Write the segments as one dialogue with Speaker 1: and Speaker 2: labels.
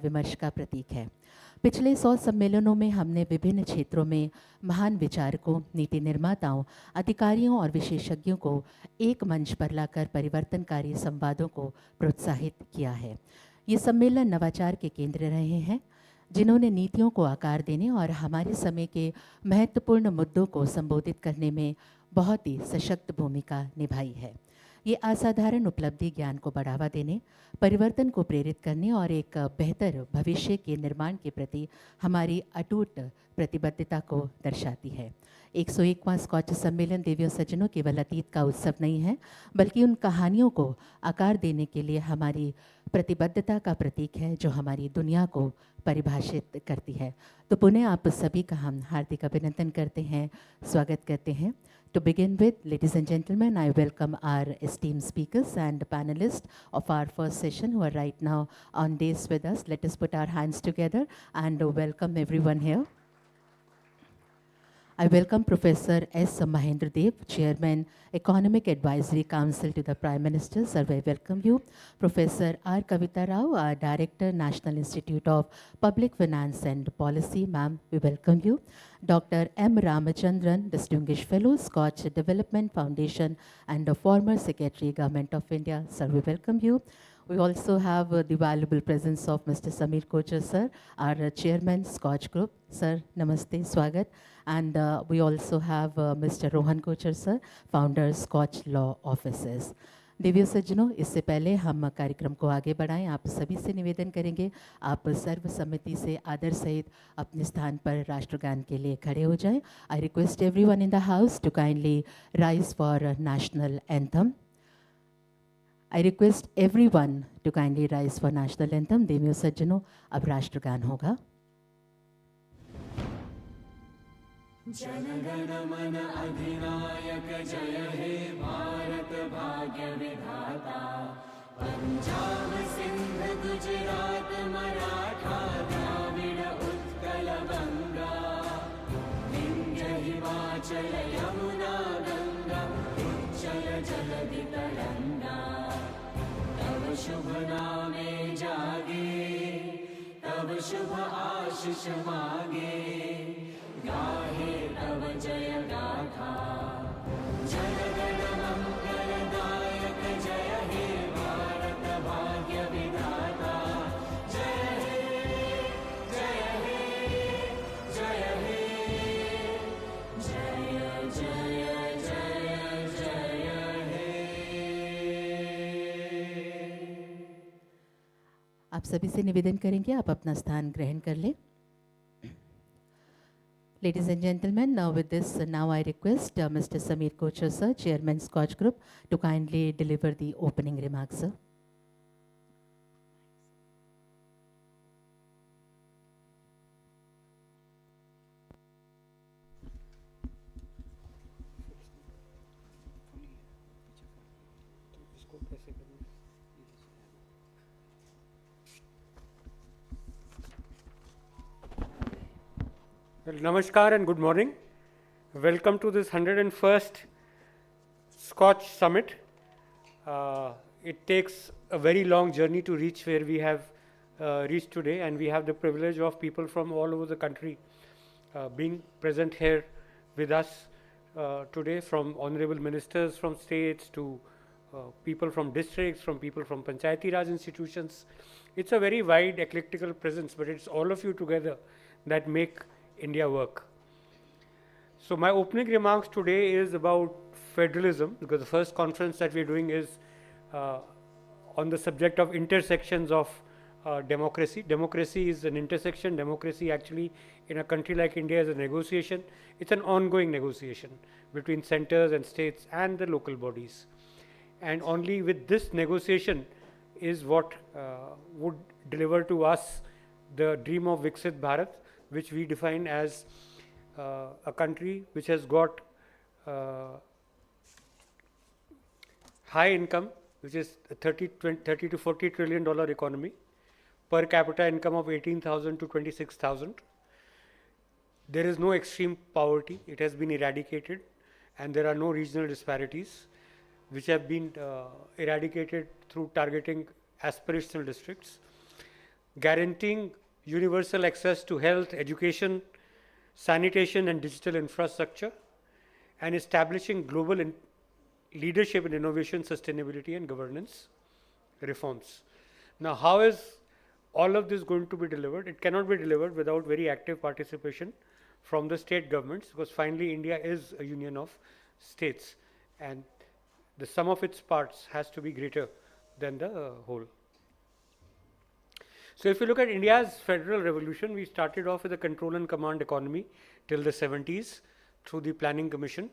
Speaker 1: विमर्श का प्रतीक है। पिछले 100 सम्मेलनों में हमने विभिन्न क्षेत्रों में महान विचारकों, नीति निर्माताओं, अधिकारियों और विशेषज्ञों को एक मंच पर लाकर परिवर्तनकारी संवादों को प्रोत्साहित किया है। ये सम्मेलन नवाचार के केंद्र रहे हैं, जिन्होंने नीतियों को आकार देने और हमारे समय के महत्वपूर्ण मुद्दों को संबोधित करने में बहुत ही सशक्त भूमिका निभाई है। ये असाधारण उपलब्धि ज्ञान को बढ़ावा देने, परिवर्तन को प्रेरित करने और एक बेहतर भविष्य के निर्माण के प्रति हमारी अटूट प्रतिबद्धता को दर्शाती है। 101वां स्कॉच सम्मेलन देवियों सज्जनों केवल अतीत का उत्सव नहीं है, बल्कि उन कहानियों को आकार देने के लिए हमारी प्रतिबद्धता का प्रतीक है, जो हमारी दुनिया को परिभाषित करती है। तो पुनः आप सभी का हम हार्दिक अभिनंदन करते हैं, स्वागत करते हैं। To begin with, ladies and gentlemen, I welcome our esteemed speakers and panelists of our first session who are right now on days with us. Let us put our hands together and welcome everyone here. I welcome Professor S. Mahendra Dev, Chairman, Economic Advisory Council to the Prime Minister. Sir, I welcome you. Professor R. Kavita Rao, Director, National Institute of Public Finance and Policy. Ma'am, we welcome you. Dr. M. Ramachandran, Distinguished Fellow, Scotch Development Foundation and a former Secretary, Government of India. Sir, we welcome you. We also have the valuable presence of Mr. Samir Kochar, sir, our Chairman, SKOCH Group. Sir, namaste, swagat. And we also have Mr. Rohan Kochar, sir, founder, SKOCH Law Offices. देवियों सज्जनों, इससे पहले हम कार्यक्रम को आगे बढ़ाएं, आप सभी से निवेदन करेंगे, आप सर्वसम्मति से आदर सहित अपने स्थान पर राष्ट्रगान के लिए खड़े हो जाएं. I request everyone in the house to kindly rise for national anthem. I request everyone to kindly rise for national anthem. देवियों सज्जनों, अब राष्ट्रगान होगा.
Speaker 2: जनगण मन अधिनायक जय हे भारत भाग्य विधाता, पंजाब सिंध गुजरात मराठा द्राविड़ उत्कल बंगा, विंध्य हिमाचल यमुना गंगा, उच्चल जलधि तरंगा, तब शुभ नामे जागे, तब शुभ आशीष मांगे, गाहे तव जय गाथा, जनगण मंगलदायक जय हे भारत भाग्य विधाता, जय हे जय हे जय हे, जय जय जय जय हे.
Speaker 1: आप सभी से निवेदन करेंगे, आप अपना स्थान ग्रहण कर लें. Ladies and gentlemen, now with this, now I request Mr. Samir Kochar, sir, Chairman, SKOCH Group, to kindly deliver the opening remarks, sir.
Speaker 3: Well, namaskar and good morning. Welcome to this 101st Scotch Summit. It takes a very long journey to reach where we have reached today, and we have the privilege of people from all over the country being present here with us today, from honorable ministers from states to people from districts, from people from Panchayati Raj institutions. It's a very wide eclectical presence, but it's all of you together that make India work. So my opening remarks today is about federalism, because the first conference that we're doing is on the subject of intersections of democracy. Democracy is an intersection. Democracy actually in a country like India is a negotiation. It's an ongoing negotiation between centers and states and the local bodies. And only with this negotiation is what would deliver to us the dream of Viksit Bharat, which we define as a country which has got high income, which is a 30 to 40 trillion dollar economy, per capita income of 18,000 to 26,000. There is no extreme poverty, it has been eradicated, and there are no regional disparities, which have been eradicated through targeting aspirational districts. guaranteeing universal access to health, education, sanitation and digital infrastructure, and establishing global leadership in innovation, sustainability and governance reforms. Now, how is all of this going to be delivered? It cannot be delivered without very active participation from the state governments, because finally India is a union of states and the sum of its parts has to be greater than the whole. So, if you look at India's federal revolution, we started off with a control and command economy till the 70s through the planning commission.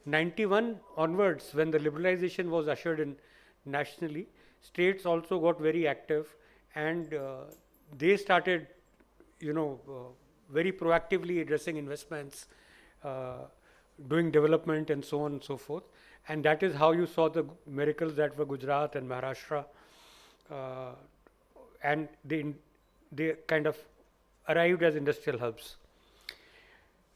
Speaker 3: 91 onwards, when the liberalization was ushered in nationally, states also got very active and they started, very proactively addressing investments, doing development and so on and so forth. And that is how you saw the miracles that were Gujarat and Maharashtra, and they kind of arrived as industrial hubs.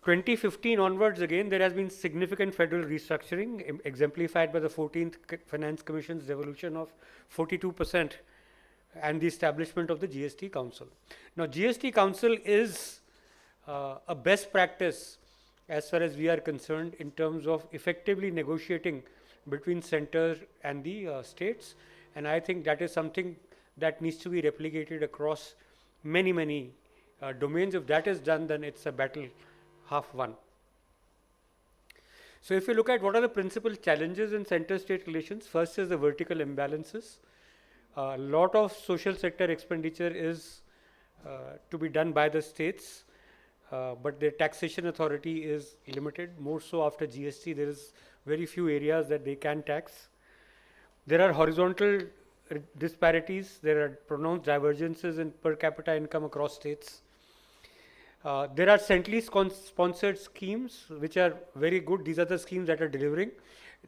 Speaker 3: 2015 onwards, again, there has been significant federal restructuring, exemplified by the 14th Finance Commission's devolution of 42% and the establishment of the GST Council. Now, GST Council is a best practice as far as we are concerned in terms of effectively negotiating between center and the states, and I think that is something that needs to be replicated across many domains. If that is done, then it's a battle half won. So, if you look at what are the principal challenges in center-state relations, first is the vertical imbalances. A lot of social sector expenditure is to be done by the states, but their taxation authority is limited. More so after GST, there is very few areas that they can tax. There are horizontal disparities. There are pronounced divergences in per capita income across states. There are centrally sponsored schemes which are very good. These are the schemes that are delivering.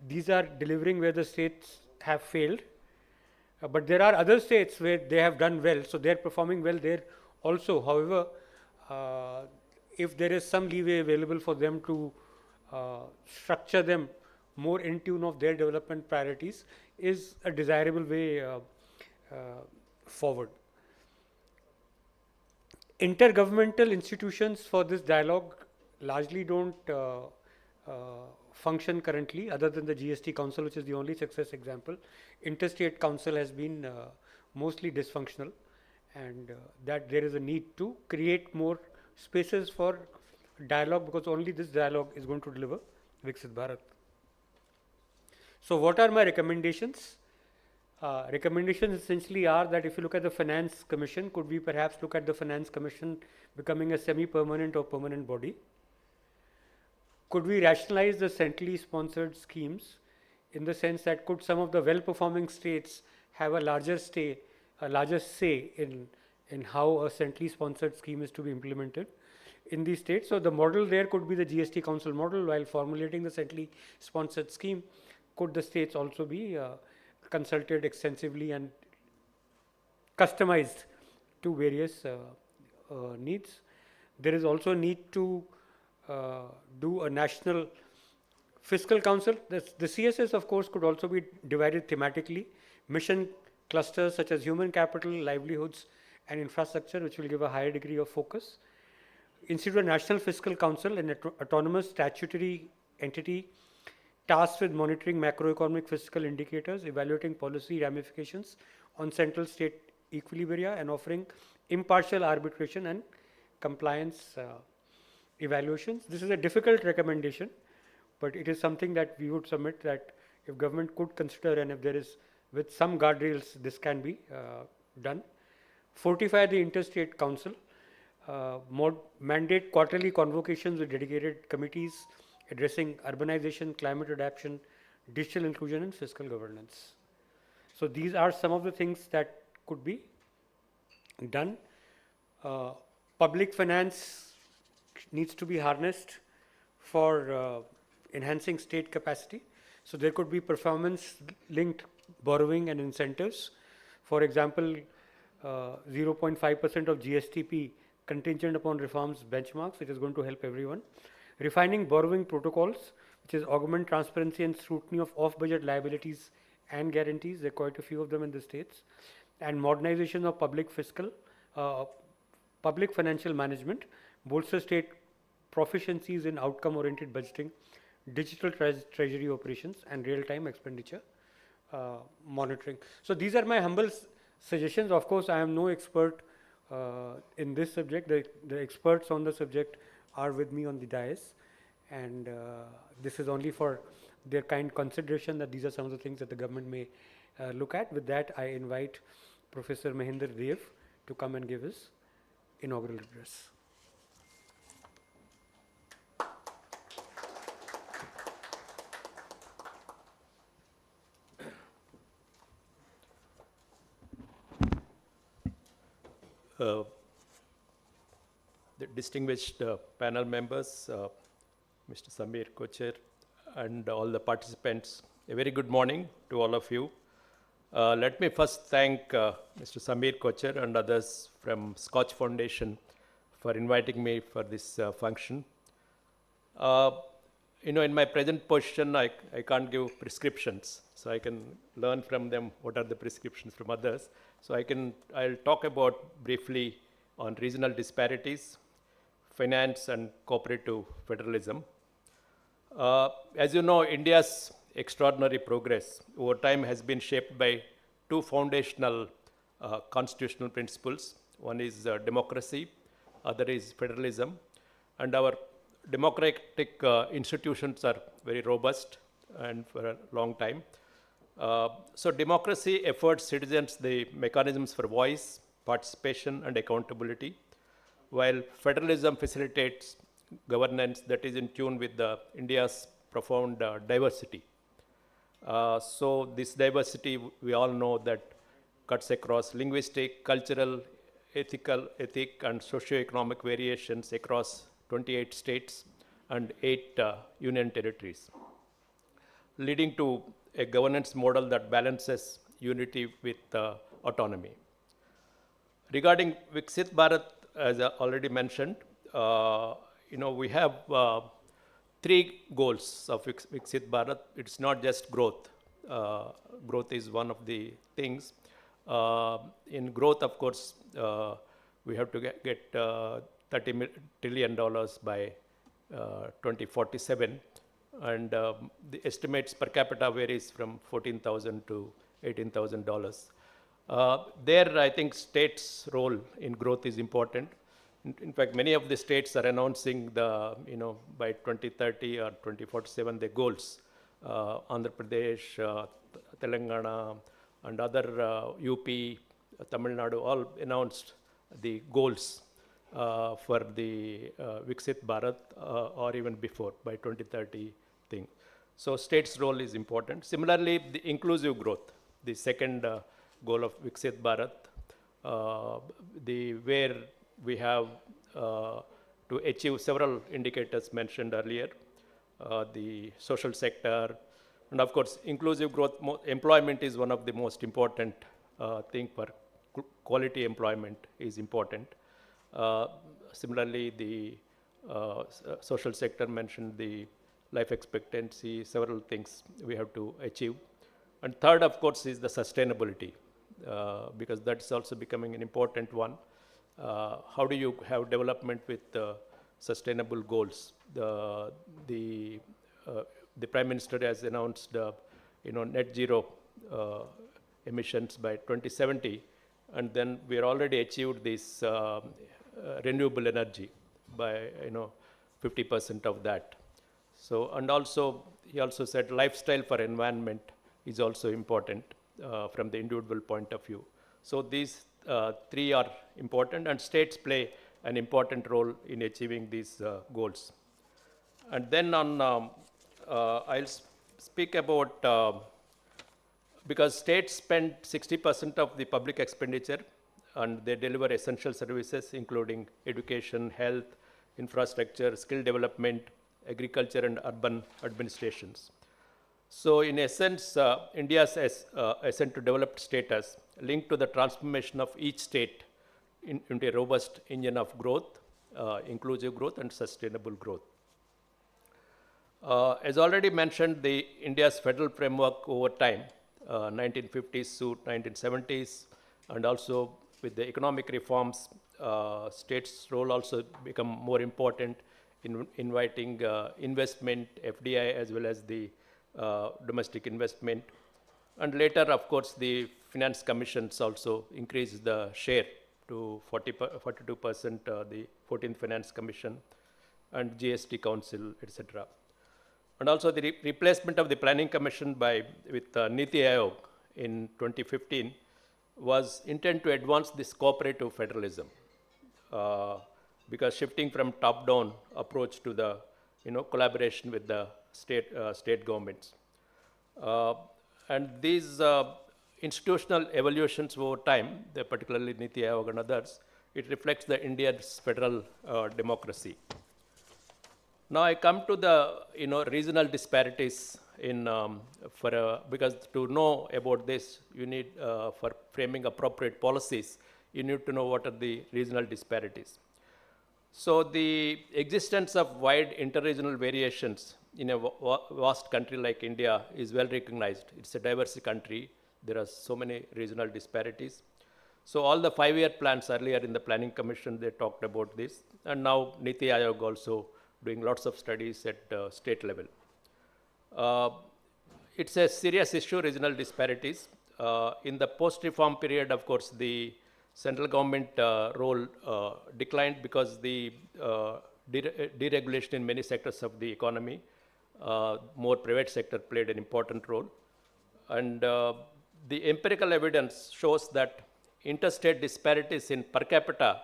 Speaker 3: These are delivering where the states have failed. But there are other states where they have done well, so they are performing well there also. However, if there is some leeway available for them to structure them more in tune of their development priorities, is a desirable way forward. Intergovernmental institutions for this dialogue largely don't function currently, other than the GST Council, which is the only success example. Interstate Council has been mostly dysfunctional, and that there is a need to create more spaces for dialogue, because only this dialogue is going to deliver Viksit Bharat. So, what are my recommendations? Recommendations essentially are that if you look at the Finance Commission, could we perhaps look at the Finance Commission becoming a semi-permanent or permanent body? Could we rationalize the centrally sponsored schemes, in the sense that could some of the well-performing states have a larger say in how a centrally sponsored scheme is to be implemented in these states? So, the model there could be the GST Council model. While formulating the centrally sponsored scheme, could the states also be consulted extensively and customized to various needs? There is also a need to do a national fiscal council. The CSS, of course, could also be divided thematically. Mission clusters such as human capital, livelihoods and infrastructure, which will give a higher degree of focus. Institute a National Fiscal Council, an autonomous statutory entity tasked with monitoring macroeconomic fiscal indicators, evaluating policy ramifications on central state equilibria, and offering impartial arbitration and compliance evaluations. This is a difficult recommendation, but it is something that we would submit that if government could consider, and if there is with some guardrails, this can be done. Fortify the Interstate Council, mandate quarterly convocations with dedicated committees addressing urbanization, climate adaptation, digital inclusion and fiscal governance. So, these are some of the things that could be done. Public finance needs to be harnessed for enhancing state capacity. So, there could be performance linked borrowing and incentives. For example, 0.5% of GSTP contingent upon reforms benchmarks, which is going to help everyone. Refining borrowing protocols, which is augment transparency and scrutiny of off-budget liabilities and guarantees. There are quite a few of them in the states. And modernization of public fiscal public financial management, bolster state proficiencies in outcome-oriented budgeting, digital treasury operations, and real-time expenditure monitoring. So these are my humble suggestions. Of course, I am no expert in this subject. The experts on the subject are with me on the dais, and this is only for their kind consideration that these are some of the things that the government may look at. With that, I invite Professor Mahinder Dev to come and give his inaugural address.
Speaker 4: The distinguished panel members, Mr. Samir Co-Chair, and all the participants, a very good morning to all of you. Let me first thank Mr. Samir Co-Chair and others from SKOCH Foundation for inviting me for this function. In my present position, I can't give prescriptions, so I can learn from them what are the prescriptions from others. So I'll talk about briefly on regional disparities, finance and cooperative federalism. As you know, India's extraordinary progress over time has been shaped by two foundational constitutional principles. One is democracy, other is federalism. And our democratic institutions are very robust and for a long time. So democracy affords citizens the mechanisms for voice, participation, and accountability, while federalism facilitates governance that is in tune with India's profound diversity. So this diversity, we all know that cuts across linguistic, cultural, ethic, and socio-economic variations across 28 states and 8 union territories, leading to a governance model that balances unity with autonomy. Regarding Viksit Bharat, as I already mentioned, we have 3 goals of Viksit Bharat. It's not just growth. Growth is one of the things. In growth, of course, we have to get $30 trillion by 2047. And the estimates per capita varies from $14,000 to $18,000. There, I think states' role in growth is important. In fact, many of the states are announcing by 2030 or 2047 the goals. Andhra Pradesh, Telangana, and other UP, Tamil Nadu all announced the goals for the Viksit Bharat or even before by 2030 thing. So states' role is important. Similarly, the inclusive growth, the second goal of Viksit Bharat, where we have to achieve several indicators mentioned earlier, the social sector, and of course, inclusive growth, employment is one of the most important thing for quality employment is important. Similarly, the social sector mentioned the life expectancy, several things we have to achieve. And third, of course, is the sustainability, because that's also becoming an important one. How do you have development with sustainable goals? The Prime Minister has announced, net zero emissions by 2070, and then we are already achieved this renewable energy by 50% of that. So, and also he also said lifestyle for environment is also important from the individual point of view. So these 3 are important, and states play an important role in achieving these goals. And then I'll speak about, because states spend 60% of the public expenditure, and they deliver essential services including education, health, infrastructure, skill development, agriculture, and urban administrations. So in essence, India's ascent to developed status linked to the transformation of each state into a robust engine of growth, inclusive growth, and sustainable growth. As already mentioned, India's federal framework over time, 1950s to 1970s, and also with the economic reforms, states' role also become more important in inviting investment, FDI, as well as the domestic investment. And later, of course, the finance commissions also increased the share to 42%, the 14th Finance Commission and GST Council, etc. And also the replacement of the Planning Commission with Niti Aayog in 2015 was intended to advance this cooperative federalism, because shifting from top-down approach to the collaboration with the state governments. And these institutional evolutions over time, particularly Niti Aayog and others, it reflects the India's federal democracy. Now I come to the regional disparities because to know about this, you need for framing appropriate policies, you need to know what are the regional disparities. So the existence of wide interregional variations in a vast country like India is well recognized. It's a diverse country. There are so many regional disparities. So all the 5-year plans earlier in the Planning Commission, they talked about this. And now Niti Aayog also doing lots of studies at state level. It's a serious issue, regional disparities. In the post-reform period, of course, the central government role declined because the deregulation in many sectors of the economy, more private sector played an important role. And the empirical evidence shows that interstate disparities in per capita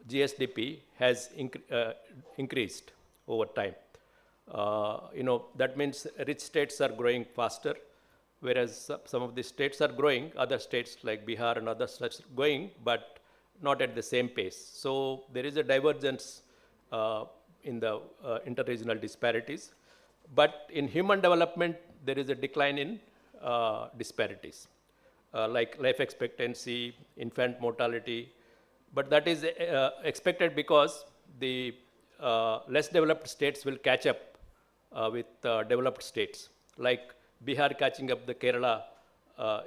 Speaker 4: GSDP has increased over time. That means rich states are growing faster, whereas some of the states are growing, other states like Bihar and others are growing, but not at the same pace. So there is a divergence in the interregional disparities. But in human development, there is a decline in disparities, like life expectancy, infant mortality. But that is expected because the less developed states will catch up with developed states, like Bihar catching up the Kerala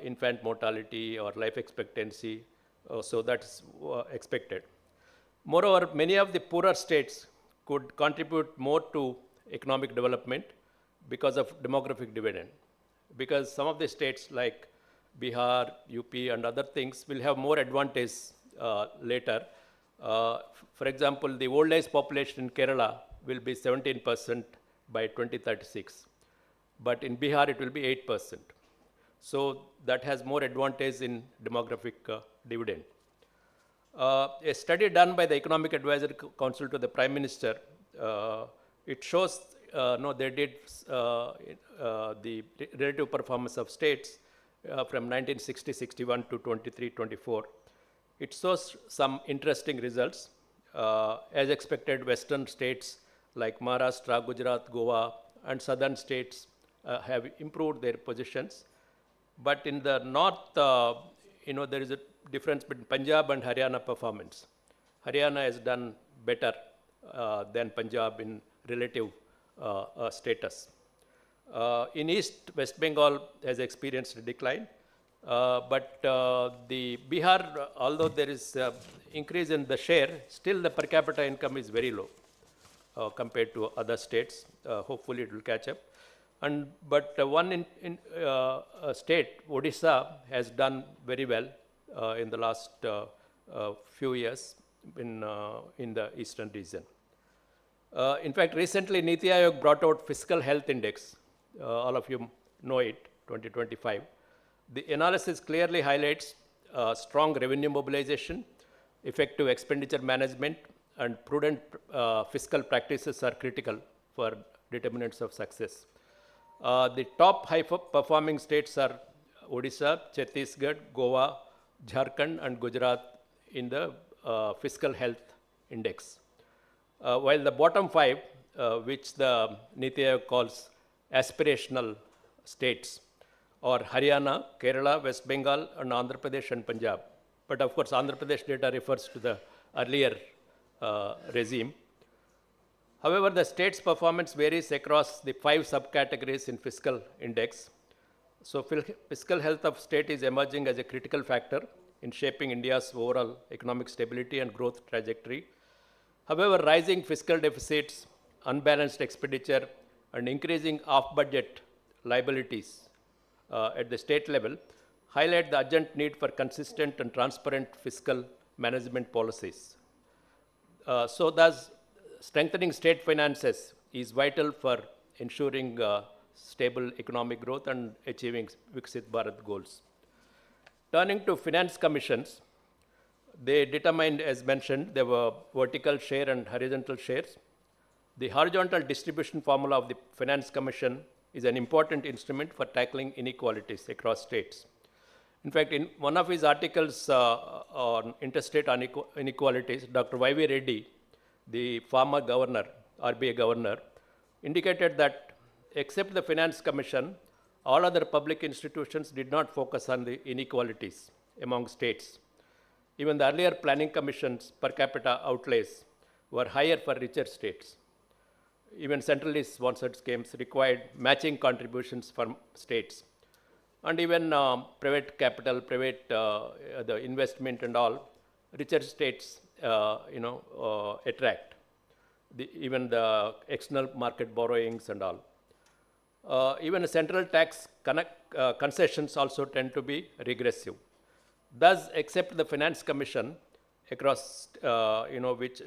Speaker 4: infant mortality or life expectancy. So that's expected. Moreover, many of the poorer states could contribute more to economic development because of demographic dividend. Because some of the states like Bihar, UP and other things will have more advantage later. For example, the old age population in Kerala will be 17% by 2036. But in Bihar, it will be 8%. So that has more advantage in demographic dividend. A study done by the Economic Advisory Council to the Prime Minister, it shows, they did the relative performance of states from 1960-61 to 23-24. It shows some interesting results. As expected, western states like Maharashtra, Gujarat, Goa, and southern states have improved their positions. But in the north, there is a difference between Punjab and Haryana performance. Haryana has done better than Punjab in relative status. In East, West Bengal has experienced a decline. But the Bihar, although there is increase in the share, still the per capita income is very low compared to other states. Hopefully it will catch up. But one state, Odisha, has done very well in the last few years in the eastern region. In fact, recently Niti Aayog brought out Fiscal Health Index. All of you know it, 2025. The analysis clearly highlights strong revenue mobilization, effective expenditure management, and prudent fiscal practices are critical for determinants of success. The top high-performing states are Odisha, Chhattisgarh, Goa, Jharkhand, and Gujarat in the Fiscal Health Index. While the bottom 5, which the Niti Aayog calls aspirational states, or Haryana, Kerala, West Bengal, and Andhra Pradesh and Punjab. But of course, Andhra Pradesh data refers to the earlier regime. However, the state's performance varies across the 5 subcategories in fiscal index. So fiscal health of state is emerging as a critical factor in shaping India's overall economic stability and growth trajectory. However, rising fiscal deficits, unbalanced expenditure, and increasing off-budget liabilities at the state level highlight the urgent need for consistent and transparent fiscal management policies. So thus, strengthening state finances is vital for ensuring stable economic growth and achieving Viksit Bharat goals. Turning to finance commissions, they determined, as mentioned, there were vertical share and horizontal shares. The horizontal distribution formula of the Finance Commission is an important instrument for tackling inequalities across states. In fact, in one of his articles on interstate inequalities, Dr. Y.V. Reddy, the former governor, RBI governor, indicated that except the Finance Commission, all other public institutions did not focus on the inequalities among states. Even the earlier planning commissions per capita outlays were higher for richer states. Even centrally sponsored schemes required matching contributions from states. And even private capital, private the investment and all, richer states, attract. Even the external market borrowings and all. Even the central tax concessions also tend to be regressive. Thus, except the Finance Commission, across, which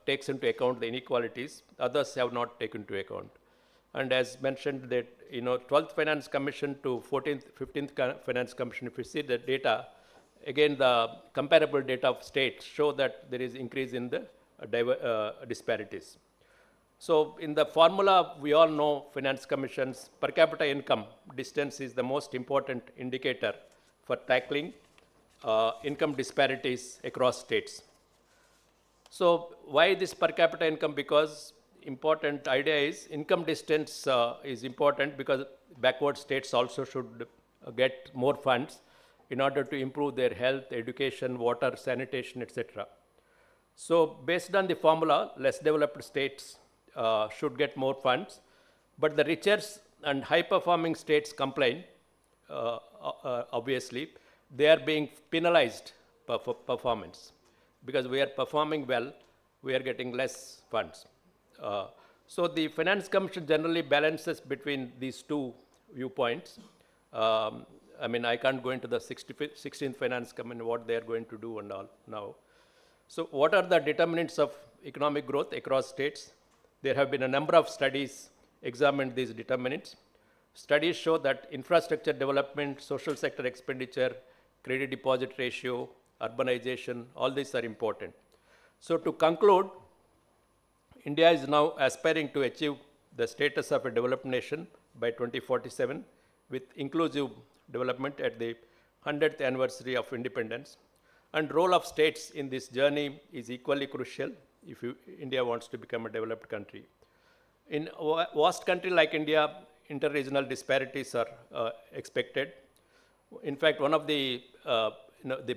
Speaker 4: takes into account the inequalities, others have not taken into account. And as mentioned that, 12th Finance Commission to 14th, 15th Finance Commission, if you see the data, again, the comparable data of states show that there is increase in the disparities. So in the formula, we all know Finance Commission's per capita income distance is the most important indicator for tackling income disparities across states. So why this per capita income? Because important idea is income distance is important because backward states also should get more funds in order to improve their health, education, water, sanitation, etc. So based on the formula, less developed states should get more funds, but the richer and high-performing states complain, obviously, they are being penalized for performance. Because we are performing well, we are getting less funds. So the Finance Commission generally balances between these two viewpoints. I can't go into the 16th Finance Commission, what they are going to do and all now. So what are the determinants of economic growth across states? There have been a number of studies examined these determinants. Studies show that infrastructure development, social sector expenditure, credit deposit ratio, urbanization, all these are important. So to conclude, India is now aspiring to achieve the status of a developed nation by 2047 with inclusive development at the 100th anniversary of independence. And role of states in this journey is equally crucial if India wants to become a developed country. In a vast country like India, interregional disparities are expected. In fact, one of the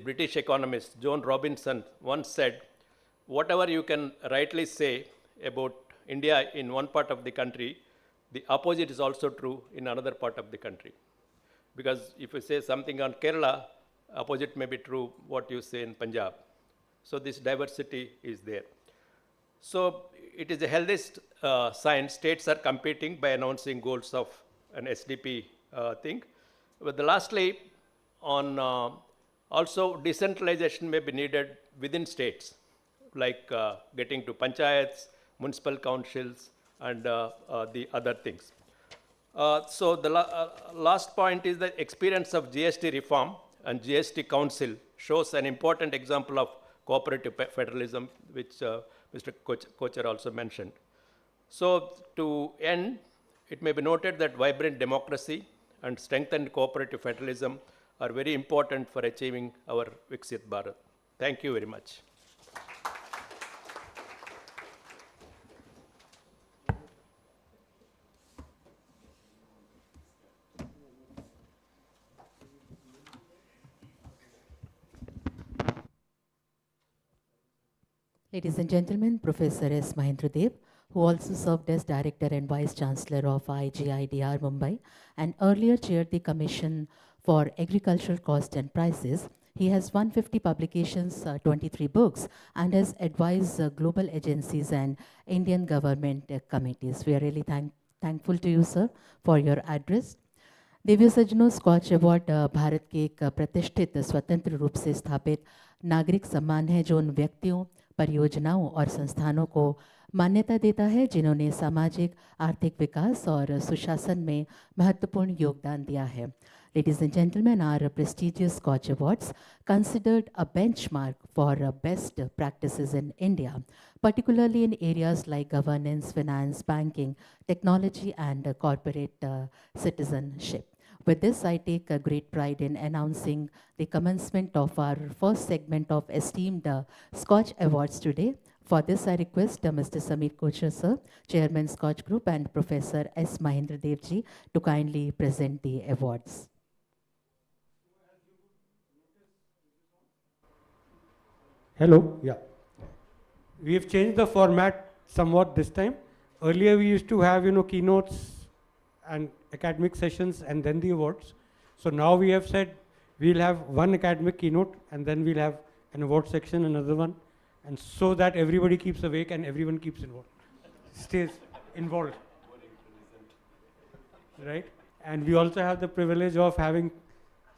Speaker 4: British economist, John Robinson, once said, whatever you can rightly say about India in one part of the country, the opposite is also true in another part of the country. Because if you say something on Kerala, opposite may be true what you say in Punjab. So this diversity is there. So it is the healthiest sign. States are competing by announcing goals of an SDP thing. But lastly, on also decentralization may be needed within states, like getting to panchayats, municipal councils, and the other things. So the last point is the experience of GST reform and GST Council shows an important example of cooperative federalism, which Mr. Kocher also mentioned. So to end, it may be noted that vibrant democracy and strengthened cooperative federalism are very important for achieving our Viksit Bharat. Thank you very much.
Speaker 1: Ladies and gentlemen, Professor S. Mahendradev, who also served as Director and Vice Chancellor of IGIDR Mumbai and earlier chaired the Commission for Agricultural Cost and Prices, He has 150 publications, 23 books, and has advised global agencies and Indian government committees. We are really thankful to you, sir, for your address. देवियों सज्जनों, scotch award Bharat के एक प्रतिष्ठित स्वतंत्र रूप से स्थापित नागरिक सम्मान है जो उन व्यक्तियों, परियोजनाओं और संस्थानों को मान्यता देता है जिन्होंने सामाजिक, आर्थिक विकास और सुशासन में महत्वपूर्ण योगदान दिया है. Ladies and gentlemen, our prestigious SKOCH Awards, considered a benchmark for best practices in India, particularly in areas like governance, finance, banking, technology, and corporate citizenship. With this, I take a great pride in announcing the commencement of our first segment of esteemed SKOCH Awards today. For this, I request Mr. Sameer Kochhar, sir, Chairman SKOCH Group, and Professor S. Mahendra Dev ji to kindly present the awards.
Speaker 3: Hello, yeah. We have changed the format somewhat this time. Earlier we used to have, keynotes and academic sessions and then the awards. So now we have said we'll have one academic keynote and then we'll have an award section, another one, and so that everybody keeps awake and everyone keeps involved, stays involved. Right? And we also have the privilege of having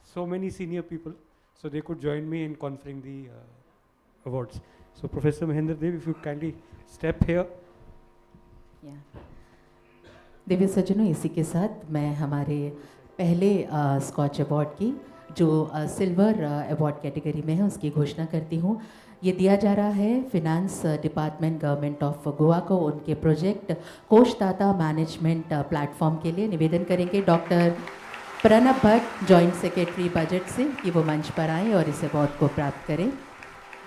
Speaker 3: so many senior people, so they could join me in conferring the awards. So Professor Mahendra Dev, if you kindly step here.
Speaker 1: Yeah. Divya सज्जनों, इसी के साथ मैं हमारे पहले scotch award की जो silver award category में है उसकी घोषणा करती हूँ. ये दिया जा रहा है finance department government of Goa को उनके प्रोजेक्ट कोषदाता मैनेजमेंट प्लेटफॉर्म के लिए. निवेदन करेंगे doctor Pranab Bhatt, joint secretary budget से, कि वो मंच पर आएँ और इस अवार्ड को प्राप्त करें.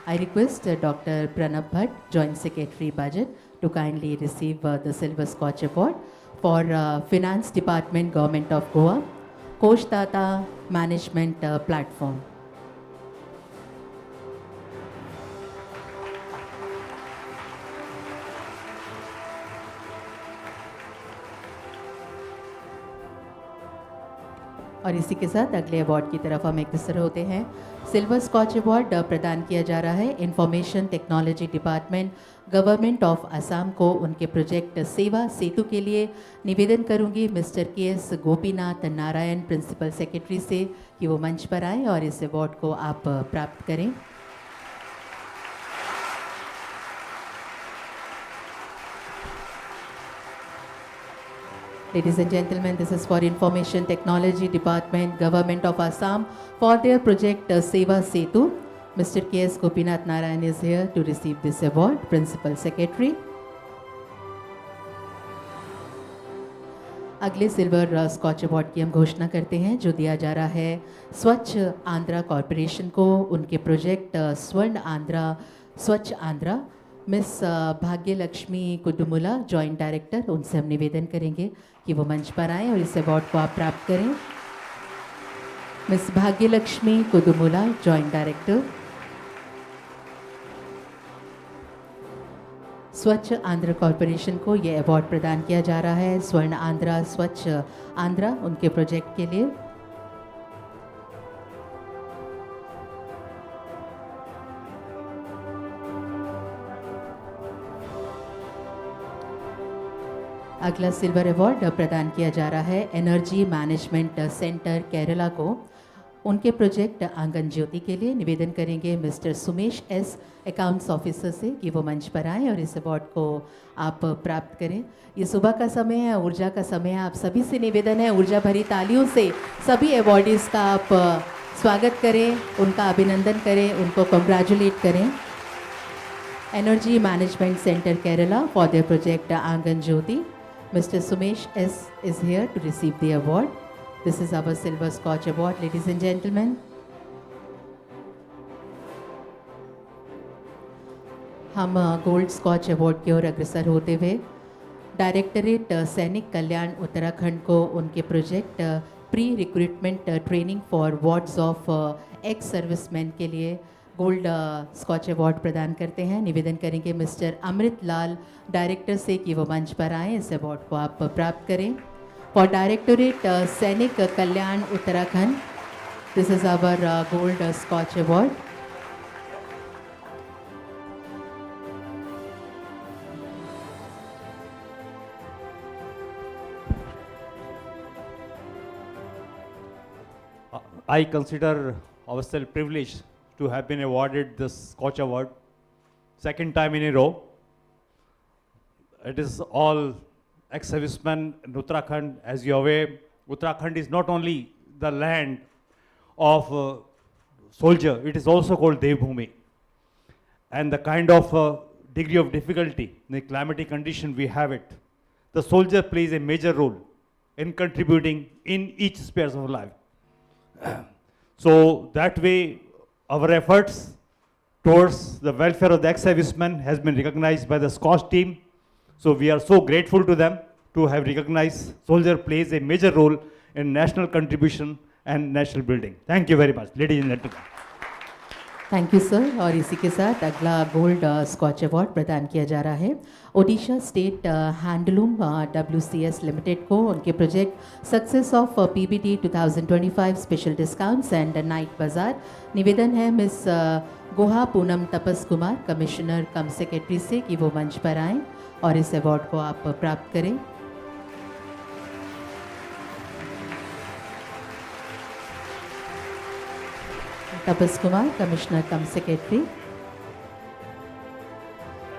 Speaker 1: I request Dr. Pranab Bhatt, Joint Secretary Budget, to kindly receive the Silver SKOCH Award for Finance Department, Government of Goa, Koषदाता Management Platform. और इसी के साथ अगले अवार्ड की तरफ हम अग्रसर होते हैं. सिल्वर स्कॉच अवार्ड प्रदान किया जा रहा है information technology department government of Assam को उनके प्रोजेक्ट सेवा सेतु के लिए. निवेदन करूंगी mister K S. Gopinath Narayan, principal secretary से, कि वो मंच पर आएँ और इस अवार्ड को आप प्राप्त करें. Ladies and gentlemen, this is for Information Technology Department, Government of Assam, for their project Seva Setu. Mr. K.S. Gopinath Narayan is here to receive this award, Principal Secretary. अगले सिल्वर स्कॉच अवार्ड की हम घोषणा करते हैं जो दिया जा रहा है स्वच्छ आंध्रा कॉरपोरेशन को उनके project Swarna Andhra Swachh Andhra. Miss Bhagyalakshmi Kudumula, joint director, उनसे हम निवेदन करेंगे कि वो मंच पर आएँ और इस अवार्ड को आप प्राप्त करें. Miss Bhagyalakshmi Kudumula, joint director. Swachh Andhra corporation को ये अवार्ड प्रदान किया जा रहा है स्वर्ण आंध्रा स्वच्छ आंध्रा उनके प्रोजेक्ट के लिए. अगला सिल्वर अवार्ड प्रदान किया जा रहा है एनर्जी मैनेजमेंट सेंटर केरला को उनके प्रोजेक्ट आंगन ज्योति के लिए. निवेदन करेंगे mister Sumesh S, accounts officer से, कि वो मंच पर आएँ और इस अवार्ड को आप प्राप्त करें. ये सुबह का समय है, ऊर्जा का समय है. आप सभी से निवेदन है ऊर्जा भरी तालियों से सभी अवॉर्डीज़ का आप स्वागत करें, उनका अभिनंदन करें, उनको कंग्रेचुलेट करें. Energy management centre Kerala for their project आंगन ज्योति. Mr. Sumesh S. is here to receive the award. This is our Silver SKOCH Award, ladies and gentlemen. हम गोल्ड स्कॉच अवार्ड की ओर अग्रसर होते हुए डायरेक्टरेट सैनिक कल्याण उत्तराखंड को उनके project pre recruitment training for wards of ex serviceman के लिए गोल्ड स्कॉच अवार्ड प्रदान करते हैं. निवेदन करेंगे मिस्टर अमृत लाल, डायरेक्टर से, कि वो मंच पर आएँ, इस अवार्ड को आप प्राप्त करें. फॉर डायरेक्टोरेट सैनिक कल्याण Uttarakhand This is our Gold Scotch Award.
Speaker 5: I consider ourselves privileged to have been awarded this Scotch Award, second time in a row. It is all ex-servicemen in Uttarakhand. As you are aware, Uttarakhand is not only the land of soldier, it is also called Devbhumi. And the kind of degree of difficulty, the climatic condition we have it, the soldier plays a major role in contributing in each sphere of life. So that way, our efforts towards the welfare of the ex-servicemen has been recognized by the Scotch team. So we are so grateful to them to have recognized soldier plays a major role in national contribution and national building. Thank you very much, ladies and gentlemen.
Speaker 1: Thank you sir. और इसी के साथ अगला gold scotch award प्रदान किया जा रहा है Odisha state handloom WCS limited को उनके project success of PBT 2025 special discounts and night बाजार। निवेदन है मिस गोहा पूनम तपस कुमार कमिश्नर कम सेक्रेटरी से कि वो मंच पर आएँ और इस अवार्ड को आप प्राप्त करें। Tapas Kumar, Commissioner cum Secretary.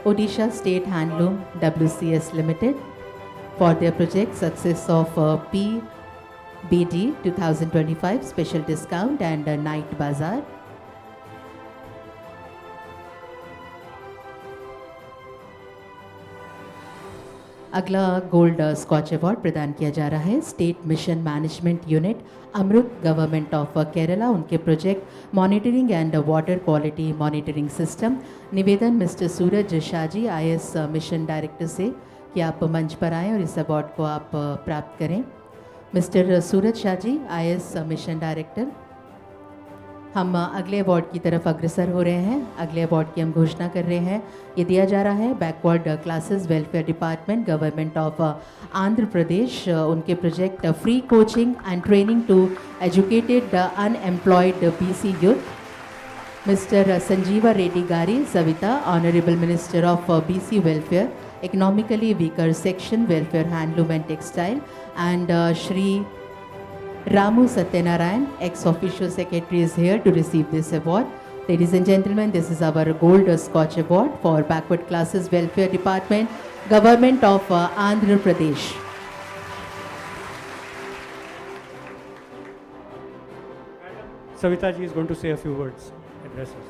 Speaker 1: Odisha State Handloom WCS Limited for their project success of PBD 2025 special discount and night bazaar. अगला गोल्ड स्कॉच अवार्ड प्रदान किया जा रहा है state mission management unit Amrut government of Kerala उनके project monitoring and water quality monitoring system. निवेदन mister Suraj Shah ji IS mission director से कि आप मंच पर आएँ और इस अवार्ड को आप प्राप्त करें। Mister Suraj Shah ji IS mission director. हम अगले अवार्ड की तरफ अग्रसर हो रहे हैं। अगले अवार्ड की हम घोषणा कर रहे हैं। ये दिया जा रहा है backward classes welfare department government of Andhra Pradesh उनके project free coaching and training to educated unemployed BC youth. Mister Sanjeeva Reddy Gari Savita honourable minister of BC welfare economically weaker section welfare handloom and textile and Shri Ramu Satyanarayan, ex-officio secretary, is here to receive this award. Ladies and gentlemen, this is our Gold Scotch Award for Backward Classes Welfare Department, Government of Andhra Pradesh.
Speaker 3: Savita ji is going to say a few words, address us.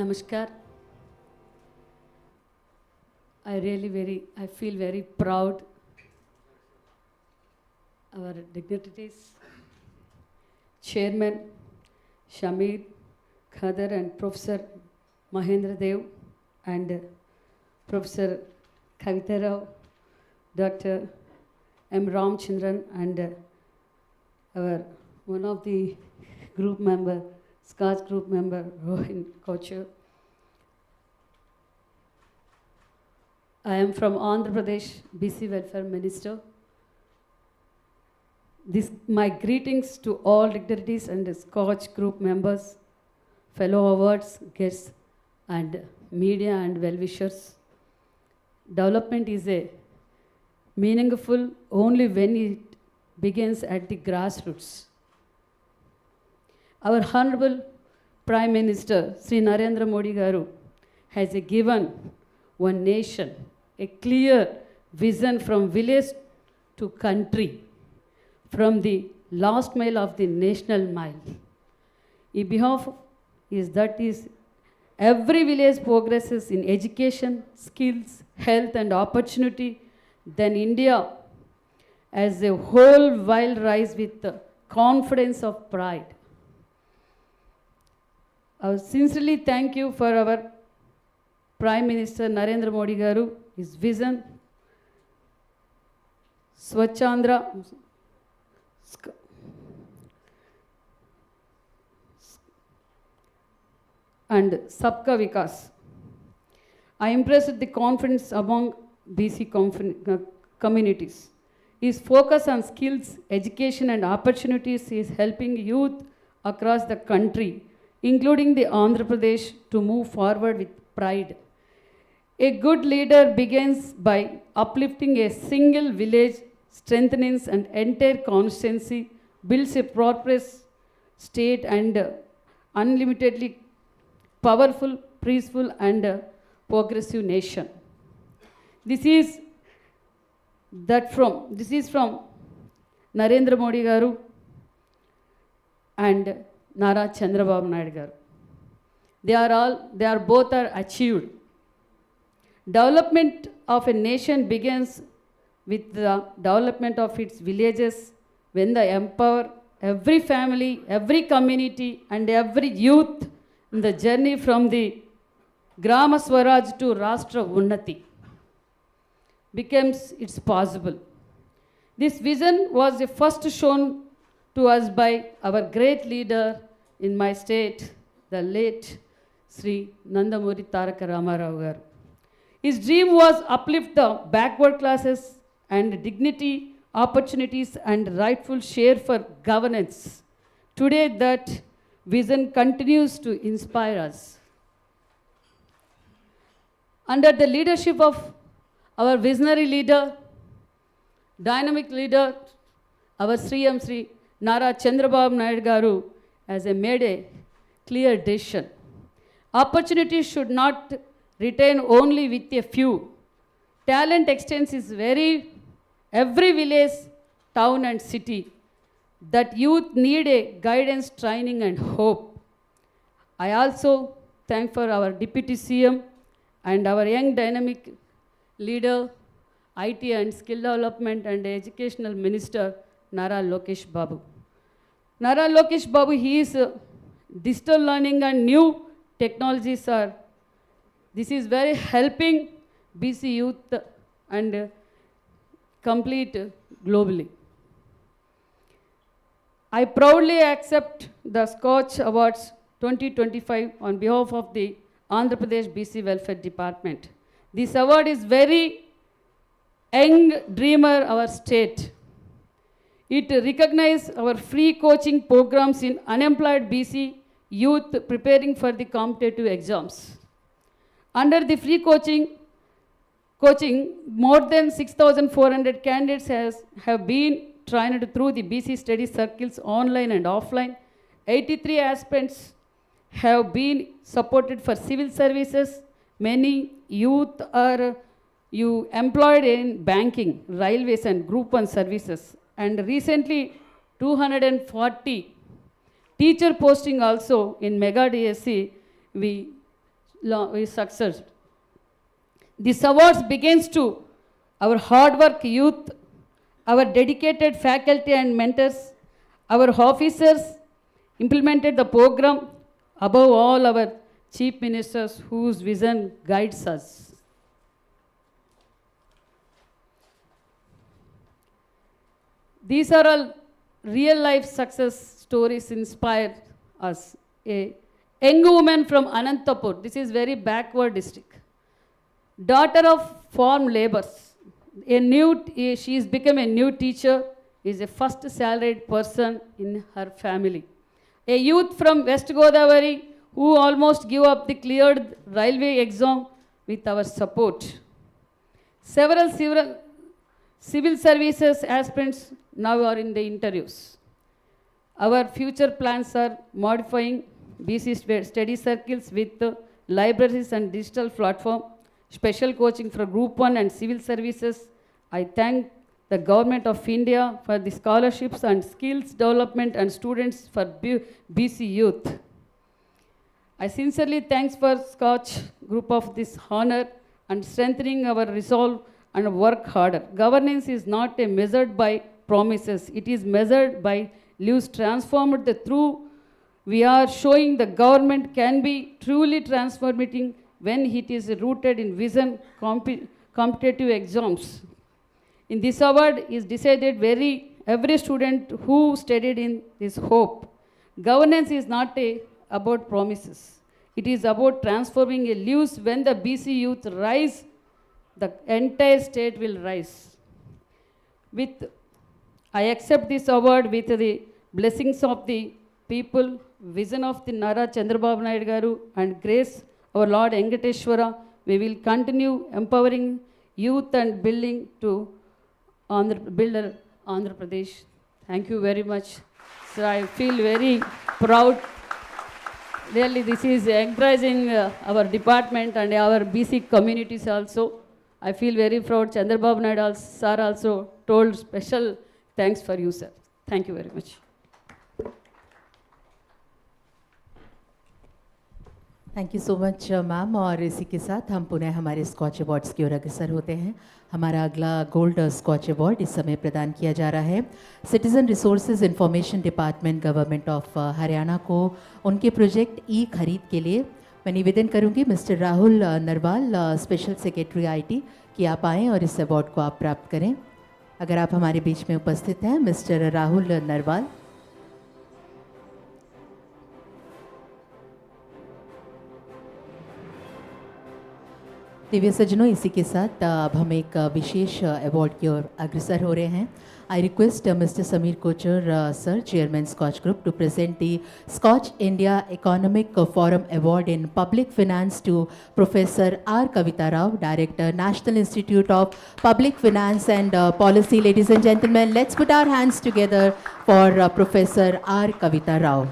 Speaker 6: Namaskar. I feel very proud. Our dignitaries, Chairman Shamir, Khadar and Professor Mahendra Dev and Professor Kavita Rao, Dr. M. Ramchandran and our one of the group member, SKOCH Group member, Rohin Kocher. I am from Andhra Pradesh, BC Welfare Minister. My greetings to all dignitaries and SKOCH Group members, fellow awards, guests, and media and well-wishers. Development is meaningful only when it begins at the grassroots. Our Honorable Prime Minister, Sri Narendra Modi Garu, has given one nation a clear vision from village to country, from the last mile of the national mile. In behalf is every village progresses in education, skills, health and opportunity, then India as a whole will rise with the confidence of pride. I sincerely thank you for our Prime Minister Narendra Modi Garu, his vision, Swachandra, and Sabka Vikas. I impressed with the confidence among BC communities. His focus on skills, education, and opportunities is helping youth across the country, including the Andhra Pradesh, to move forward with pride. A good leader begins by uplifting a single village, strengthens an entire constituency, builds a prosperous state and unlimitedly powerful, peaceful, and progressive nation. This is from Narendra Modi Garu and Nara Chandrababu Naidu Garu. They are both achieved. Development of a nation begins with the development of its villages when they empower every family, every community, and every youth in the journey from the Grama Swaraj to Rashtra Unnati becomes it's possible. This vision was first shown to us by our great leader in my state, the late Sri Nandamuri Taraka Ramarao Garu. His dream was uplift the backward classes and dignity, opportunities, and rightful share for governance. Today, that vision continues to inspire us. Under the leadership of our visionary leader, dynamic leader, our Sri Nara Chandrababu Naidu Garu has made a clear decision. Opportunities should not retain only with a few. Talent extends is every village, town and city. That youth need a guidance, training and hope. I also thank for our Deputy CM and our young dynamic leader, IT and Skill Development and Educational Minister, Nara Lokesh Babu. Nara Lokesh Babu, he is digital learning and new technologies are. This is very helping BC youth and complete globally. I proudly accept the SKOCH Awards 2025 on behalf of the Andhra Pradesh BC Welfare Department. This award is very young dreamer our state. It recognizes our free coaching programs in unemployed BC youth preparing for the competitive exams. Under the free coaching, more than 6,400 candidates have been trained through the BC study circles online and offline. 83 aspirants have been supported for civil services. Many youth are employed in banking, railways and group 1 services. And recently 240 teacher posting also in Mega DSC we successed. This awards begins to our hard work youth, our dedicated faculty and mentors, our officers implemented the program, above all our chief ministers whose vision guides us. These are all real life success stories inspire us. A young woman from Anantapur, this is very backward district. Daughter of farm laborers, she has become a new teacher, is a first salaried person in her family. A youth from West Godavari who almost gave up the cleared railway exam with our support. Several civil services aspirants now are in the interviews. Our future plans are modifying BC study circles with libraries and digital platform, special coaching for Group 1 and civil services. I thank the Government of India for the scholarships and skills development and students for BC youth. I sincerely thanks for SKOCH Group of this honor and strengthening our resolve and work harder. Governance is not measured by promises. It is measured by lives transformed through We are showing the government can be truly transformating when it is rooted in vision, competitive exams. In this award is decided every student who studied in this hope. Governance is not about promises. It is about transforming a lives. When the BC youth rise, the entire state will rise. With I accept this award with the blessings of the people, vision of the Nara Chandrababu Naidu Garu, and grace our Lord Venkateshwara. We will continue empowering youth and building to build Andhra Pradesh. Thank you very much. So I feel very proud. Really, this is encouraging our department and our BC communities also. I feel very proud. Chandrababu Naidu sir also told special thanks for you, sir. Thank you very much.
Speaker 1: Thank you so much ma'am. और इसी के साथ हम पुनः हमारे scotch awards की ओर अग्रसर होते हैं। हमारा अगला गोल्ड स्कॉच अवार्ड इस समय प्रदान किया जा रहा है citizen resources information department government of Haryana को उनके प्रोजेक्ट ई खरीद के लिए। मैं निवेदन करूंगी mister Rahul Narwal, special secretary IT, कि आप आएँ और इस अवार्ड को आप प्राप्त करें। अगर आप हमारे बीच में उपस्थित हैं मिस्टर राहुल नरवाल। दिव्य सज्जनों, इसी के साथ अब हम एक विशेष अवार्ड की ओर अग्रसर हो रहे हैं। I request mister Sameer Kochhar sir, chairman Skoch group, to present the Skoch India economic forum award in public finance to professor R Kavita Rao, director, national institute of public finance and policy. Ladies and gentleman, let's put our hands together for professor R Kavita Rao.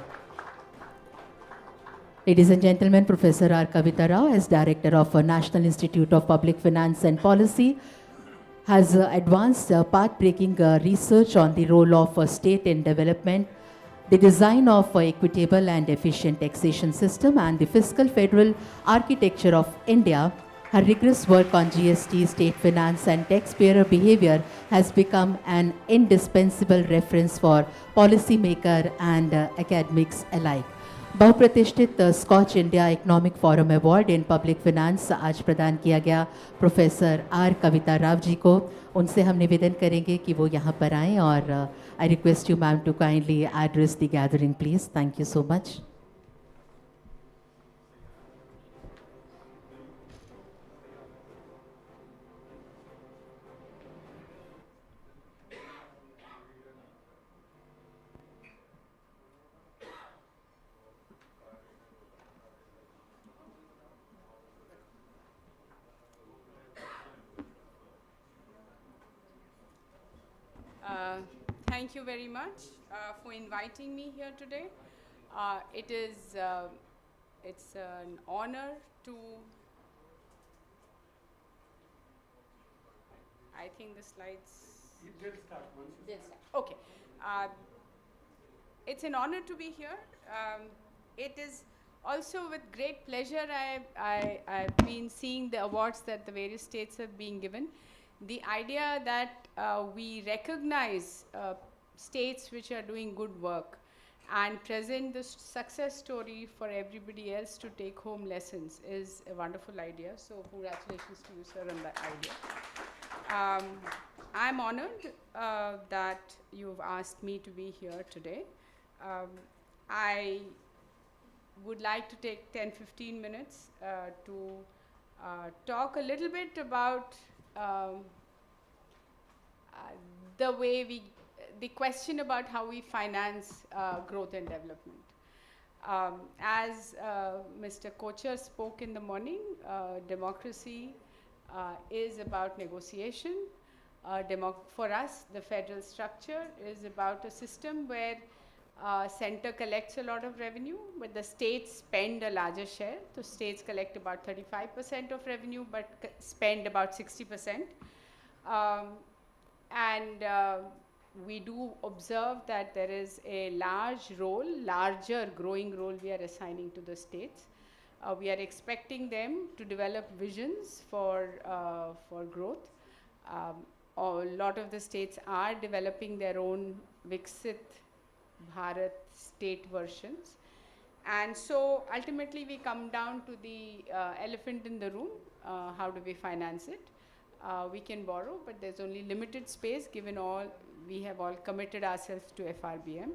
Speaker 1: Ladies and gentlemen, Professor R. Kavita Rao, as Director of National Institute of Public Finance and Policy, has advanced path-breaking research on the role of state in development, the design of equitable and efficient taxation system, and the fiscal federal architecture of India. Her rigorous work on GST, state finance, and taxpayer behavior has become an indispensable reference for policymakers and academics alike. बहुप्रतिष्ठित Skoch India economic forum award in public finance आज प्रदान किया गया professor R Kavita Rao ji को। उनसे हम निवेदन करेंगे कि वो यहाँ पर आएँ और I request you ma'am to kindly address the gathering please. Thank you so much.
Speaker 7: Thank you very much for inviting me here today. It's an honor to, I think the slides.
Speaker 3: It will start once.
Speaker 7: Yes. Okay. It's an honor to be here. It is also with great pleasure I've been seeing the awards that the various states have been given. The idea that we recognize states which are doing good work and present the success story for everybody else to take home lessons is a wonderful idea. So congratulations to you, sir, on that idea. I'm honored that you've asked me to be here today. I would like to take 10-15 minutes to talk a little bit about the question about how we finance growth and development. As Mr. Kocher spoke in the morning, democracy is about negotiation. For us, the federal structure is about a system where center collects a lot of revenue, but the states spend a larger share. So states collect about 35% of revenue, but spend about 60%. We do observe that there is a larger growing role we are assigning to the states. We are expecting them to develop visions for growth. A lot of the states are developing their own Viksit Bharat state versions. And so ultimately we come down to the elephant in the room. How do we finance it? We can borrow, but there's only limited space given we have all committed ourselves to FRBM.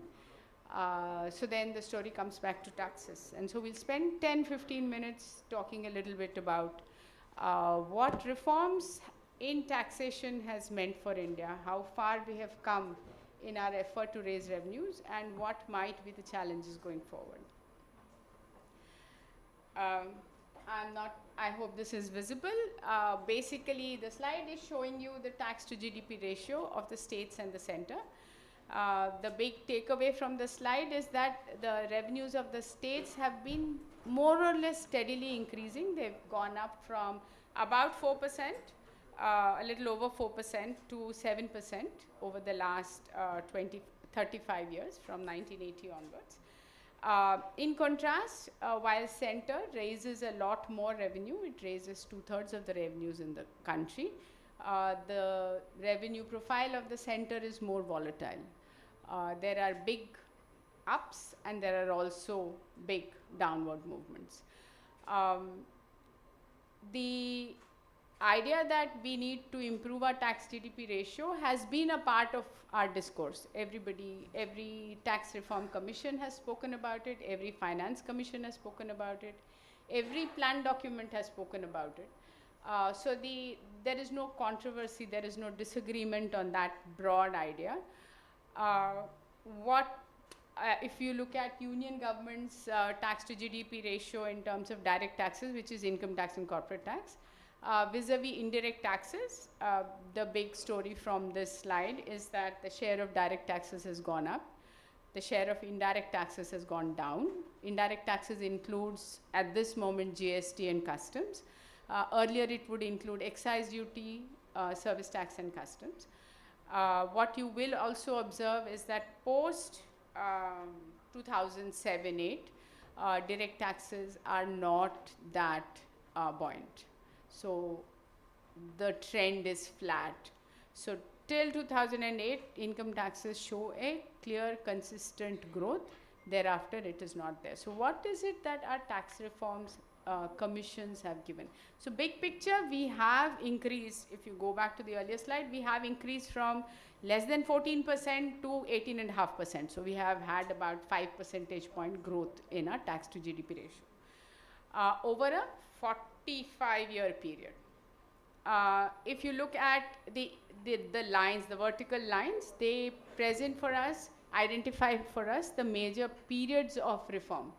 Speaker 7: So then the story comes back to taxes. And so we'll spend 10-15 minutes talking a little bit about what reforms in taxation has meant for India, how far we have come in our effort to raise revenues, and what might be the challenges going forward. I hope this is visible. Basically, the slide is showing you the tax to GDP ratio of the states and the center. The big takeaway from the slide is that the revenues of the states have been more or less steadily increasing. They've gone up from about 4%, a little over 4% to 7% over the last 35 years, from 1980 onwards. In contrast, while center raises a lot more revenue, it raises 2/3 of the revenues in the country, the revenue profile of the center is more volatile. There are big ups and there are also big downward movements. The idea that we need to improve our tax GDP ratio has been a part of our discourse. Every tax reform commission has spoken about it, every finance commission has spoken about it, every plan document has spoken about it. So there is no controversy, there is no disagreement on that broad idea. If you look at union government's tax to GDP ratio in terms of direct taxes, which is income tax and corporate tax, vis-a-vis indirect taxes, the big story from this slide is that the share of direct taxes has gone up. The share of indirect taxes has gone down. Indirect taxes includes, at this moment, GST and customs. Earlier, it would include excise duty, service tax, and customs. What you will also observe is that post 2007-8, direct taxes are not that buoyant. So the trend is flat. So till 2008, income taxes show a clear, consistent growth. Thereafter, it is not there. So what is it that our tax reforms commissions have given? So big picture, we have increased, if you go back to the earlier slide, we have increased from less than 14% to 18.5%. So we have had about 5 percentage point growth in our tax to GDP ratio over a 45-year period. If you look at the lines, the vertical lines, they present for us, identify for us the major periods of reform.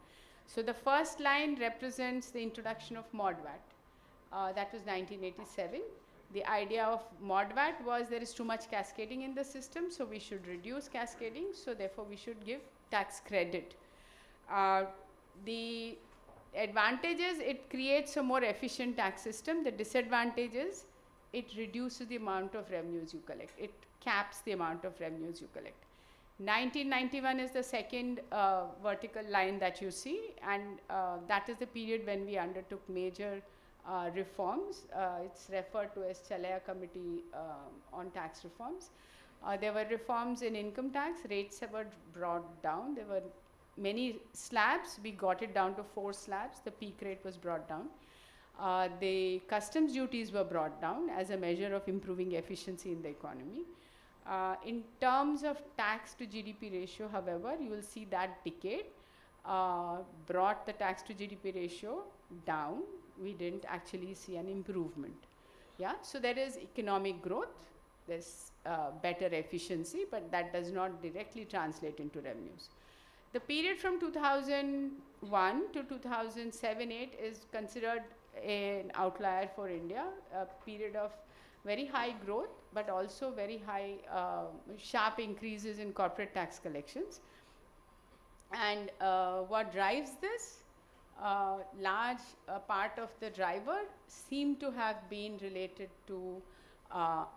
Speaker 7: So the first line represents the introduction of mod VAT. That was 1987. The idea of mod VAT was there is too much cascading in the system, so we should reduce cascading, so therefore we should give tax credit. The advantages, it creates a more efficient tax system. The disadvantages, it reduces the amount of revenues you collect. It caps the amount of revenues you collect. 1991 is the second vertical line that you see, and that is the period when we undertook major reforms. It's referred to as Chalaya Committee on Tax Reforms. There were reforms in income tax, rates were brought down. There were many slabs, we got it down to 4 slabs, the peak rate was brought down. The customs duties were brought down as a measure of improving efficiency in the economy. In terms of tax to GDP ratio, however, you will see that decade brought the tax to GDP ratio down. We didn't actually see an improvement. Yeah, so there is economic growth, there's better efficiency, but that does not directly translate into revenues. The period from 2001 to 2007-8 is considered an outlier for India, a period of very high growth, but also very high, sharp increases in corporate tax collections. And what drives this? Large part of the driver seem to have been related to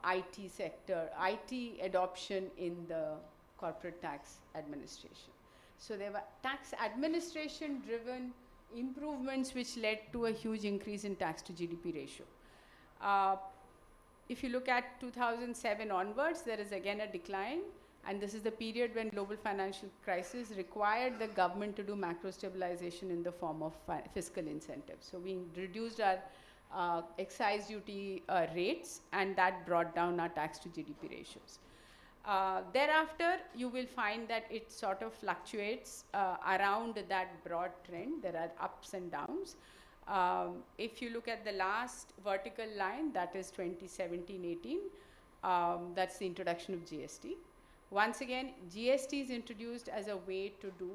Speaker 7: IT sector, IT adoption in the corporate tax administration. So there were tax administration driven improvements which led to a huge increase in tax to GDP ratio. If you look at 2007 onwards, there is again a decline. And this is the period when global financial crisis required the government to do macro stabilization in the form of fiscal incentives. So we reduced our excise duty rates, and that brought down our tax to GDP ratios. Thereafter, you will find that it sort of fluctuates around that broad trend. There are ups and downs. If you look at the last vertical line, that is 2017-18, that's the introduction of GST. Once again, GST is introduced as a way to do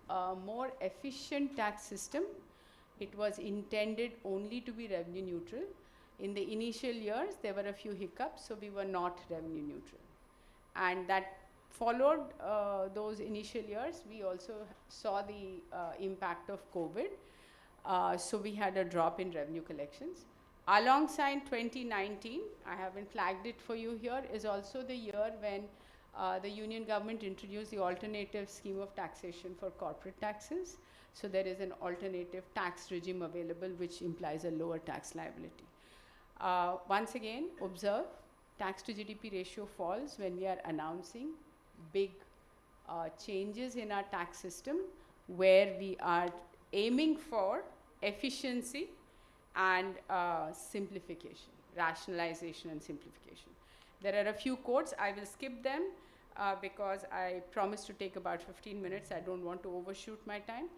Speaker 7: a more efficient tax system. It was intended only to be revenue neutral. In the initial years, there were a few hiccups, so we were not revenue neutral. And that followed those initial years. We also saw the impact of COVID. So we had a drop in revenue collections. Alongside 2019, I haven't flagged it for you here, is also the year when the union government introduced the alternative scheme of taxation for corporate taxes. So there is an alternative tax regime available which implies a lower tax liability. Once again, observe, tax to GDP ratio falls when we are announcing big changes in our tax system, where we are aiming for efficiency and simplification, rationalization and simplification. There are a few quotes. I will skip them because I promised to take about 15 minutes. I don't want to overshoot my time.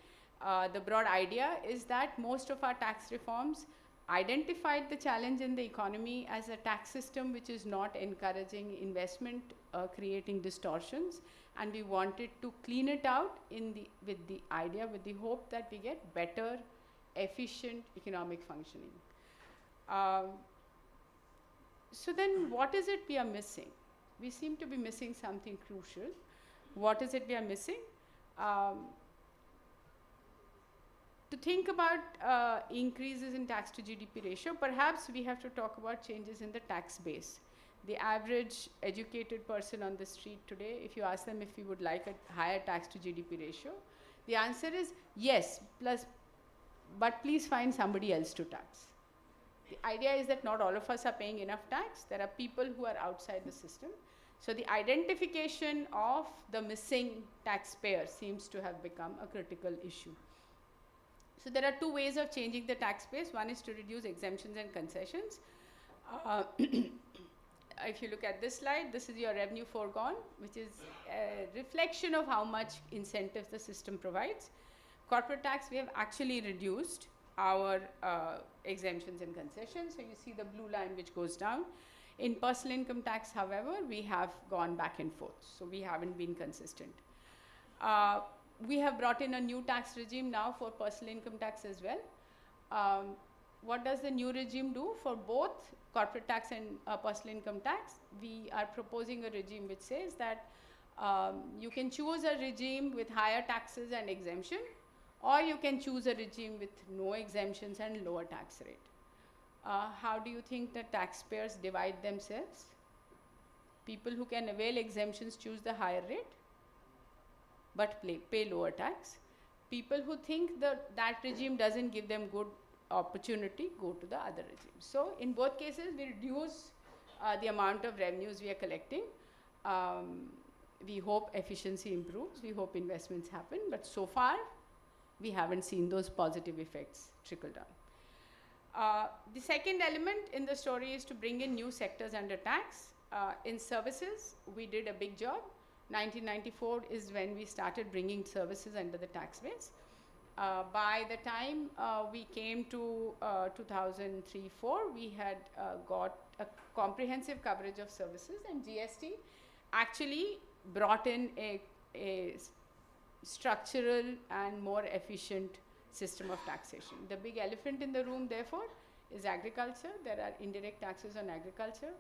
Speaker 7: The broad idea is that most of our tax reforms identified the challenge in the economy as a tax system which is not encouraging investment, creating distortions, and we wanted to clean it out with the idea, with the hope that we get better, efficient economic functioning. So then what is it we are missing? We seem to be missing something crucial. What is it we are missing? To think about increases in tax to GDP ratio, perhaps we have to talk about changes in the tax base. The average educated person on the street today, if you ask them if we would like a higher tax to GDP ratio, the answer is yes, but please find somebody else to tax. The idea is that not all of us are paying enough tax. There are people who are outside the system. So the identification of the missing taxpayer seems to have become a critical issue. So there are two ways of changing the tax base. One is to reduce exemptions and concessions. If you look at this slide, this is your revenue foregone, which is a reflection of how much incentives the system provides. Corporate tax, we have actually reduced our exemptions and concessions. So you see the blue line which goes down. In personal income tax, however, we have gone back and forth. So we haven't been consistent. We have brought in a new tax regime now for personal income tax as well. What does the new regime do for both corporate tax and personal income tax? We are proposing a regime which says that you can choose a regime with higher taxes and exemption, or you can choose a regime with no exemptions and lower tax rate. How do you think the taxpayers divide themselves? People who can avail exemptions choose the higher rate, but pay lower tax. People who think that regime doesn't give them good opportunity go to the other regime. So in both cases, we reduce the amount of revenues we are collecting. We hope efficiency improves. We hope investments happen. But so far, we haven't seen those positive effects trickle down. The second element in the story is to bring in new sectors under tax. In services, we did a big job. 1994 is when we started bringing services under the tax base. By the time we came to 2003-04, we had got a comprehensive coverage of services, and GST actually brought in a structural and more efficient system of taxation. The big elephant in the room, therefore, is agriculture. There are indirect taxes on agriculture,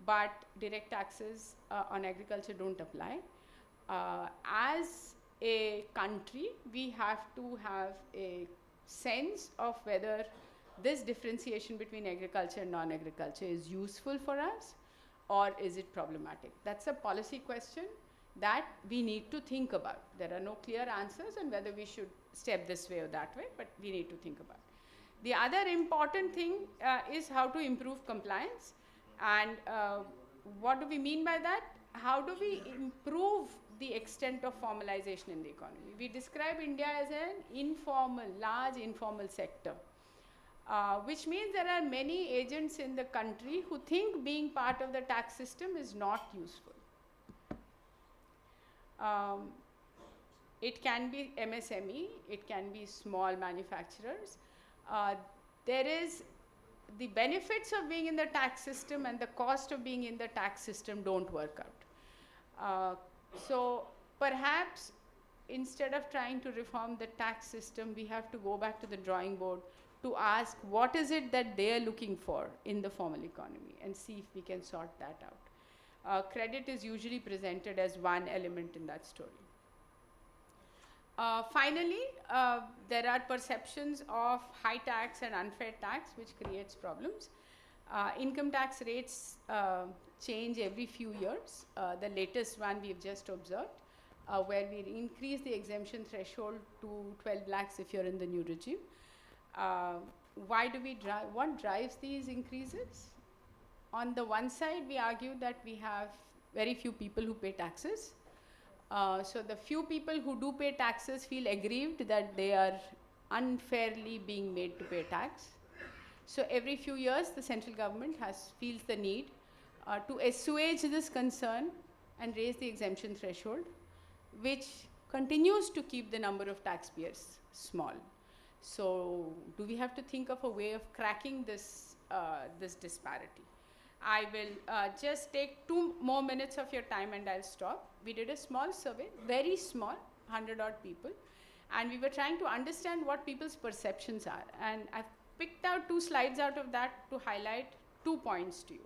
Speaker 7: but direct taxes on agriculture don't apply. As a country, we have to have a sense of whether this differentiation between agriculture and non-agriculture is useful for us, or is it problematic? That's a policy question that we need to think about. There are no clear answers on whether we should step this way or that way, but we need to think about it. The other important thing is how to improve compliance. And what do we mean by that? how do we improve the extent of formalization in the economy? We describe India as an informal, large informal sector, which means there are many agents in the country who think being part of the tax system is not useful. It can be MSME, it can be small manufacturers. There is the benefits of being in the tax system and the cost of being in the tax system don't work out. So perhaps instead of trying to reform the tax system, we have to go back to the drawing board to ask what is it that they are looking for in the formal economy and see if we can sort that out. Credit is usually presented as one element in that story. Finally, there are perceptions of high tax and unfair tax, which creates problems. Income tax rates change every few years. The latest one we've just observed, where we increase the exemption threshold to 12 lakhs if you're in the new regime. Why do we drive? What drives these increases? On the one side, we argue that we have very few people who pay taxes. So the few people who do pay taxes feel aggrieved that they are unfairly being made to pay tax. So every few years, the central government feels the need to assuage this concern and raise the exemption threshold, which continues to keep the number of taxpayers small. So do we have to think of a way of cracking this, this disparity? I will just take 2 more minutes of your time and I'll stop. We did a small survey, very small, 100 odd people, and we were trying to understand what people's perceptions are. And I've picked out 2 slides out of that to highlight 2 points to you.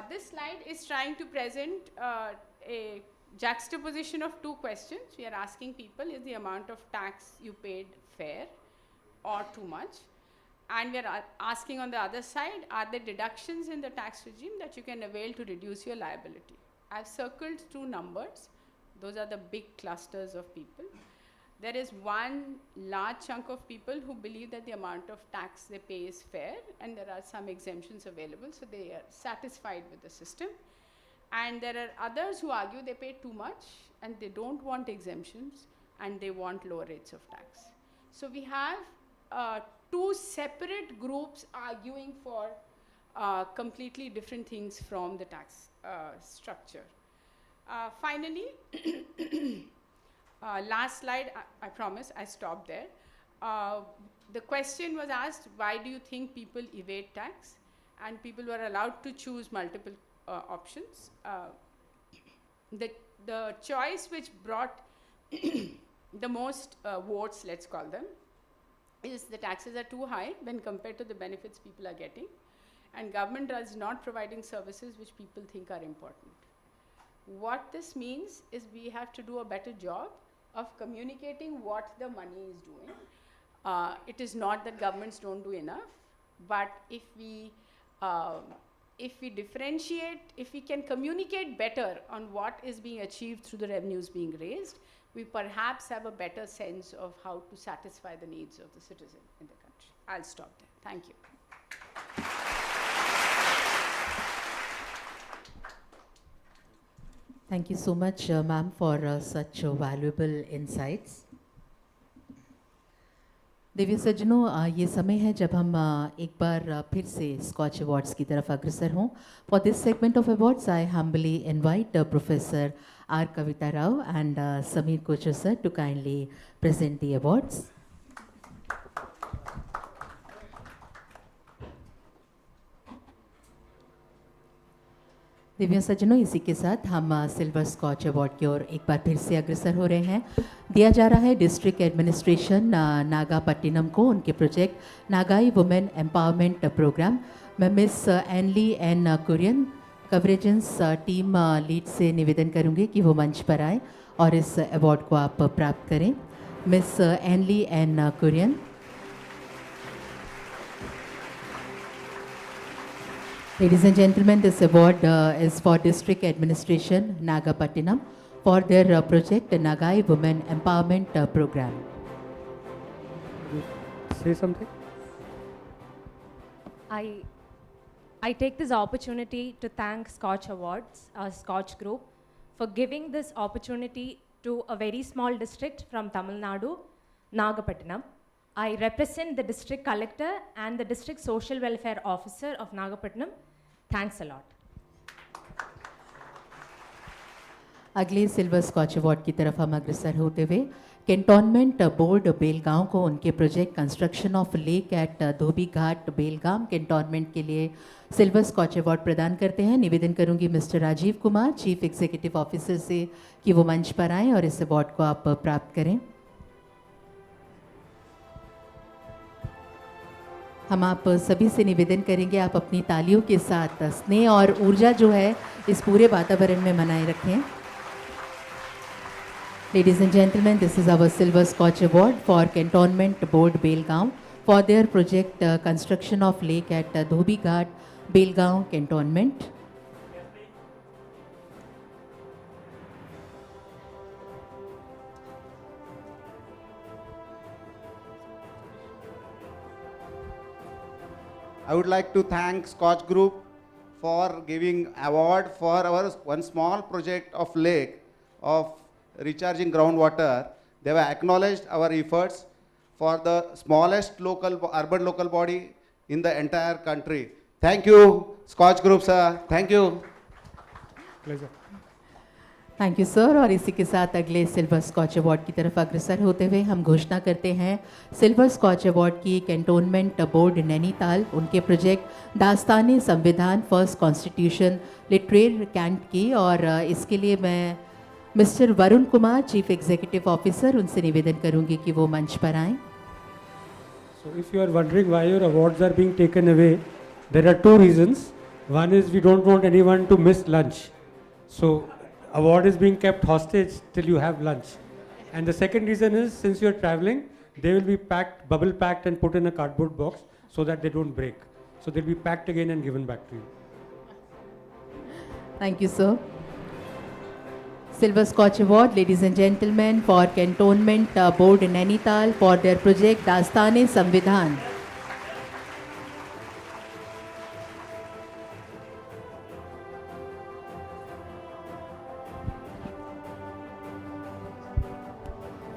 Speaker 7: This slide is trying to present a juxtaposition of 2 questions. We are asking people, is the amount of tax you paid fair or too much? And we are asking on the other side, are there deductions in the tax regime that you can avail to reduce your liability? I've circled 2 numbers. Those are the big clusters of people. There is one large chunk of people who believe that the amount of tax they pay is fair, and there are some exemptions available, so they are satisfied with the system. And there are others who argue they pay too much, and they don't want exemptions, and they want lower rates of tax. So we have 2 separate groups arguing for completely different things from the tax structure. Finally, last slide, I promise, I stopped there. The question was asked, why do you think people evade tax? And people were allowed to choose multiple options. The choice which brought the most votes, let's call them, is the taxes are too high when compared to the benefits people are getting, and government is not providing services which people think are important. What this means is we have to do a better job of communicating what the money is doing. It is not that governments don't do enough, but if we differentiate, if we can communicate better on what is being achieved through the revenues being raised, we perhaps have a better sense of how to satisfy the needs of the citizen in the country. I'll stop there. Thank you.
Speaker 1: Thank you so much, ma'am, for such valuable insights. Divya सज्जनों, ये समय है जब हम एक बार फिर से scotch awards की तरफ अग्रसर हों. For this segment of awards I humbly invite professor R Kavita Rao and Sameer Kochhar sir to kindly present the awards. दिव्य सज्जनों, इसी के साथ हम सिल्वर स्कॉच अवार्ड की ओर एक बार फिर से अग्रसर हो रहे हैं. दिया जा रहा है डिस्ट्रिक्ट एडमिनिस्ट्रेशन नागापट्टिनम को उनके project Nagai women empowerment programme. मैं miss Anly N Kurian convergence team lead से निवेदन करूंगी कि वो मंच पर आए और इस अवार्ड को आप प्राप्त करें. Miss Anly N Kurian. Ladies and gentlemen, this award is for District Administration Nagapattinam for their project Nagai Women Empowerment Program.
Speaker 3: Say something.
Speaker 8: I take this opportunity to thank SKOCH Awards, SKOCH Group, for giving this opportunity to a very small district from Tamil Nadu, Nagapattinam. I represent the district collector and the district social welfare officer of Nagapattinam. Thanks a lot.
Speaker 1: अगले silver scotch award की तरफ हम अग्रसर होते हुए cantonment board Belgaon को उनके project construction of lake at Dhobi Ghat Belgaum cantonment के लिए सिल्वर स्कॉच अवार्ड प्रदान करते हैं। निवेदन करूंगी mister Rajiv Kumar chief executive officer से कि वो मंच पर आएं और इस अवार्ड को आप प्राप्त करें। हम आप सभी से निवेदन करेंगे आप अपनी तालियों के साथ स्नेह और ऊर्जा जो है इस पूरे वातावरण में बनाए रखें। Ladies and gentlemen, this is our Silver Scotch Award for Cantonment Board Belgaum for their project construction of lake at Dhobi Ghat, Belgaum Cantonment.
Speaker 9: I would like to thank SKOCH Group for giving award for our one small project of lake of recharging groundwater. They have acknowledged our efforts for the smallest urban local body in the entire country. Thank you, SKOCH Group, sir. Thank you.
Speaker 3: Pleasure.
Speaker 1: Thank you sir. और इसी के साथ अगले silver scotch award की तरफ अग्रसर होते हुए हम घोषणा करते हैं सिल्वर स्कॉच अवार्ड की कैंटोनमेंट बोर्ड नैनीताल उनके प्रोजेक्ट दास्ताने संविधान फर्स्ट कॉन्स्टिट्यूशन लिटरेर कैंट की। और इसके लिए मैं mister Varun Kumar chief executive officer उनसे निवेदन करूंगी कि वो मंच पर आएं।
Speaker 3: So if you are wondering why your awards are being taken away, there are two reasons. One is we don't want anyone to miss lunch. So award is being kept hostage till you have lunch. And the second reason is since you are traveling, they will be packed, bubble packed and put in a cardboard box so that they don't break. So they'll be packed again and given back to you.
Speaker 1: Thank you, sir. Silver Scotch Award, ladies and gentlemen, for Cantonment Board in Nainital for their project Dastane Samvidhan.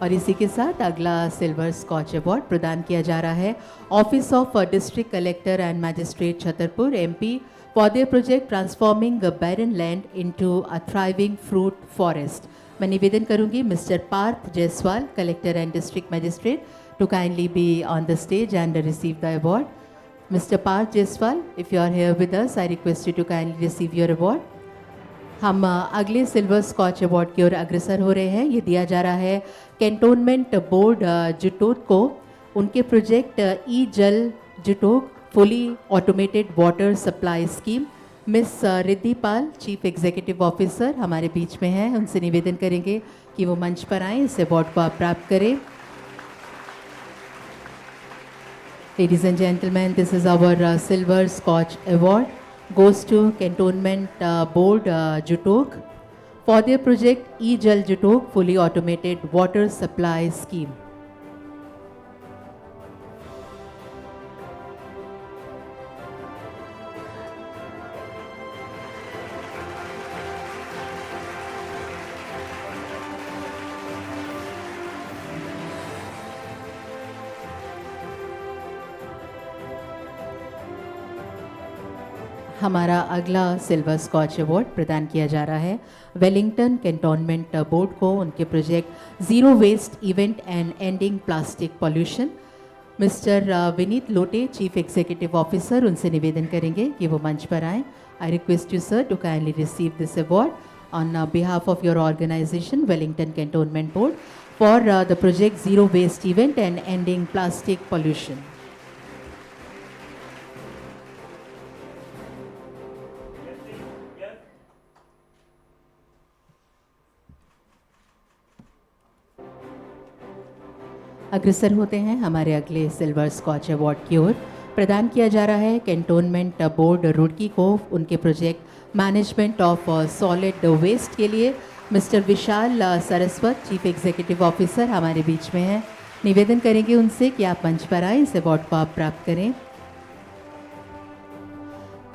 Speaker 1: और इसी के साथ अगला silver scotch award प्रदान किया जा रहा है office of district collector and magistrate Chhatarpur MP for their project transforming barren land into a thriving fruit forest. मैं निवेदन करूंगी mister Parth Jaiswal collector and district magistrate to kindly be on the stage and receive the award. Mister Parth Jaiswal, if you are here with us, I request you to kindly receive your award. हम अगले silver scotch award की ओर अग्रसर हो रहे हैं। ये दिया जा रहा है कैंटोनमेंट बोर्ड जुटोक को उनके project E Jal Jutok fully automated water supply scheme. Miss Riddhi Pal chief executive officer हमारे बीच में हैं, उनसे निवेदन करेंगे कि वो मंच पर आएँ, इस अवार्ड को आप प्राप्त करें। Ladies and gentlemen, this is our Silver Scotch Award goes to Cantonment Board Jutok for their project E-Jal Jutok fully automated water supply scheme. हमारा अगला सिल्वर स्कॉच अवार्ड प्रदान किया जा रहा है वेलिंगटन कैंटोनमेंट बोर्ड को उनके project zero waste event and ending plastic pollution. Mister Vineet Lote chief executive officer उनसे निवेदन करेंगे कि वो मंच पर आएँ। I request you sir to kindly receive this award on behalf of your organisation Wellington cantonment board for the project zero waste event and ending plastic pollution. अग्रसर होते हैं हमारे अगले सिल्वर स्कॉच अवार्ड की ओर। प्रदान किया जा रहा है कैंटोनमेंट बोर्ड रुड़की को उनके project management of solid waste के लिए। Mister Vishal Saraswat chief executive officer हमारे बीच में हैं, निवेदन करेंगे उनसे कि आप मंच पर आएँ, इस अवार्ड को आप प्राप्त करें।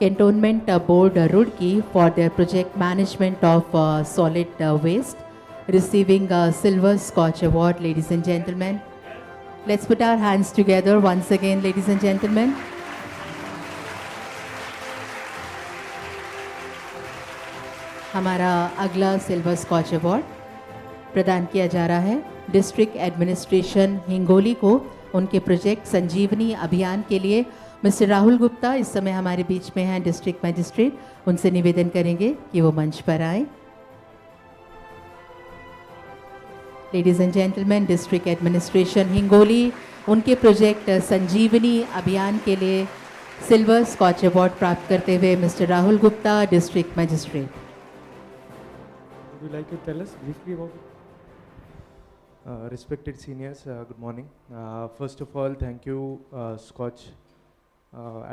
Speaker 1: Cantonment Board Roorkee for their project management of solid waste, receiving a Silver SKOCH Award, ladies and gentlemen. Let's put our hands together once again, ladies and gentlemen. हमारा अगला सिल्वर स्कॉच अवार्ड प्रदान किया जा रहा है district administration Hingoli को उनके project संजीवनी अभियान के लिए। मिस्टर राहुल गुप्ता इस समय हमारे बीच में हैं, डिस्ट्रिक्ट मजिस्ट्रेट। उनसे निवेदन करेंगे कि वो मंच पर आए। Ladies and gentleman, district administration Hingoli उनके प्रोजेक्ट संजीवनी अभियान के लिए सिल्वर स्कॉच अवार्ड प्राप्त करते हुए mister Rahul Gupta, district magistrate.
Speaker 10: Would you like to tell us briefly about it? Respected seniors, good morning. First of all, thank you, SKOCH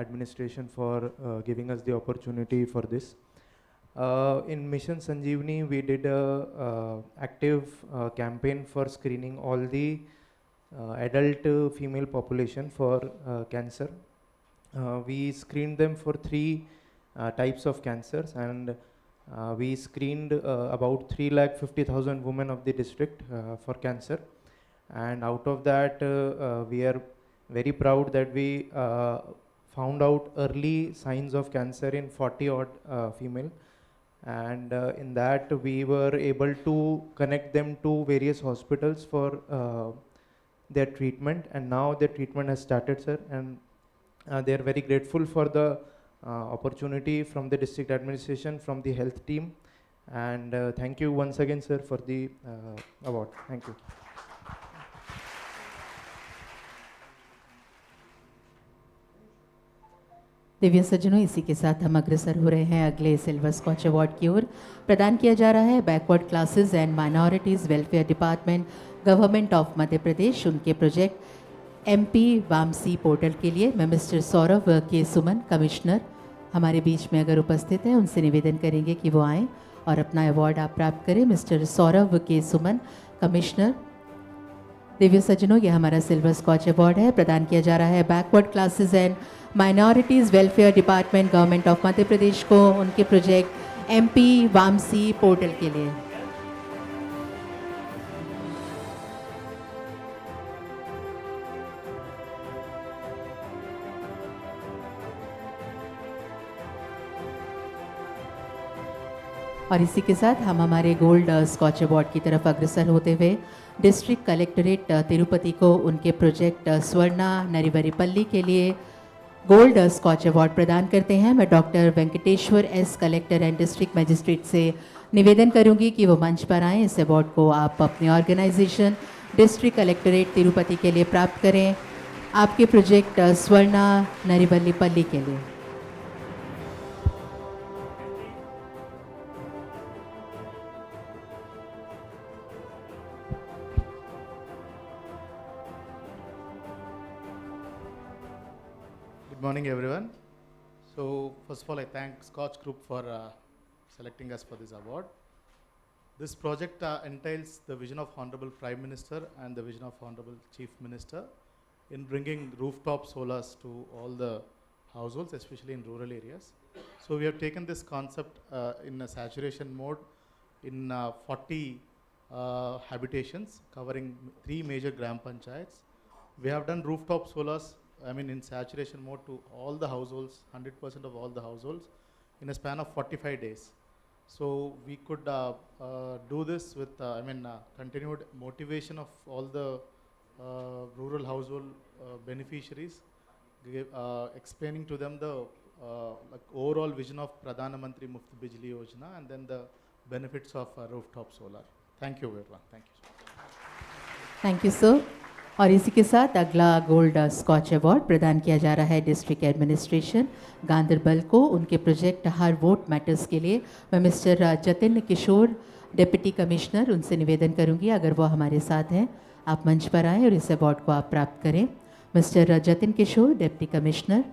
Speaker 10: administration for giving us the opportunity for this. In Mission Sanjeevani, we did a active campaign for screening all the adult female population for cancer. We screened them for 3 types of cancers, and we screened about 3,50,000 women of the district for cancer. And out of that, we are very proud that we found out early signs of cancer in 40 odd female. And in that, we were able to connect them to various hospitals for their treatment. And now their treatment has started, sir. And they are very grateful for the opportunity from the district administration, from the health team. And thank you once again, sir, for the award. Thank you.
Speaker 1: Divya सज्जनों, इसी के साथ हम अग्रसर हो रहे हैं अगले सिल्वर स्कॉच अवार्ड की ओर। प्रदान किया जा रहा है backward classes and minorities welfare department, government of Madhya Pradesh, उनके प्रोजेक्ट MP वामसी पोर्टल के लिए। मैं मिस्टर सौरभ के सुमन, कमिश्नर, हमारे बीच में अगर उपस्थित हैं, उनसे निवेदन करेंगे कि वो आएँ और अपना अवार्ड आप प्राप्त करें। मिस्टर सौरभ के सुमन, कमिश्नर। दिव्य सज्जनों, यह हमारा सिल्वर स्कॉच अवार्ड है, प्रदान किया जा रहा है backward classes and minorities welfare department, government of Madhya Pradesh को उनके प्रोजेक्ट MP वामसी पोर्टल के लिए। और इसी के साथ हम हमारे गोल्ड स्कॉच अवार्ड की तरफ अग्रसर होते हुए डिस्ट्रिक्ट कलेक्टरेट तिरुपति को उनके प्रोजेक्ट स्वर्णा नरिवरीपल्ली के लिए गोल्ड स्कॉच अवार्ड प्रदान करते हैं। मैं doctor Venkateshwar S, collector and district magistrate से निवेदन करूंगी कि वो मंच पर आएँ। इस अवार्ड को आप अपने ऑर्गेनाइजेशन डिस्ट्रिक्ट कलेक्टरेट तिरुपति के लिए प्राप्त करें, आपके प्रोजेक्ट स्वर्णा नरिवरीपल्ली के लिए।
Speaker 11: Good morning, everyone. So, first of all, I thank SKOCH Group for selecting us for this award. This project entails the vision of Honorable Prime Minister and the vision of Honorable Chief Minister in bringing rooftop solars to all the households, especially in rural areas. So, we have taken this concept in a saturation mode in 40 habitations covering 3 major gram panchayats. We have done rooftop solars, in saturation mode to all the households, 100% of all the households in a span of 45 days. So we could do this with, continued motivation of all the rural household beneficiaries, explaining to them the overall vision of Pradhana Mantri Muft Bijli Yojana and then the benefits of rooftop solar. Thank you, everyone. Thank you.
Speaker 1: Thank you sir. और इसी के साथ अगला gold scotch award प्रदान किया जा रहा है डिस्ट्रिक्ट एडमिनिस्ट्रेशन गांधरबल को उनके प्रोजेक्ट हर वोट मैटर्स के लिए। मैं मिस्टर जतिन किशोर, डिप्टी कमिश्नर, उनसे निवेदन करूंगी अगर वो हमारे साथ हैं, आप मंच पर आएँ और इस अवार्ड को आप प्राप्त करें। मिस्टर जतिन किशोर, डिप्टी कमिश्नर।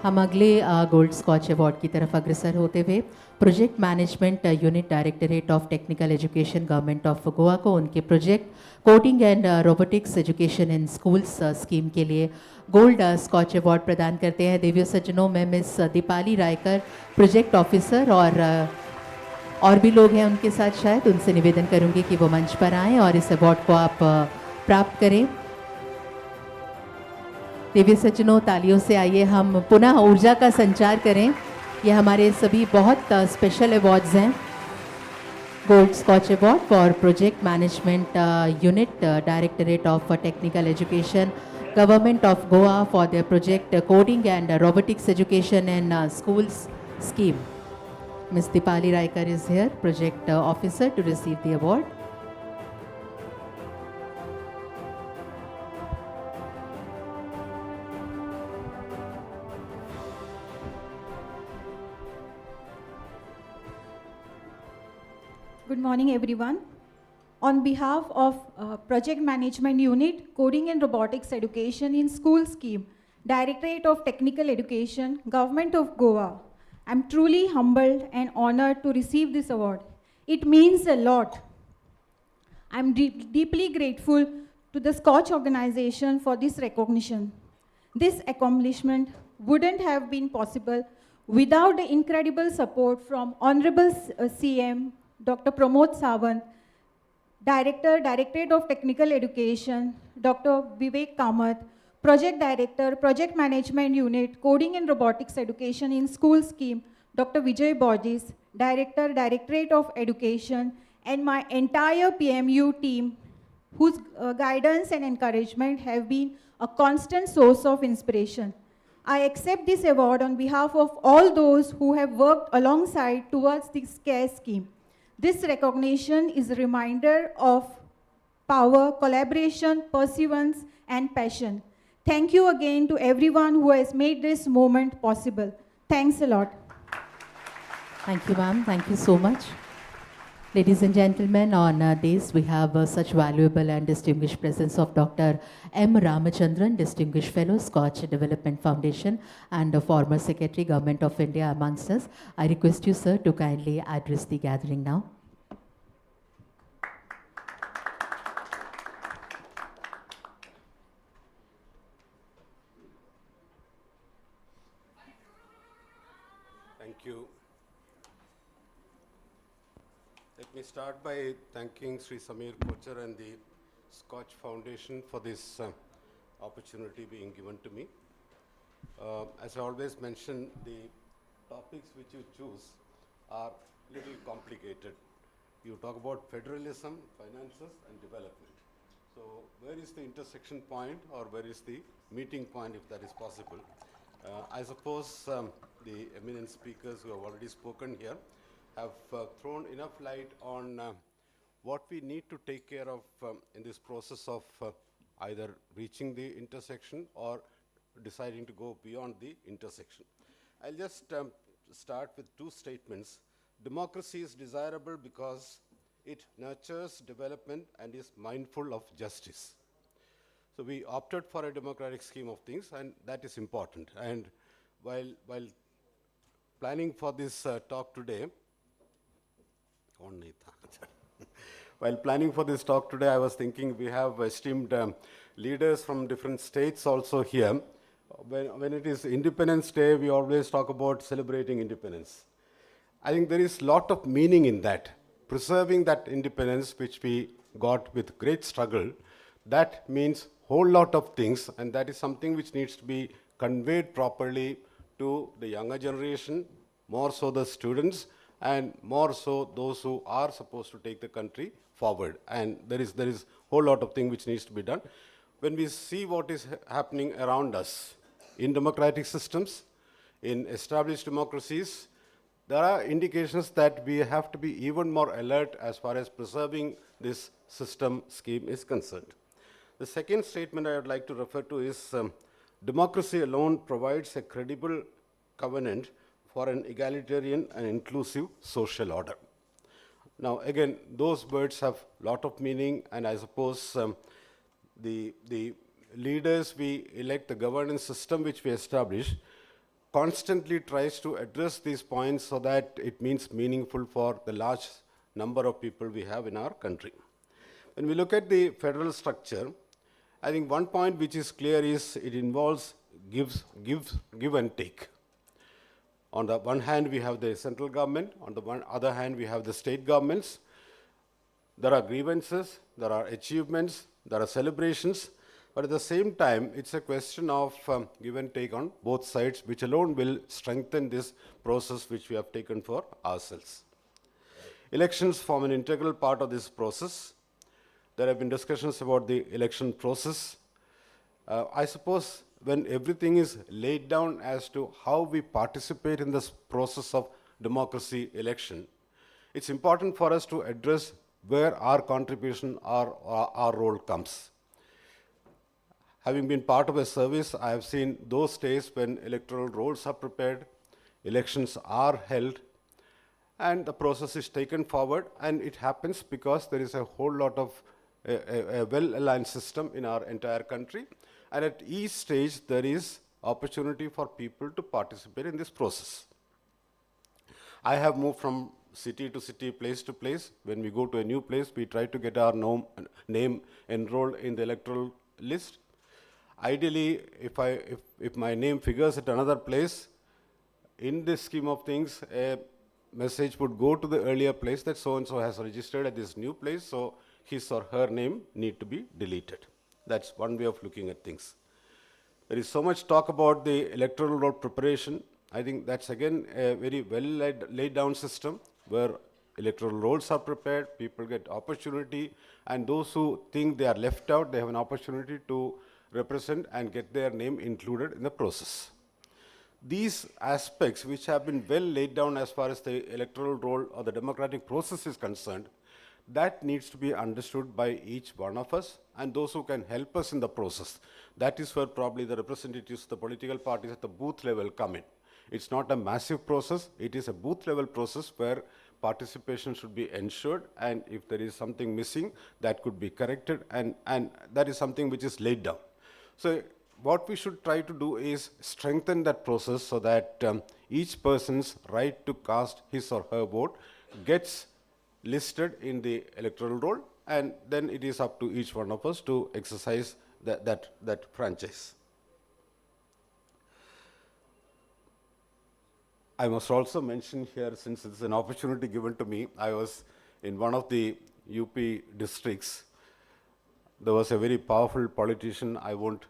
Speaker 1: हम अगले गोल्ड स्कॉच अवार्ड की तरफ अग्रसर होते हुए project management unit directorate of technical education government of Goa को उनके project coding and robotics education in schools scheme के लिए गोल्ड स्कॉच अवार्ड प्रदान करते हैं। देवियों सज्जनों, मैं miss Deepali Raikar project officer और भी लोग हैं उनके साथ, शायद उनसे निवेदन करूंगी कि वो मंच पर आएँ और इस अवार्ड को आप प्राप्त करें। देवी सज्जनों, तालियों से आइए हम पुनः ऊर्जा का संचार करें। ये हमारे सभी बहुत स्पेशल अवार्ड्स हैं। Gold scotch award for project management unit directorate of technical education government of Goa for their project coding and robotics education in schools scheme. Ms. Dipali Raikar is here, project officer, to receive the award.
Speaker 12: Good morning, everyone. On behalf of Project Management Unit, Coding and Robotics Education in School Scheme, Directorate of Technical Education, Government of Goa, I'm truly humbled and honored to receive this award. It means a lot. I'm deeply grateful to the SKOCH organization for this recognition. This accomplishment wouldn't have been possible without the incredible support from Honorable CM, Dr. Pramod Sawant, Director, Directorate of Technical Education, Dr. Vivek Kamath, Project Director, Project Management Unit, Coding and Robotics Education in School Scheme, Dr. Vijay Borges, Director, Directorate of Education, and my entire PMU team, whose guidance and encouragement have been a constant source of inspiration. I accept this award on behalf of all those who have worked alongside towards this care scheme. This recognition is a reminder of power, collaboration, perseverance, and passion. Thank you again to everyone who has made this moment possible. Thanks a lot.
Speaker 1: Thank you, ma'am. Thank you so much. Ladies and gentlemen, on this we have such valuable and distinguished presence of Dr. M. Ramachandran, Distinguished Fellow, SKOCH Development Foundation, and a former Secretary, Government of India amongst us. I request you, sir, to kindly address the gathering now.
Speaker 13: Thank you. Let me start by thanking Sri Samir Kochar and the SKOCH Foundation for this opportunity being given to me. As I always mention, the topics which you choose are little complicated. You talk about federalism, finances, and development. So where is the intersection point, or where is the meeting point, if that is possible? I suppose the eminent speakers who have already spoken here have thrown enough light on what we need to take care of in this process of either reaching the intersection or deciding to go beyond the intersection. I'll just start with two statements. Democracy is desirable because it nurtures development and is mindful of justice. So we opted for a democratic scheme of things, and that is important. And while planning for this talk today, I was thinking we have esteemed leaders from different states also here. When it is Independence Day, we always talk about celebrating independence. I think there is a lot of meaning in that, preserving that independence which we got with great struggle. That means whole lot of things, and that is something which needs to be conveyed properly to the younger generation, more so the students, and more so those who are supposed to take the country forward. And there is whole lot of thing which needs to be done. When we see what is happening around us in democratic systems, in established democracies, there are indications that we have to be even more alert as far as preserving this system scheme is concerned. The second statement I would like to refer to is democracy alone provides a credible covenant for an egalitarian and inclusive social order. Now, again, those words have a lot of meaning, and I suppose the leaders we elect, the governance system which we establish, constantly tries to address these points so that it means meaningful for the large number of people we have in our country. When we look at the federal structure, I think one point which is clear is it involves give and take. On the one hand, we have the central government. On the other hand, we have the state governments. There are grievances, there are achievements, there are celebrations, but at the same time, it's a question of give and take on both sides, which alone will strengthen this process which we have taken for ourselves. Elections form an integral part of this process. There have been discussions about the election process. I suppose when everything is laid down as to how we participate in this process of democracy election, it's important for us to address where our contribution, our role comes. Having been part of a service, I have seen those days when electoral rolls are prepared, elections are held, and the process is taken forward, and it happens because there is a whole lot of a well-aligned system in our entire country, and at each stage there is opportunity for people to participate in this process. I have moved from city to city, place to place. When we go to a new place, we try to get our name enrolled in the electoral list. Ideally, if my name figures at another place, in this scheme of things, a message would go to the earlier place that so-and-so has registered at this new place, so his or her name need to be deleted. That's one way of looking at things. There is so much talk about the electoral roll preparation. I think that's again a very well laid down system where electoral rolls are prepared, people get opportunity, and those who think they are left out, they have an opportunity to represent and get their name included in the process. These aspects, which have been well laid down as far as the electoral roll or the democratic process is concerned, that needs to be understood by each one of us and those who can help us in the process. That is where probably the representatives of the political parties at the booth level come in. It's not a massive process, it is a booth level process where participation should be ensured, and if there is something missing, that could be corrected, and that is something which is laid down. So what we should try to do is strengthen that process so that each person's right to cast his or her vote gets listed in the electoral roll, and then it is up to each one of us to exercise that franchise. I must also mention here, since it's an opportunity given to me, I was in one of the UP districts. There was a very powerful politician, I won't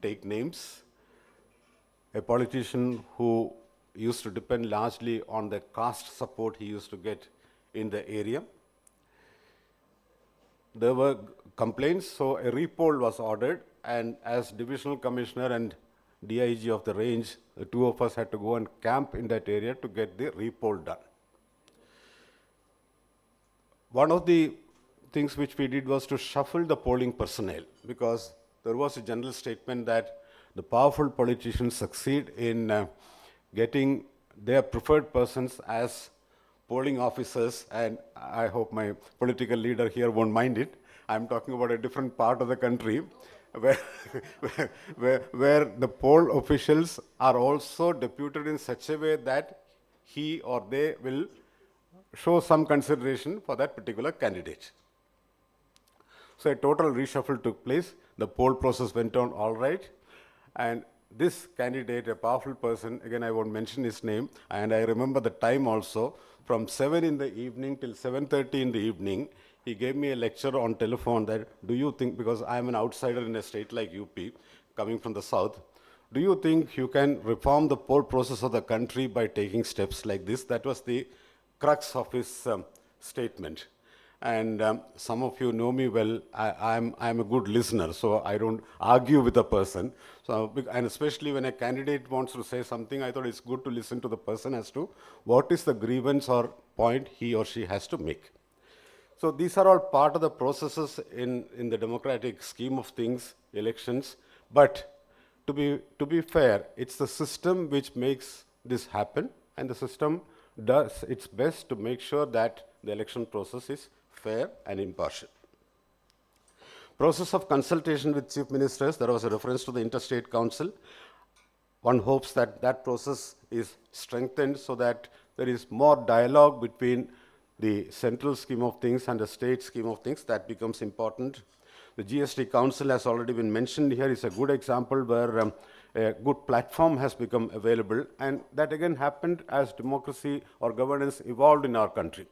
Speaker 13: take names, a politician who used to depend largely on the caste support he used to get in the area. There were complaints, so a repoll was ordered, and as divisional commissioner and DIG of the range, the two of us had to go and camp in that area to get the repoll done. One of the things which we did was to shuffle the polling personnel, because there was a general statement that the powerful politicians succeed in getting their preferred persons as polling officers, and I hope my political leader here won't mind it. I'm talking about a different part of the country where the poll officials are also deputed in such a way that he or they will show some consideration for that particular candidate. So a total reshuffle took place. The poll process went on all right, and this candidate, a powerful person, again I won't mention his name, and I remember the time also, from 7 in the evening till 7:30 in the evening, he gave me a lecture on telephone that, do you think, because I'm an outsider in a state like UP, coming from the south, do you think you can reform the poll process of the country by taking steps like this? That was the crux of his statement. And some of you know me well, I'm a good listener, so I don't argue with a person. So, and especially when a candidate wants to say something, I thought it's good to listen to the person as to what is the grievance or point he or she has to make. So these are all part of the processes in the democratic scheme of things, elections. But to be fair, it's the system which makes this happen, and the system does its best to make sure that the election process is fair and impartial. Process of consultation with chief ministers, there was a reference to the interstate council. one hopes that that process is strengthened so that there is more dialogue between the central scheme of things and the state scheme of things. That becomes important. The GST Council has already been mentioned here. Is a good example where a good platform has become available, and that again happened as democracy or governance evolved in our country.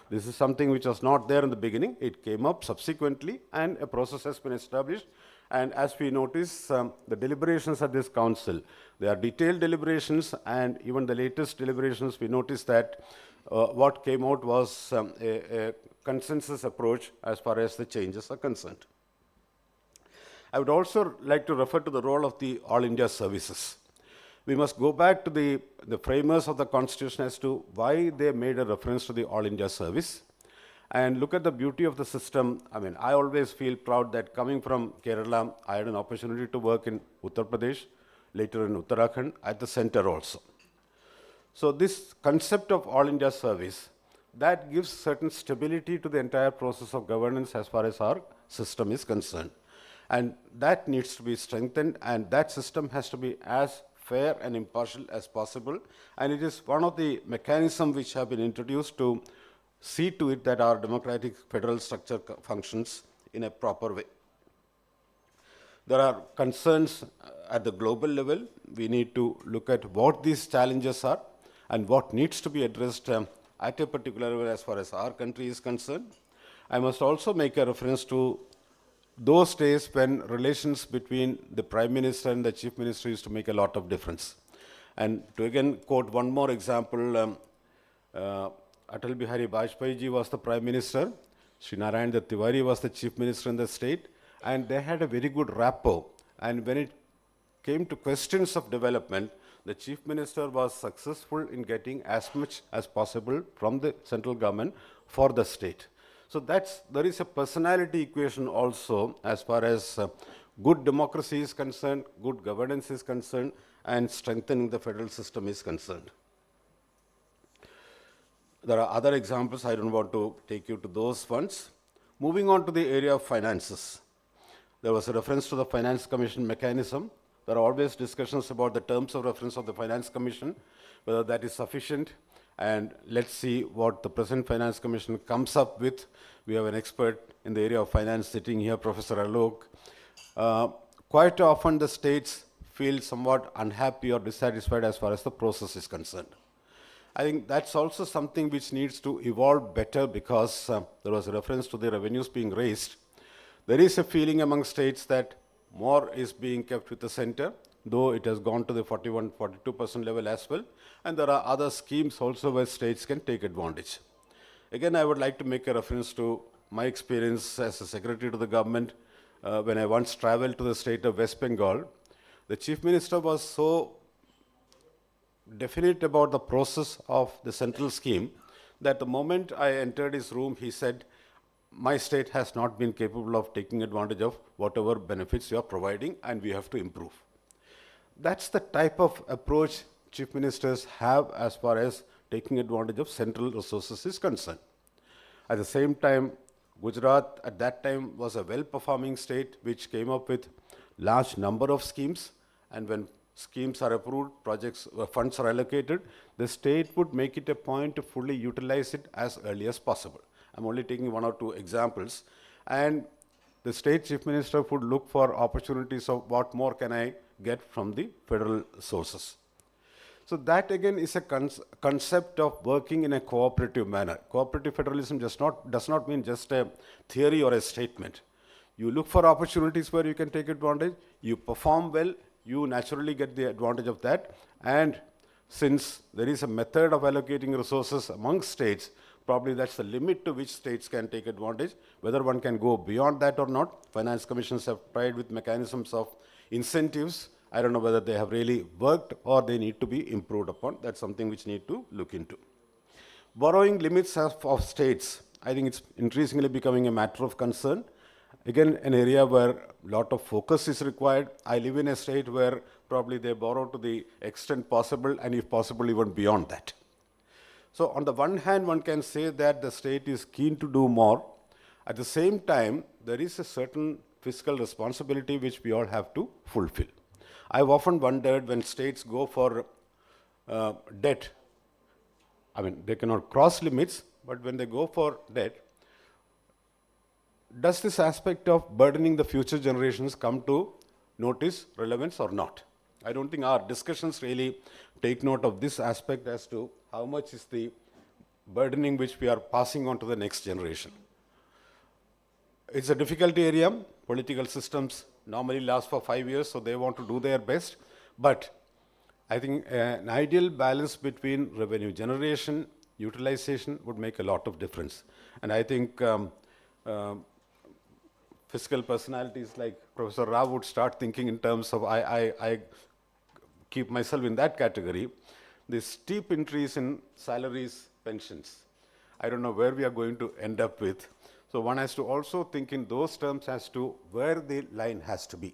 Speaker 13: This is something which was not there in the beginning. It came up subsequently, and a process has been established. And as we notice, the deliberations at this council, they are detailed deliberations, and even the latest deliberations, we notice that what came out was a consensus approach as far as the changes are concerned. I would also like to refer to the role of the All India services. We must go back to the framers of the Constitution as to why they made a reference to the All India service. And look at the beauty of the system. I mean, I always feel proud that coming from Kerala, I had an opportunity to work in Uttar Pradesh, later in Uttarakhand, at the center also. So this concept of All India service, that gives certain stability to the entire process of governance as far as our system is concerned. And that needs to be strengthened, and that system has to be as fair and impartial as possible. And it is one of the mechanisms which have been introduced to see to it that our democratic federal structure functions in a proper way. There are concerns at the global level. We need to look at what these challenges are and what needs to be addressed at a particular level as far as our country is concerned. I must also make a reference to those days when relations between the Prime Minister and the Chief Minister used to make a lot of difference. And to again quote one more example, Atal Bihari Vajpayee ji was the Prime Minister, Sri Narayan Dutt Tiwari was the Chief Minister in the state, and they had a very good rapport. And when it came to questions of development, the Chief Minister was successful in getting as much as possible from the central government for the state. So there is a personality equation also as far as good democracy is concerned, good governance is concerned, and strengthening the federal system is concerned. There are other examples. I don't want to take you to those ones. Moving on to the area of finances. There was a reference to the Finance Commission mechanism. There are always discussions about the terms of reference of the Finance Commission, whether that is sufficient. And let's see what the present Finance Commission comes up with. We have an expert in the area of finance sitting here, Professor Alok. Quite often the states feel somewhat unhappy or dissatisfied as far as the process is concerned. I think that's also something which needs to evolve better because there was a reference to the revenues being raised. There is a feeling among states that more is being kept with the center, though it has gone to the 41-42% level as well. And there are other schemes also where states can take advantage. Again, I would like to make a reference to my experience as a secretary to the government. When I once traveled to the state of West Bengal, the Chief Minister was so definite about the process of the central scheme that the moment I entered his room, he said, my state has not been capable of taking advantage of whatever benefits you are providing, and we have to improve. That's the type of approach chief ministers have as far as taking advantage of central resources is concerned. At the same time, Gujarat at that time was a well-performing state which came up with large number of schemes, and when schemes are approved, funds are allocated, the state would make it a point to fully utilize it as early as possible. I'm only taking one or two examples. And the state chief minister would look for opportunities of what more can I get from the federal sources. So that again is a concept of working in a cooperative manner. Cooperative federalism does not mean just a theory or a statement. You look for opportunities where you can take advantage, you perform well, you naturally get the advantage of that. And since there is a method of allocating resources among states, probably that's the limit to which states can take advantage. Whether one can go beyond that or not, finance commissions have tried with mechanisms of incentives. I don't know whether they have really worked or they need to be improved upon. That's something which need to look into. Borrowing limits of states, I think it's increasingly becoming a matter of concern. Again, an area where a lot of focus is required. I live in a state where probably they borrow to the extent possible, and if possible, even beyond that. So on the one hand, one can say that the state is keen to do more. At the same time, there is a certain fiscal responsibility which we all have to fulfill. I've often wondered when states go for debt, I mean, they cannot cross limits, but when they go for debt, does this aspect of burdening the future generations come to notice, relevance or not? I don't think our discussions really take note of this aspect as to how much is the burdening which we are passing on to the next generation. It's a difficult area. Political systems normally last for 5 years, so they want to do their best. But I think an ideal balance between revenue generation, utilization would make a lot of difference. And I think fiscal personalities like Professor Rao would start thinking in terms of, I keep myself in that category, this steep increase in salaries, pensions. I don't know where we are going to end up with. So one has to also think in those terms as to where the line has to be.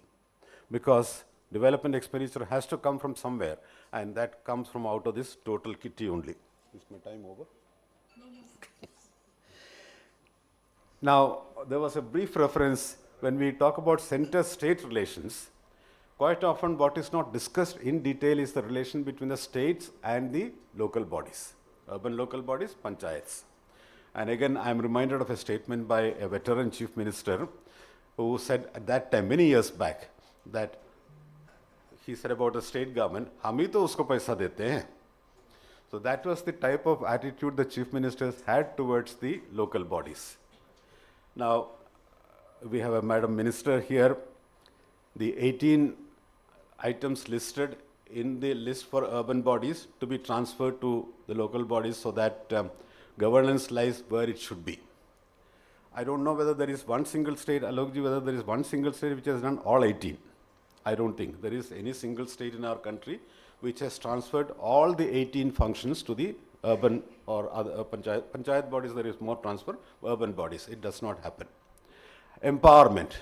Speaker 13: Because development expenditure has to come from somewhere, and that comes from out of this total kitty only. Is my time over? Now, there was a brief reference when we talk about center-state relations. Quite often what is not discussed in detail is the relation between the states and the local bodies, urban local bodies, panchayats. And again, I am reminded of a statement by a veteran chief minister who said at that time, many years back, that he said about the state government, "Hum hi to usko paisa dete hain." So that was the type of attitude the chief ministers had towards the local bodies. Now, we have a Madam Minister here. The 18 items listed in the list for urban bodies to be transferred to the local bodies so that governance lies where it should be. I don't know whether there is one single state, Alokji, whether there is one single state which has done all 18. I don't think there is any single state in our country which has transferred all the 18 functions to the urban or other panchayat bodies. There is more transfer, urban bodies, it does not happen. Empowerment.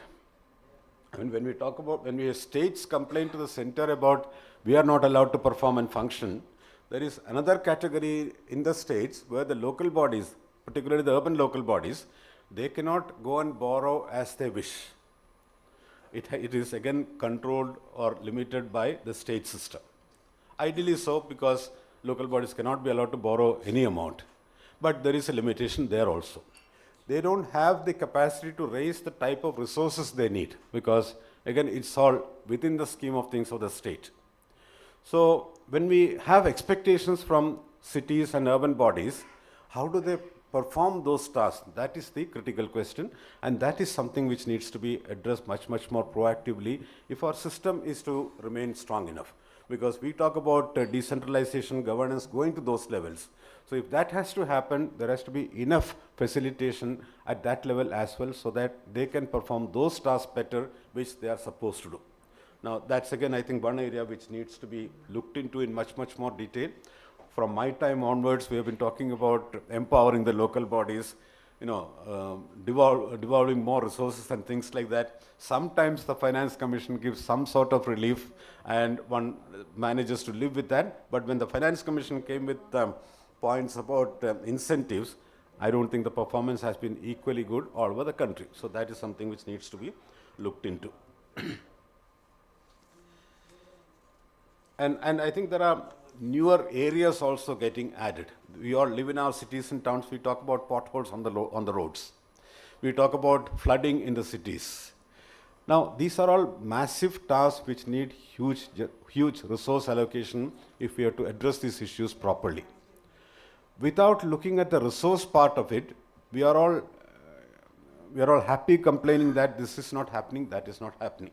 Speaker 13: And when we talk about, when we have states complain to the center about we are not allowed to perform and function, there is another category in the states where the local bodies, particularly the urban local bodies, they cannot go and borrow as they wish. It is again controlled or limited by the state system. Ideally so, because local bodies cannot be allowed to borrow any amount. But there is a limitation there also. They don't have the capacity to raise the type of resources they need, because again, it's all within the scheme of things of the state. So when we have expectations from cities and urban bodies, how do they perform those tasks? That is the critical question, and that is something which needs to be addressed much, much more proactively if our system is to remain strong enough. Because we talk about decentralization, governance going to those levels. So if that has to happen, there has to be enough facilitation at that level as well, so that they can perform those tasks better which they are supposed to do. Now that's again, I think, one area which needs to be looked into in much, much more detail. From my time onwards, we have been talking about empowering the local bodies, devolving more resources and things like that. Sometimes the Finance Commission gives some sort of relief and one manages to live with that. But when the Finance Commission came with points about incentives, I don't think the performance has been equally good all over the country. So that is something which needs to be looked into. And I think there are newer areas also getting added. We all live in our cities and towns. We talk about potholes on the roads. We talk about flooding in the cities. Now, these are all massive tasks which need huge resource allocation if we are to address these issues properly. Without looking at the resource part of it, we are all happy complaining that this is not happening, that is not happening.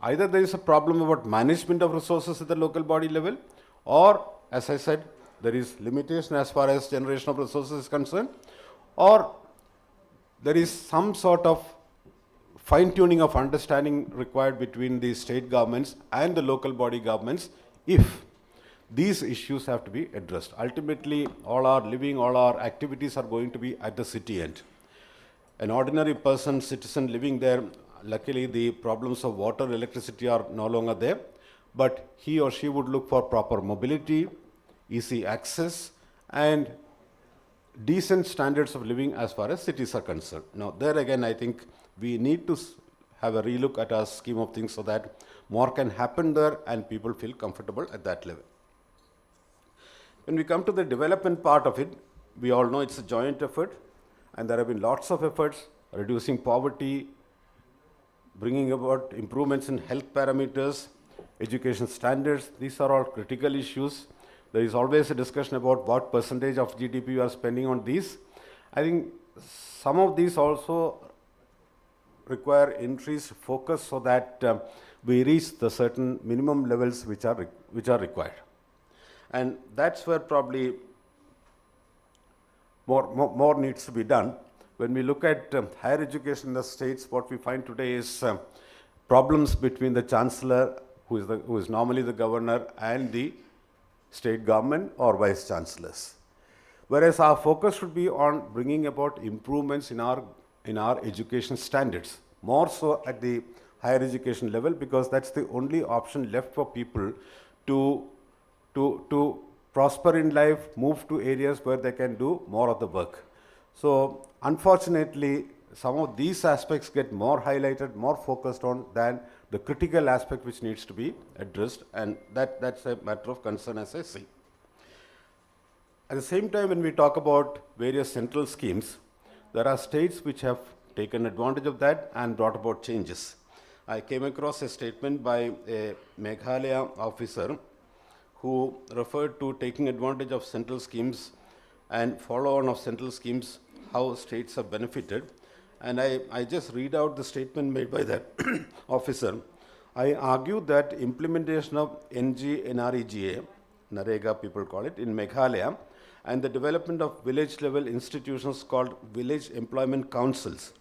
Speaker 13: Either there is a problem about management of resources at the local body level, or, as I said, there is limitation as far as generation of resources is concerned, or there is some sort of fine-tuning of understanding required between the state governments and the local body governments if these issues have to be addressed. Ultimately, all our living, all our activities are going to be at the city end. An ordinary person, citizen living there, luckily the problems of water, electricity are no longer there, but he or she would look for proper mobility, easy access, and decent standards of living as far as cities are concerned. Now, there again, I think we need to have a relook at our scheme of things so that more can happen there and people feel comfortable at that level. When we come to the development part of it, we all know it's a joint effort, and there have been lots of efforts, reducing poverty, bringing about improvements in health parameters, education standards. These are all critical issues. There is always a discussion about what percentage of GDP you are spending on these. I think some of these also require increased focus so that we reach the certain minimum levels which are required. And that's where probably more needs to be done. When we look at higher education in the states, what we find today is problems between the chancellor, who is normally the governor, and the state government or vice chancellors. Whereas our focus should be on bringing about improvements in our education standards, more so at the higher education level, because that's the only option left for people to prosper in life, move to areas where they can do more of the work. So unfortunately, some of these aspects get more highlighted, more focused on than the critical aspect which needs to be addressed, and that's a matter of concern as I see. At the same time, when we talk about various central schemes, there are states which have taken advantage of that and brought about changes. I came across a statement by a Meghalaya officer who referred to taking advantage of central schemes and follow-on of central schemes, how states have benefited. And I just read out the statement made by that officer. I argue that implementation of NGNREGA, Narega people call it, in Meghalaya, and the development of village-level institutions called village employment councils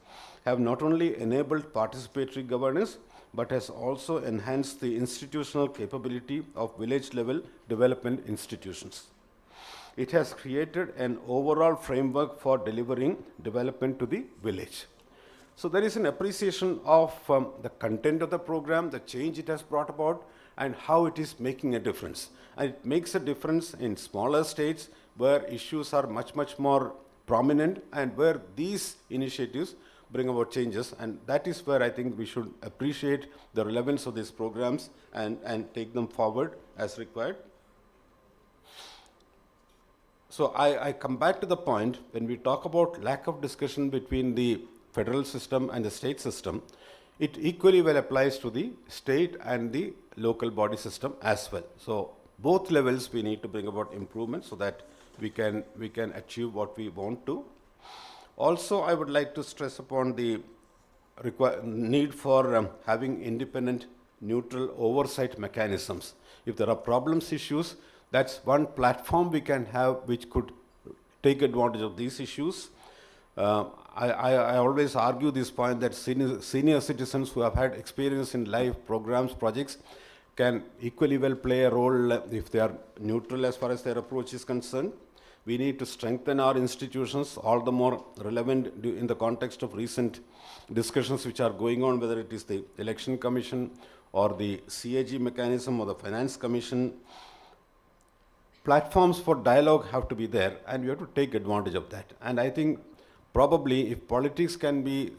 Speaker 13: have not only enabled participatory governance, but has also enhanced the institutional capability of village-level development institutions. It has created an overall framework for delivering development to the village. So there is an appreciation of the content of the program, the change it has brought about, and how it is making a difference. And it makes a difference in smaller states where issues are much, much more prominent and where these initiatives bring about changes. And that is where I think we should appreciate the relevance of these programs and take them forward as required. So I come back to the point, when we talk about lack of discussion between the federal system and the state system, it equally well applies to the state and the local body system as well. So both levels we need to bring about improvement so that we can achieve what we want to. Also, I would like to stress upon the need for having independent, neutral oversight mechanisms. If there are problems, issues, that's one platform we can have which could take advantage of these issues. I always argue this point that senior citizens who have had experience in life, programs, projects, can equally well play a role if they are neutral as far as their approach is concerned. We need to strengthen our institutions, all the more relevant in the context of recent discussions which are going on, whether it is the Election Commission or the CAG mechanism or the Finance Commission. Platforms for dialogue have to be there, and we have to take advantage of that. And I think probably if politics can be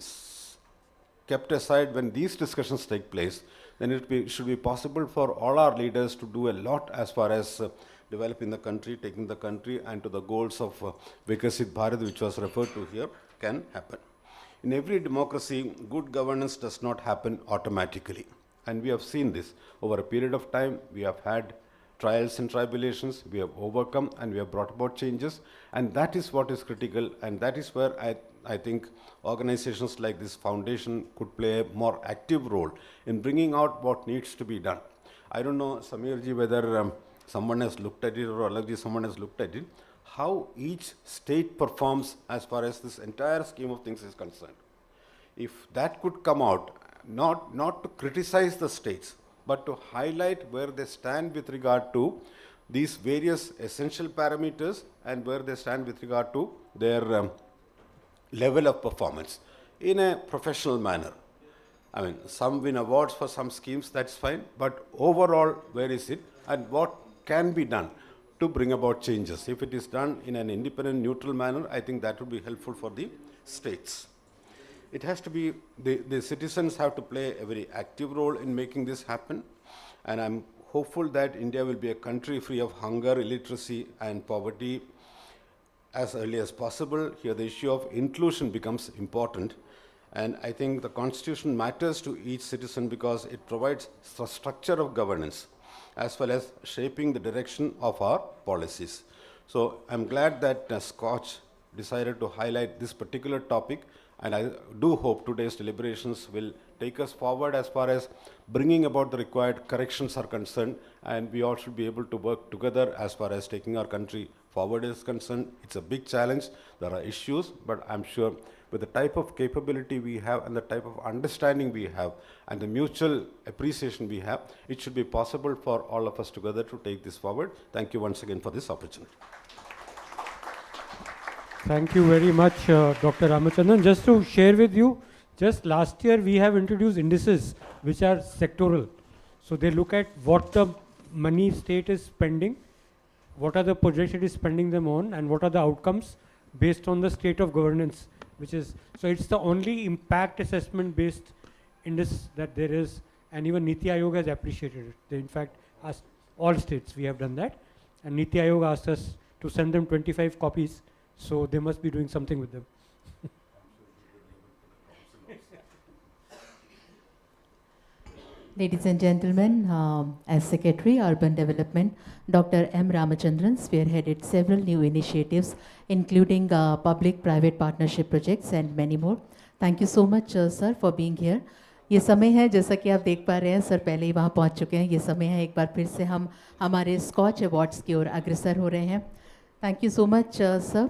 Speaker 13: kept aside when these discussions take place, then it should be possible for all our leaders to do a lot as far as developing the country, taking the country, and to the goals of Vikasit Bharat, which was referred to here, can happen. In every democracy, good governance does not happen automatically. And we have seen this over a period of time. We have had trials and tribulations, we have overcome, and we have brought about changes. And that is what is critical, and that is where I think organizations like this foundation could play a more active role in bringing out what needs to be done. I don't know, Sameerji, whether someone has looked at it, or Alagji, someone has looked at it, how each state performs as far as this entire scheme of things is concerned. If that could come out, not to criticize the states, but to highlight where they stand with regard to these various essential parameters and where they stand with regard to their level of performance in a professional manner. I mean, some win awards for some schemes, that's fine, but overall, where is it and what can be done to bring about changes? If it is done in an independent, neutral manner, I think that would be helpful for the states. it has to be, the citizens have to play a very active role in making this happen. And I'm hopeful that India will be a country free of hunger, illiteracy, and poverty as early as possible. Here the issue of inclusion becomes important. And I think the Constitution matters to each citizen because it provides the structure of governance as well as shaping the direction of our policies. So I'm glad that SKOCH decided to highlight this particular topic, and I do hope today's deliberations will take us forward as far as bringing about the required corrections are concerned, and we all should be able to work together as far as taking our country forward is concerned. It's a big challenge, there are issues, but I'm sure with the type of capability we have and the type of understanding we have and the mutual appreciation we have, it should be possible for all of us together to take this forward. Thank you once again for this opportunity.
Speaker 3: Thank you very much, Dr. Ramachandran. Just to share with you, just last year we have introduced indices which are sectoral. So they look at what the money state is spending, what are the projects it is spending them on, and what are the outcomes based on the state of governance, which is, so it's the only impact assessment based index that there is, and even Niti Aayog has appreciated it. They in fact asked all states, we have done that, and Niti Aayog asked us to send them 25 copies, so they must be doing something with them.
Speaker 1: Ladies and gentlemen, as Secretary, Urban Development, Dr. M. Ramachandran spearheaded several new initiatives, including public-private partnership projects and many more. Thank you so much, sir, for being here. ये समय है, जैसा कि आप देख पा रहे हैं, सर पहले ही वहाँ पहुँच चुके हैं. ये समय है एक बार फिर से हम हमारे स्कॉच अवार्ड्स की ओर अग्रसर हो रहे हैं. Thank you so much, sir.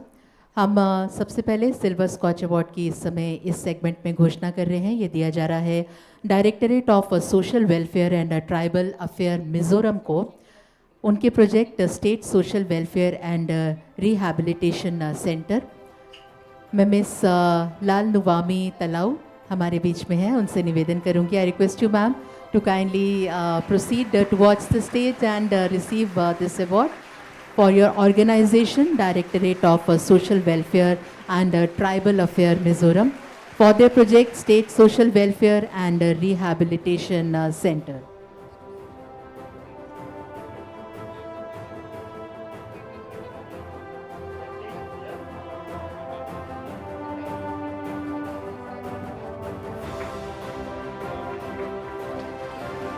Speaker 1: हम सबसे पहले सिल्वर स्कॉच अवार्ड की इस समय इस सेगमेंट में घोषणा कर रहे हैं. ये दिया जा रहा है directorate of social welfare and tribal affair Mizoram को, उनके project state social welfare and rehabilitation centre. मैं मिस लाल नुवामी तलाऊ हमारे बीच में हैं, उनसे निवेदन करूंगी. I request you ma'am to kindly proceed towards the stage and receive this award for your organization, Directorate of Social Welfare and Tribal Affair Mizoram, for their project State Social Welfare and Rehabilitation Center.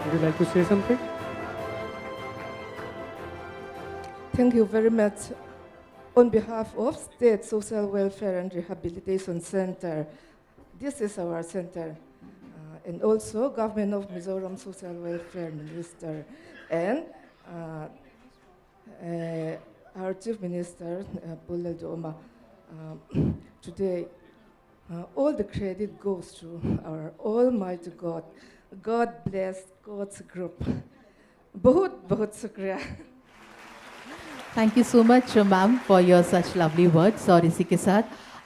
Speaker 3: Would you like to say something?
Speaker 14: Thank you very much. On behalf of State Social Welfare and Rehabilitation Center, this is our center, and also Government of Mizoram Social Welfare Minister, and our Chief Minister, Pulal Joma. Today, all the credit goes to our Almighty God. God bless SKOCH Group. बहुत बहुत शुक्रिया.
Speaker 1: Thank you so much ma'am for your such lovely words. और इसी के साथ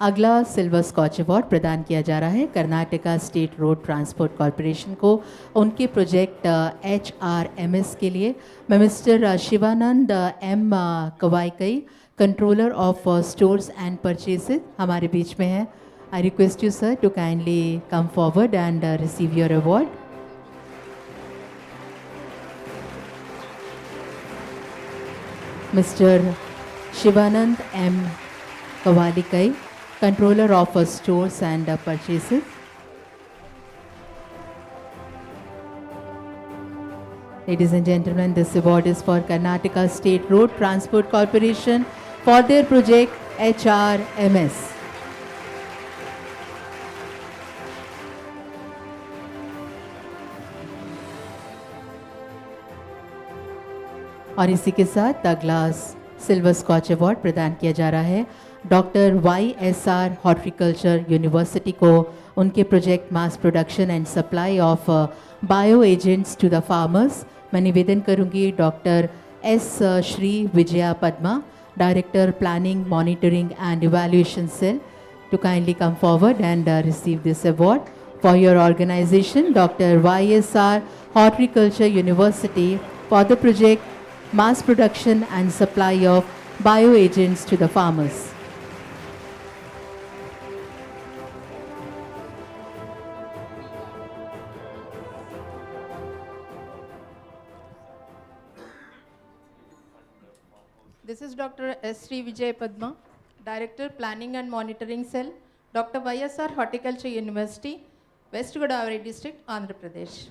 Speaker 1: अगला silver scotch award प्रदान किया जा रहा है Karnataka state road transport corporation को, उनके प्रोजेक्ट HRMS के लिए. मैं मिस्टर शिवानंद M. कवाईकई, controller of stores and purchases, हमारे बीच में हैं. I request you sir to kindly come forward and receive your award. Mr. Shivanand M. Kawalikai, Controller of Stores and Purchases. Ladies and gentlemen, this award is for Karnataka State Road Transport Corporation for their project HRMS. और इसी के साथ अगला silver scotch award प्रदान किया जा रहा है डॉक्टर YSR हॉर्टिकल्चर यूनिवर्सिटी को, उनके project mass production and supply of bio agents to the farmers. मैं निवेदन करूंगी doctor S. Shri Vijaya Padma, director planning monitoring and evaluation cell, to kindly come forward and receive this award for your organisation, doctor YSR horticulture university, for the project mass production and supply of bioagents to the farmers.
Speaker 15: This is Dr. S. Sri Vijay Padma, Director Planning and Monitoring Cell, Dr. YSR Horticulture University, West Godavari District, Andhra Pradesh.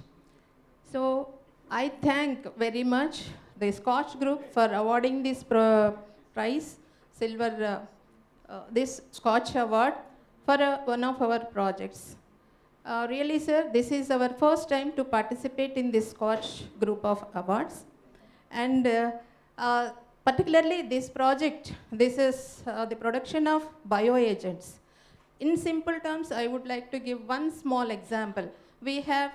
Speaker 15: So I thank very much the SKOCH Group for awarding this prize, this SKOCH Award for one of our projects. Really, sir, this is our first time to participate in this SKOCH Group of awards. And particularly this project, this is the production of bioagents. In simple terms, I would like to give one small example. We have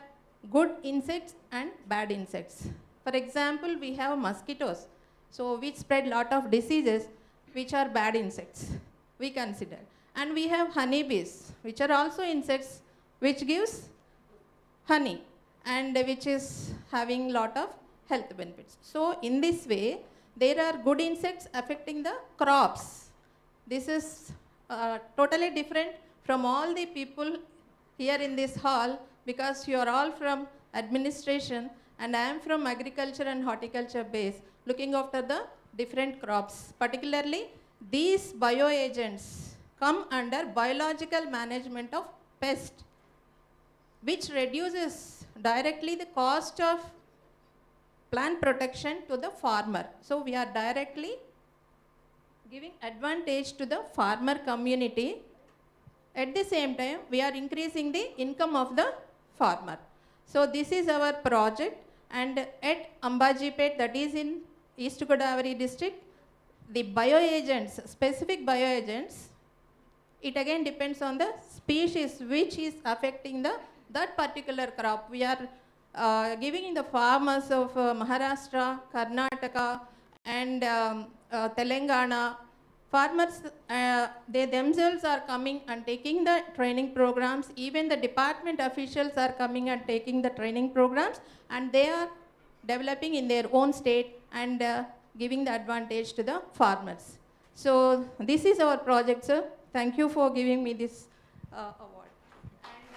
Speaker 15: good insects and bad insects. For example, we have mosquitoes, so which spread lot of diseases, which are bad insects, we consider. And we have honeybees, which are also insects, which gives honey, and which is having lot of health benefits. So in this way, there are good insects affecting the crops. This is totally different from all the people here in this hall, because you are all from administration and I am from agriculture and horticulture base, looking after the different crops. Particularly, these bioagents come under biological management of pest, which reduces directly the cost of plant protection to the farmer. So we are directly giving advantage to the farmer community. At the same time, we are increasing the income of the farmer. So this is our project, and at Ambajipet, that is in East Godavari district, the bioagents, specific bioagents, it again depends on the species which is affecting that particular crop. We are giving in the farmers of Maharashtra, Karnataka, and Telangana. Farmers, they themselves are coming and taking the training programs. Even the department officials are coming and taking the training programs, and they are developing in their own state and giving the advantage to the farmers. So this is our project, sir. Thank you for giving me this award. And we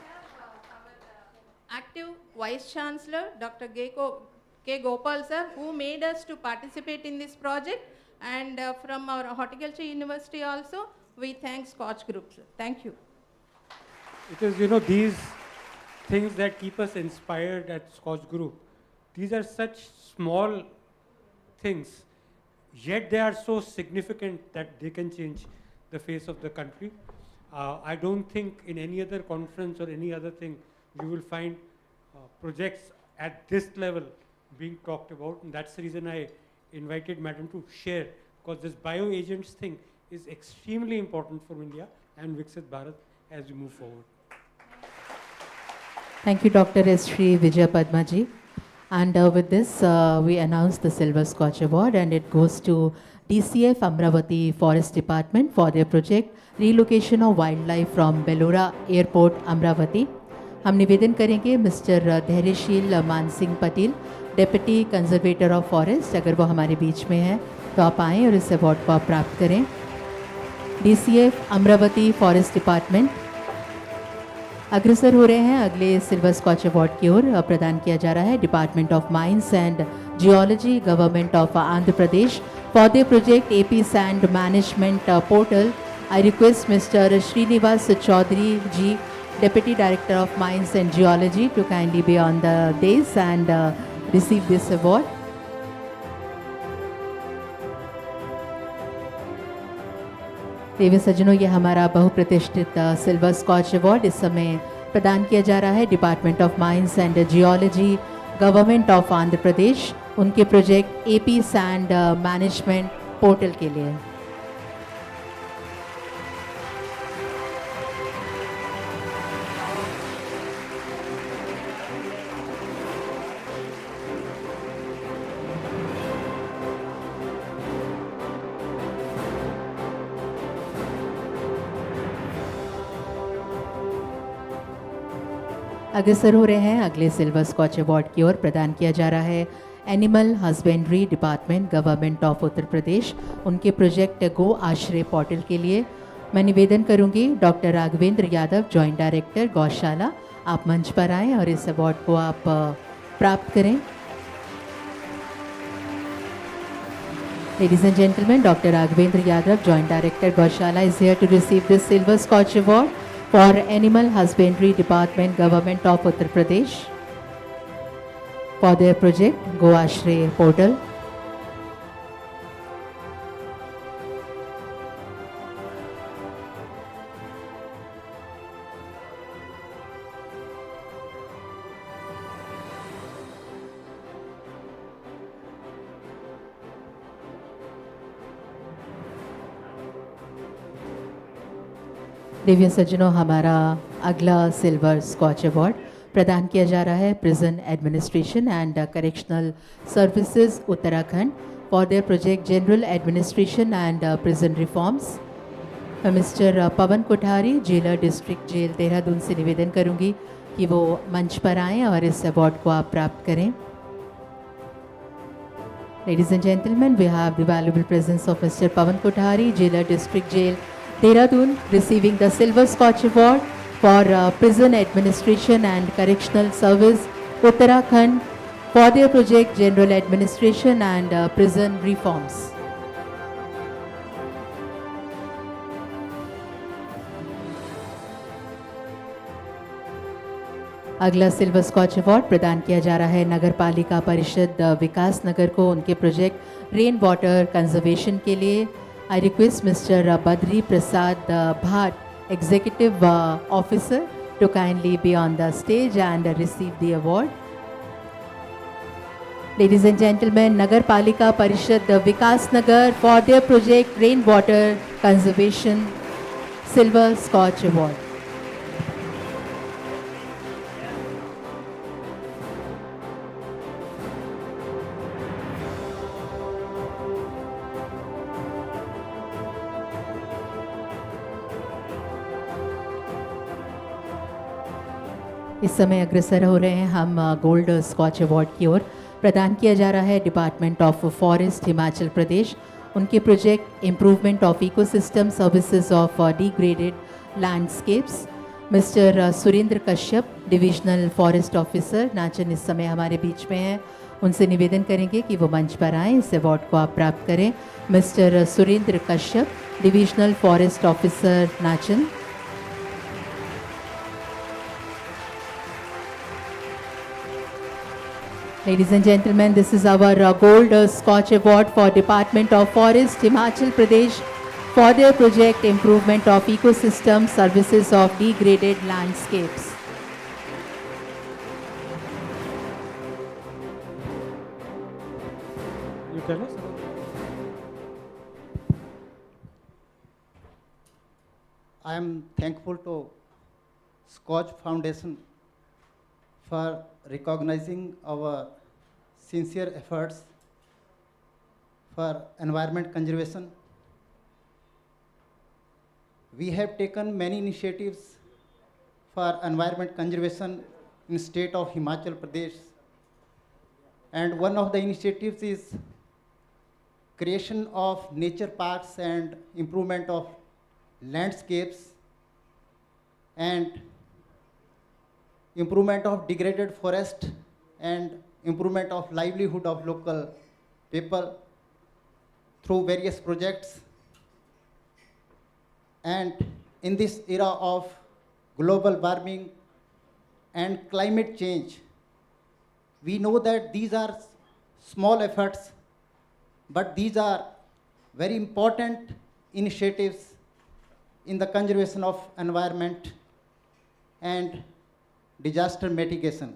Speaker 15: have our active Vice Chancellor, Dr. K. Gopal, sir, who made us to participate in this project. And from our Horticulture University also, we thank SKOCH Group, sir. Thank you.
Speaker 3: It is, these things that keep us inspired at SKOCH Group. These are such small things, yet they are so significant that they can change the face of the country. I don't think in any other conference or any other thing you will find projects at this level being talked about, and that's the reason I invited Madam to share, because this bioagents thing is extremely important for India and Viksit Bharat as we move forward.
Speaker 1: Thank you, Dr. S. Sri Vijay Padma ji. And with this, we announce the Silver SKOCH Award, and it goes to DCF Amravati Forest Department for their project Relocation of Wildlife from Belora Airport, Amravati. हम निवेदन करेंगे mister Dhairyasheel Mansingh Patel, deputy conservator of forest, अगर वो हमारे बीच में हैं तो आप आएँ और इस अवार्ड को आप प्राप्त करें. DCF अमरावती फॉरेस्ट डिपार्टमेंट अग्रसर हो रहे हैं अगले सिल्वर स्कॉच अवार्ड की ओर. प्रदान किया जा रहा है department of mines and geology, government of Andhra Pradesh for the project AP sand management portal. I request mister Srinivas Chaudhary ji, Deputy Director of Mines and Geology, to kindly be on the dais and receive this award. देवी सज्जनों, ये हमारा बहुप्रतिष्ठित silver scotch award इस समय प्रदान किया जा रहा है department of mines and geology, government of Andhra Pradesh, उनके project AP sand management portal के लिए. अग्रसर हो रहे हैं अगले सिल्वर स्कॉच अवार्ड की ओर. प्रदान किया जा रहा है animal husbandry department, government of Uttar Pradesh, उनके प्रोजेक्ट गो आश्रय पोर्टल के लिए. मैं निवेदन करूंगी doctor Raghavendra Yadav, joint director गौशाला, आप मंच पर आएँ और इस अवार्ड को आप प्राप्त करें. Ladies and gentlemen, Dr. Raghavendra Yadav, Joint Director, Gaushala, is here to receive this Silver Scotch Award for Animal Husbandry Department, Government of Uttar Pradesh, for their project Goashray Portal. Divya सज्जनों, हमारा अगला silver scotch award प्रदान किया जा रहा है prison administration and correctional services Uttarakhand for their project general administration and prison reforms. मैं mister Pawan Kothari, jailer district jail Dehradun से निवेदन करूंगी कि वो मंच पर आएँ और इस अवार्ड को आप प्राप्त करें। Ladies and gentlemen, we have the valuable presence of Mr. Pavan Kothari, Jailer District Jail, Dehradun, receiving the Silver Scotch Award for Prison Administration and Correctional Service, Uttarakhand, for their project General Administration and Prison Reforms. अगला silver scotch award प्रदान किया जा रहा है नगर पालिका परिषद विकास नगर को उनके project rain water conservation के लिए। I request mister Badri Prasad Bhat, executive officer, to kindly be on the stage and receive the award. Ladies and gentleman, Nagar Palika Parishad Vikas Nagar for their project rain water conservation silver scotch award. इस समय अग्रसर हो रहे हैं हम gold scotch award की ओर। प्रदान किया जा रहा है department of forest Himachal Pradesh, उनके project improvement of ecosystem services of degraded landscapes. Mister Surendra Kashyap, divisional forest officer, Nachan इस समय हमारे बीच में हैं। उनसे निवेदन करेंगे कि वो मंच पर आएँ, इस अवार्ड को आप प्राप्त करें। Mister Surendra Kashyap, divisional forest officer, Nachan. Ladies and gentlemen, this is our Gold Scotch Award for Department of Forest, Himachal Pradesh, for their project Improvement of Ecosystem Services of Degraded Landscapes.
Speaker 3: You tell us.
Speaker 16: I am thankful to Scotch Foundation for recognizing our sincere efforts for environment conservation. We have taken many initiatives for environment conservation in state of Himachal Pradesh, and one of the initiatives is creation of nature parks and improvement of landscapes and improvement of degraded forest and improvement of livelihood of local people through various projects. And in this era of global warming and climate change, we know that these are small efforts, but these are very important initiatives in the conservation of environment and disaster mitigation.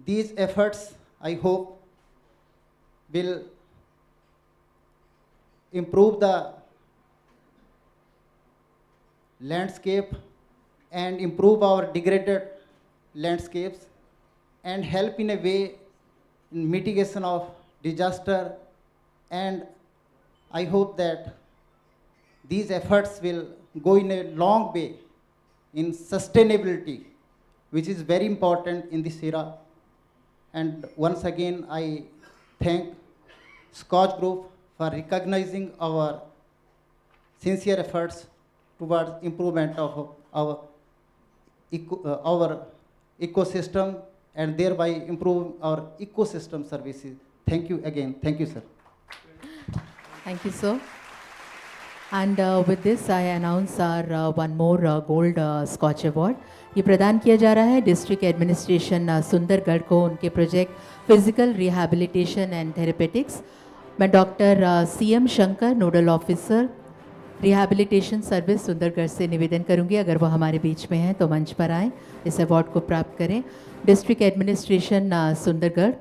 Speaker 16: These efforts, I hope, will improve the landscape and improve our degraded landscapes and help in a way in mitigation of disaster. And I hope that these efforts will go in a long way in sustainability, which is very important in this era. And once again, I thank SKOCH Group for recognizing our sincere efforts towards improvement of our ecosystem and thereby improve our ecosystem services. Thank you again. Thank you, sir.
Speaker 1: Thank you, sir. And with this, I announce our one more gold Scotch Award. ये प्रदान किया जा रहा है district administration Sundargarh को उनके project physical rehabilitation and therapeutics. मैं doctor CM Shankar, nodal officer rehabilitation service Sundargarh से निवेदन करूंगी, अगर वो हमारे बीच में हैं तो मंच पर आएँ, इस अवार्ड को प्राप्त करें. District administration Sundargarh.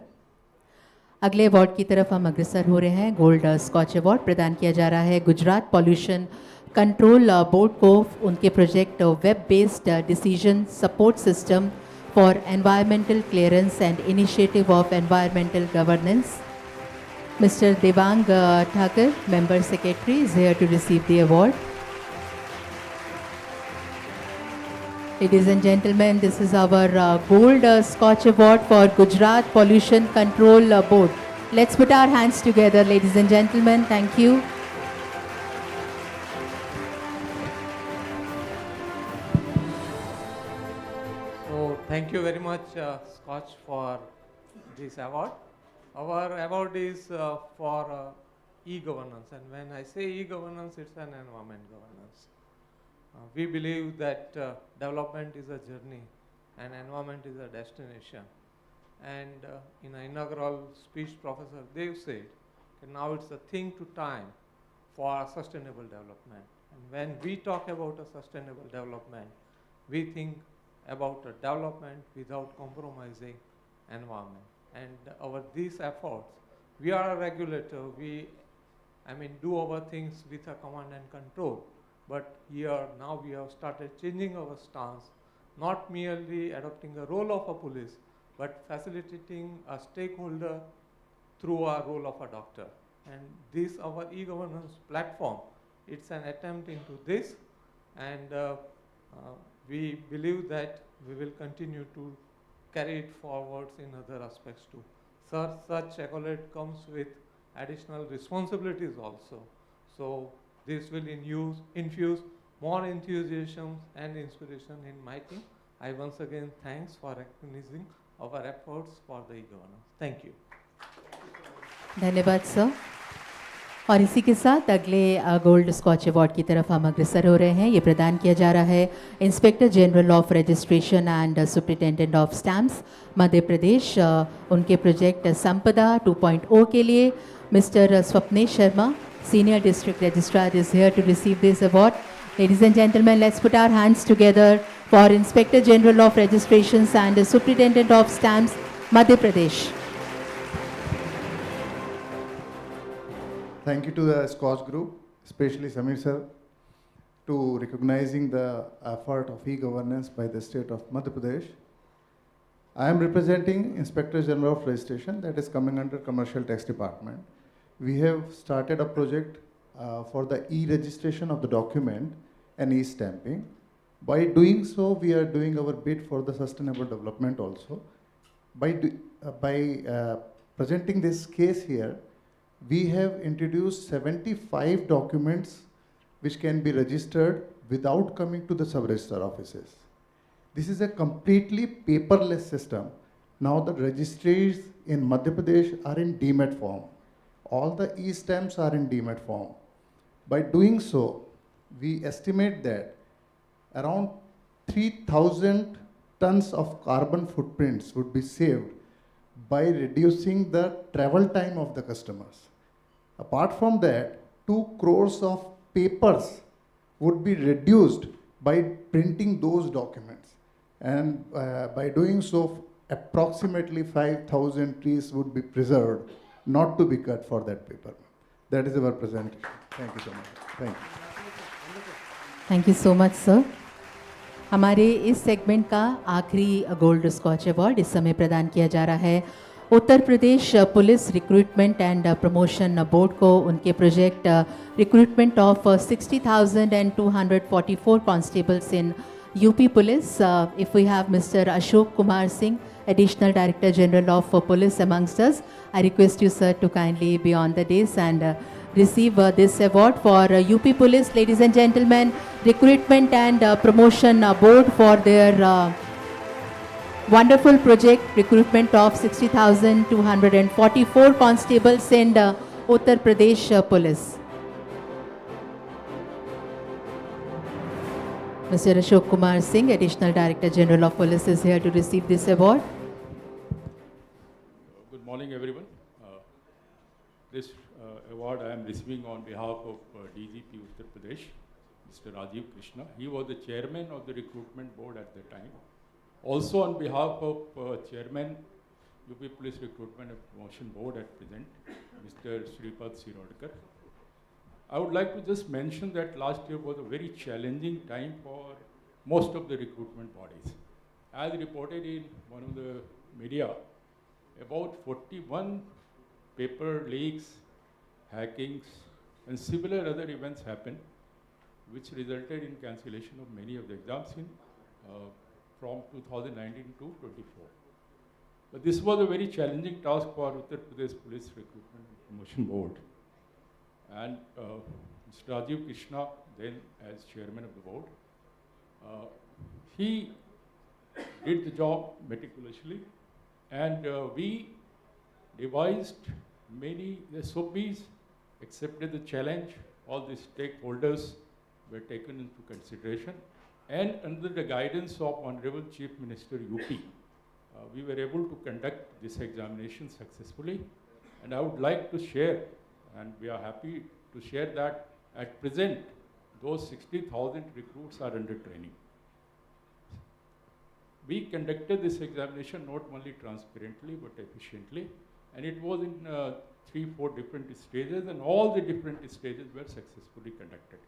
Speaker 1: अगले अवार्ड की तरफ हम अग्रसर हो रहे हैं. गोल्ड स्कॉच अवार्ड प्रदान किया जा रहा है गुजरात पॉल्यूशन कंट्रोल बोर्ड को उनके project web based decision support system for environmental clearance and initiative of environmental governance. Mr. Devang Thakur, Member Secretary, is here to receive the award. Ladies and gentlemen, this is our Gold Scotch Award for Gujarat Pollution Control Board. Let's put our hands together, ladies and gentlemen. Thank you.
Speaker 17: So, thank you very much, Scotch, for this award. Our award is for e-governance, and when I say e-governance, it's an environment governance. We believe that development is a journey and environment is a destination. And in an inaugural speech, Professor Dev said, now it's a thing to time for sustainable development. And when we talk about a sustainable development, we think about a development without compromising environment. And these efforts, we are a regulator, we do our things with a command and control. But here now we have started changing our stance, not merely adopting a role of a police, but facilitating a stakeholder through our role of a doctor. And this, our e-governance platform, it's an attempt into this, and we believe that we will continue to carry it forwards in other aspects too. Such accolade comes with additional responsibilities also. So this will infuse more enthusiasm and inspiration in my team. I once again thanks for recognizing our efforts for the e-governance. Thank you.
Speaker 1: धन्यवाद sir. और इसी के साथ अगले gold scotch award की तरफ हम अग्रसर हो रहे हैं. ये प्रदान किया जा रहा है inspector general of registration and superintendent of stamps Madhya Pradesh, उनके प्रोजेक्ट संपदा 2.0 के लिए. Mister Swapnesh Sharma, senior district registrar, is here to receive this award. Ladies and gentlemen, let's put our hands together for Inspector General of Registrations and Superintendent of Stamps, Madhya Pradesh.
Speaker 11: Thank you to the SKOCH Group, especially Samir sir, to recognizing the effort of e-governance by the state of Madhya Pradesh. I am representing Inspector General of Registration, that is coming under Commercial Tax Department. We have started a project for the e-registration of the document and e-stamping. By doing so, we are doing our bid for the sustainable development also. By presenting this case here, we have introduced 75 documents which can be registered without coming to the sub-registrar offices. This is a completely paperless system. Now the registries in Madhya Pradesh are in DMAT form. All the e-stamps are in DMAT form. By doing so, we estimate that around 3,000 tons of carbon footprints would be saved by reducing the travel time of the customers. Apart from that, 2 crores of papers would be reduced by printing those documents. And by doing so, approximately 5,000 trees would be preserved, not to be cut for that paper. That is our presentation. Thank you so much. Thank you.
Speaker 1: Thank you so much sir. हमारे इस segment का आखिरी gold scotch award इस समय प्रदान किया जा रहा है Uttar Pradesh police recruitment and promotion board को उनके project recruitment of 60,244 constables in UP police. If we have mister Ashok Kumar Singh, Additional Director General of Police amongst us, I request you sir to kindly be on the dais and receive this award for UP Police, ladies and gentlemen, Recruitment and Promotion Board for their wonderful project, recruitment of 60,244 constables in Uttar Pradesh Police. Mr. Ashok Kumar Singh, Additional Director General of Police, is here to receive this award.
Speaker 18: Good morning, everyone. This award I am receiving on behalf of DGP Uttar Pradesh, Mr. Rajiv Krishna. He was the chairman of the recruitment board at the time. Also on behalf of chairman, UP Police Recruitment and Promotion Board at present, Mr. Shripad Sirodkar. I would like to just mention that last year was a very challenging time for most of the recruitment bodies. As reported in one of the media, about 41 paper leaks, hackings, and similar other events happened, which resulted in cancellation of many of the exams from 2019 to 24. But this was a very challenging task for Uttar Pradesh Police Recruitment and Promotion Board. And Mr. Rajiv Krishna, then as chairman of the board, he did the job meticulously, and we devised many SOPs, accepted the challenge. All the stakeholders were taken into consideration, and under the guidance of Honorable Chief Minister UP, we were able to conduct this examination successfully. And I would like to share, and we are happy to share, that at present, those 60,000 recruits are under training. We conducted this examination not only transparently but efficiently, and it was in 3-4 different stages, and all the different stages were successfully conducted.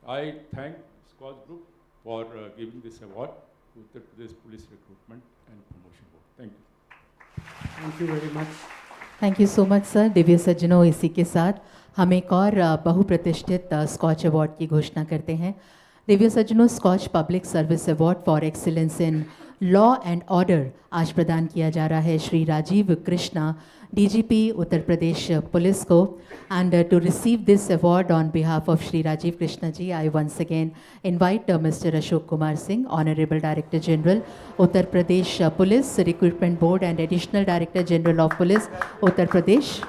Speaker 18: I thank SKOCH Group for giving this award to Uttar Pradesh Police Recruitment and Promotion Board. Thank you.
Speaker 3: Thank you very much.
Speaker 1: Thank you so much sir. Divya सज्जनों, इसी के साथ हम एक और बहुप्रतिष्ठित scotch award की घोषणा करते हैं. दिव्य सज्जनों, Skoch public service award for excellence in law and order आज प्रदान किया जा रहा है श्री राजीव कृष्णा, डीजीपी उत्तर प्रदेश पुलिस को. And to receive this award on behalf of Shri Rajiv Krishna ji, I once again invite mister Ashok Kumar Singh, honourable director general Uttar Pradesh police recruitment board and additional director general of police Uttar Pradesh.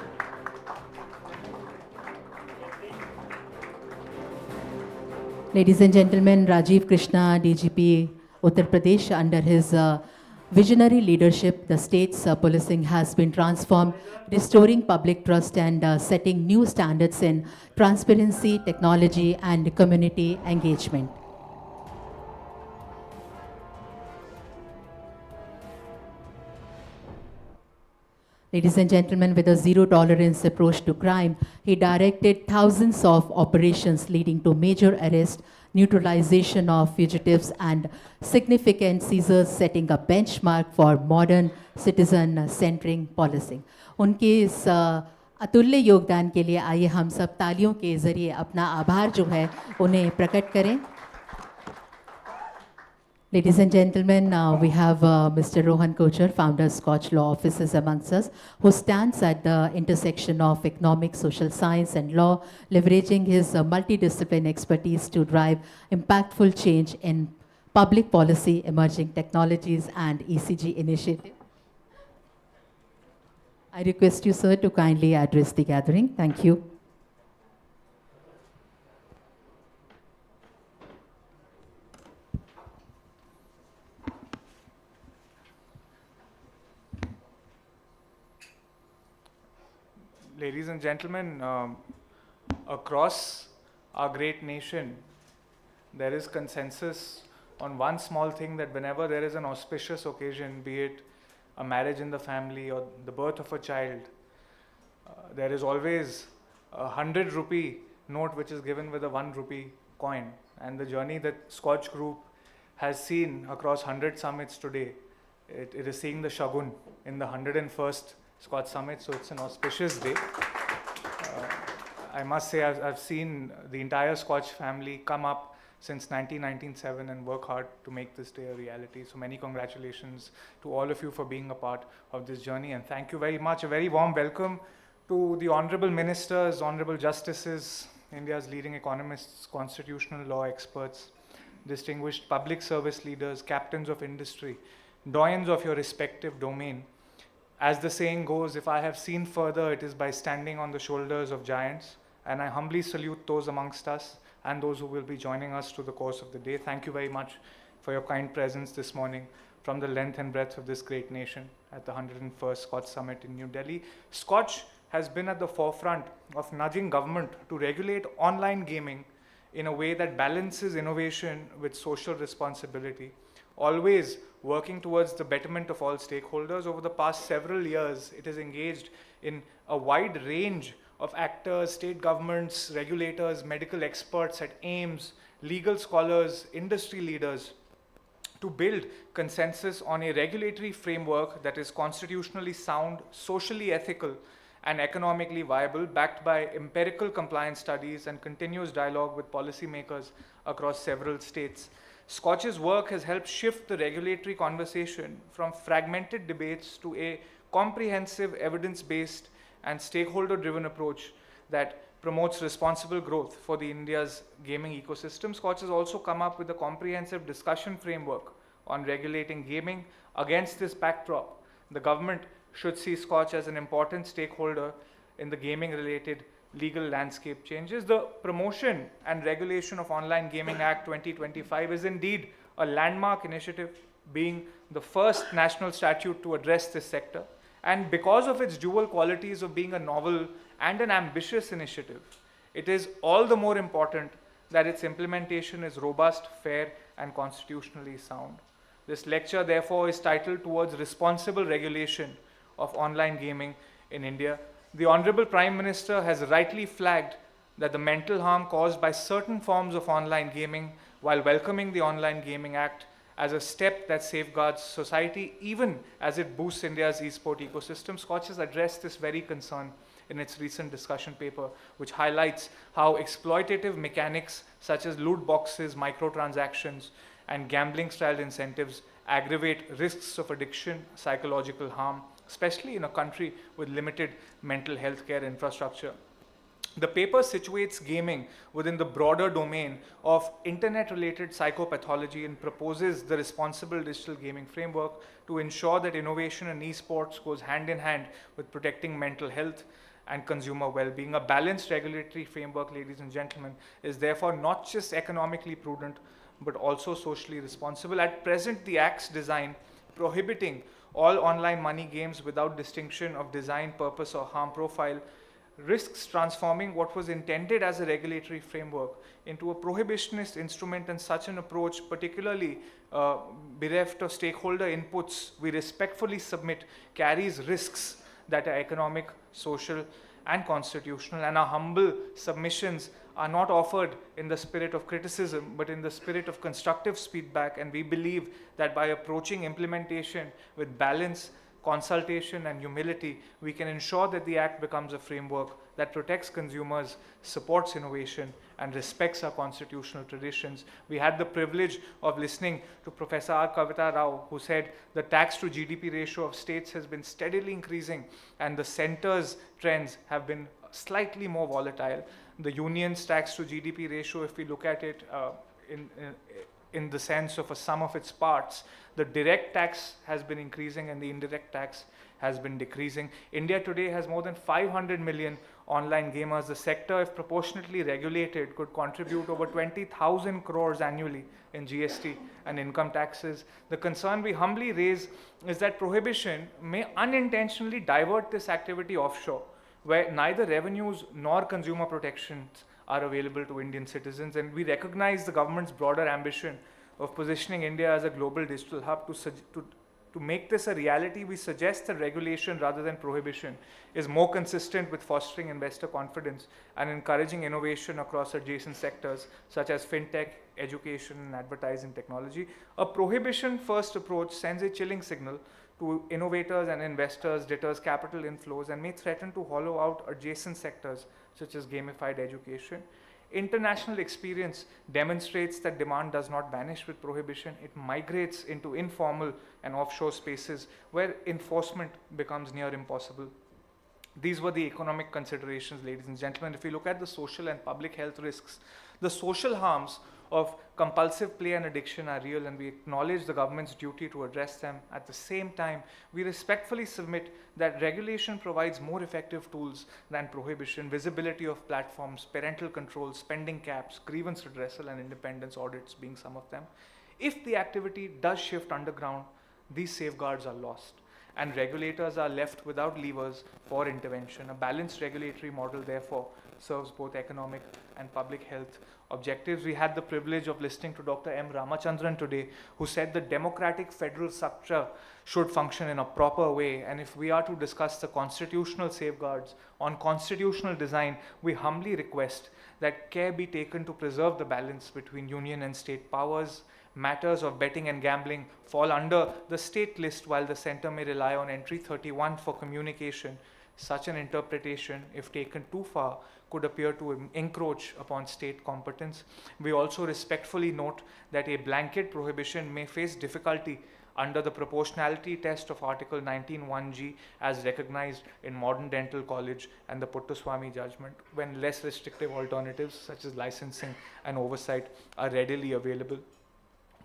Speaker 1: Ladies and gentlemen, Rajiv Krishna, DGP Uttar Pradesh, under his visionary leadership, the state's policing has been transformed, restoring public trust and setting new standards in transparency, technology, and community engagement. Ladies and gentlemen, with a zero-tolerance approach to crime, he directed thousands of operations leading to major arrest, neutralization of fugitives, and significant seizures, setting a benchmark for modern citizen-centering policing. उनके इस अतुल्य योगदान के लिए आइए हम सब तालियों के ज़रिए अपना आभार जो है उन्हें प्रकट करें. Ladies and gentlemen, we have Mr. Rohan Kochar, founder of SKOCH Law Offices amongst us, who stands at the intersection of economics, social science and law, leveraging his multidiscipline expertise to drive impactful change in public policy, emerging technologies and ECG initiative. I request you, sir, to kindly address the gathering. Thank you.
Speaker 19: Ladies and gentlemen, across our great nation, there is consensus on one small thing, that whenever there is an auspicious occasion, be it a marriage in the family or the birth of a child, there is always a 100 rupee note which is given with a 1 rupee coin. And the journey that SKOCH Group has seen across 100 summits today, it is seeing the Shagun in the 101st SKOCH Summit, so it's an auspicious day. I must say I've seen the entire SKOCH family come up since 1997 and work hard to make this day a reality. So many congratulations to all of you for being a part of this journey, and thank you very much. A very warm welcome to the honorable ministers, honorable justices, India's leading economists, constitutional law experts, distinguished public service leaders, captains of industry, doyens of your respective domain. As the saying goes, if I have seen further, it is by standing on the shoulders of giants. And I humbly salute those amongst us and those who will be joining us through the course of the day. Thank you very much for your kind presence this morning from the length and breadth of this great nation at the 101st Scotch Summit in New Delhi. Scotch has been at the forefront of nudging government to regulate online gaming in a way that balances innovation with social responsibility, always working towards the betterment of all stakeholders. Over the past several years, it has engaged in a wide range of actors, state governments, regulators, medical experts at AIMS, legal scholars, industry leaders, to build consensus on a regulatory framework that is constitutionally sound, socially ethical, and economically viable, backed by empirical compliance studies and continuous dialogue with policymakers across several states. Scotch's work has helped shift the regulatory conversation from fragmented debates to a comprehensive, evidence-based, and stakeholder-driven approach that promotes responsible growth for the India's gaming ecosystem. Scotch has also come up with a comprehensive discussion framework on regulating gaming. Against this backdrop, the government should see Scotch as an important stakeholder in the gaming-related legal landscape changes. The Promotion and Regulation of Online Gaming Act 2025 is indeed a landmark initiative, being the first national statute to address this sector. And because of its dual qualities of being a novel and an ambitious initiative, it is all the more important that its implementation is robust, fair, and constitutionally sound. This lecture, therefore, is titled Towards Responsible Regulation of Online Gaming in India. The Honorable Prime Minister has rightly flagged that the mental harm caused by certain forms of online gaming, while welcoming the Online Gaming Act as a step that safeguards society, even as it boosts India's e-sport ecosystem. Scotch has addressed this very concern in its recent discussion paper, which highlights how exploitative mechanics such as loot boxes, microtransactions, and gambling-style incentives aggravate risks of addiction, psychological harm, especially in a country with limited mental health care infrastructure. The paper situates gaming within the broader domain of internet-related psychopathology and proposes the responsible digital gaming framework to ensure that innovation in esports goes hand in hand with protecting mental health and consumer well-being. A balanced regulatory framework, ladies and gentlemen, is therefore not just economically prudent, but also socially responsible. At present, the Act's design prohibiting all online money games without distinction of design, purpose, or harm profile risks transforming what was intended as a regulatory framework into a prohibitionist instrument, and such an approach, particularly bereft of stakeholder inputs, we respectfully submit, carries risks that are economic, social, and constitutional, and our humble submissions are not offered in the spirit of criticism, but in the spirit of constructive feedback, and we believe that by approaching implementation with balance, consultation, and humility, we can ensure that the Act becomes a framework that protects consumers, supports innovation, and respects our constitutional traditions. We had the privilege of listening to Professor R. Kavita Rao, who said the tax to GDP ratio of states has been steadily increasing, and the center's trends have been slightly more volatile. The union's tax to GDP ratio, if we look at it in the sense of a sum of its parts, the direct tax has been increasing and the indirect tax has been decreasing. India today has more than 500 million online gamers. The sector, if proportionately regulated, could contribute over 20,000 crores annually in GST and income taxes. The concern we humbly raise is that prohibition may unintentionally divert this activity offshore, where neither revenues nor consumer protections are available to Indian citizens. And we recognize the government's broader ambition of positioning India as a global digital hub. To make this a reality, we suggest that regulation rather than prohibition is more consistent with fostering investor confidence and encouraging innovation across adjacent sectors such as fintech, education, and advertising technology. A prohibition-first approach sends a chilling signal to innovators and investors, deters capital inflows, and may threaten to hollow out adjacent sectors such as gamified education. International experience demonstrates that demand does not vanish with prohibition. It migrates into informal and offshore spaces where enforcement becomes near impossible. These were the economic considerations, ladies and gentlemen. If we look at the social and public health risks, the social harms of compulsive play and addiction are real, and we acknowledge the government's duty to address them. At the same time, we respectfully submit that regulation provides more effective tools than prohibition, visibility of platforms, parental control, spending caps, grievance redressal, and independence audits being some of them. If the activity does shift underground, these safeguards are lost, and regulators are left without levers for intervention. A balanced regulatory model, therefore, serves both economic and public health objectives. We had the privilege of listening to Dr. M. Ramachandran today, who said the democratic federal structure should function in a proper way, and if we are to discuss the constitutional safeguards on constitutional design, we humbly request that care be taken to preserve the balance between union and state powers. Matters of betting and gambling fall under the state list, while the center may rely on entry 31 for communication. Such an interpretation, if taken too far, could appear to encroach upon state competence. We also respectfully note that a blanket prohibition may face difficulty under the proportionality test of Article 19(1)(g) as recognized in Modern Dental College and the Puttaswamy judgment, when less restrictive alternatives such as licensing and oversight are readily available.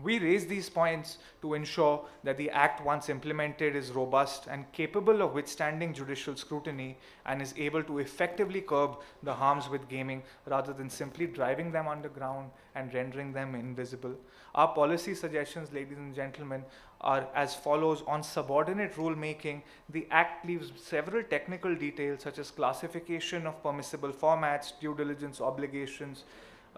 Speaker 19: We raise these points to ensure that the Act, once implemented, is robust and capable of withstanding judicial scrutiny and is able to effectively curb the harms with gaming rather than simply driving them underground and rendering them invisible. Our policy suggestions, ladies and gentlemen, are as follows. On subordinate rulemaking, the Act leaves several technical details such as classification of permissible formats, due diligence obligations,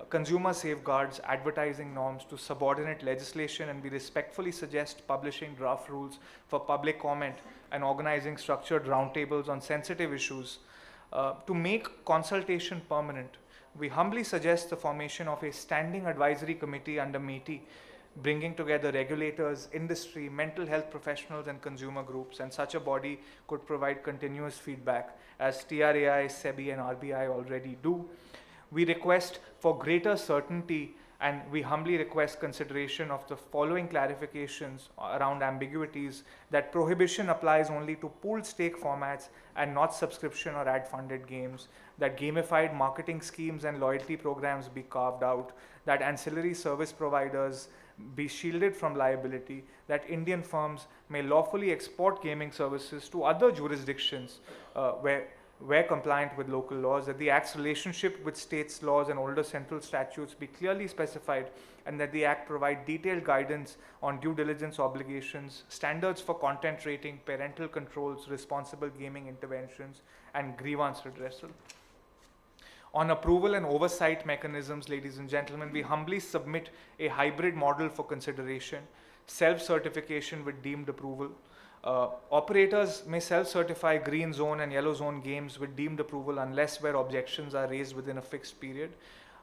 Speaker 19: consumer safeguards, advertising norms to subordinate legislation, and we respectfully suggest publishing draft rules for public comment and organizing structured roundtables on sensitive issues. To make consultation permanent, we humbly suggest the formation of a standing advisory committee under MeitY, bringing together regulators, industry, mental health professionals, and consumer groups, and such a body could provide continuous feedback as TRAI, SEBI, and RBI already do. We request for greater certainty, and we humbly request consideration of the following clarifications around ambiguities: that prohibition applies only to pooled stake formats and not subscription or ad-funded games, that gamified marketing schemes and loyalty programs be carved out, that ancillary service providers be shielded from liability, that Indian firms may lawfully export gaming services to other jurisdictions where compliant with local laws, that the Act's relationship with states' laws and older central statutes be clearly specified, and that the Act provide detailed guidance on due diligence obligations, standards for content rating, parental controls, responsible gaming interventions, and grievance redressal. On approval and oversight mechanisms, ladies and gentlemen, we humbly submit a hybrid model for consideration: self-certification with deemed approval. Operators may self-certify green zone and yellow zone games with deemed approval unless where objections are raised within a fixed period.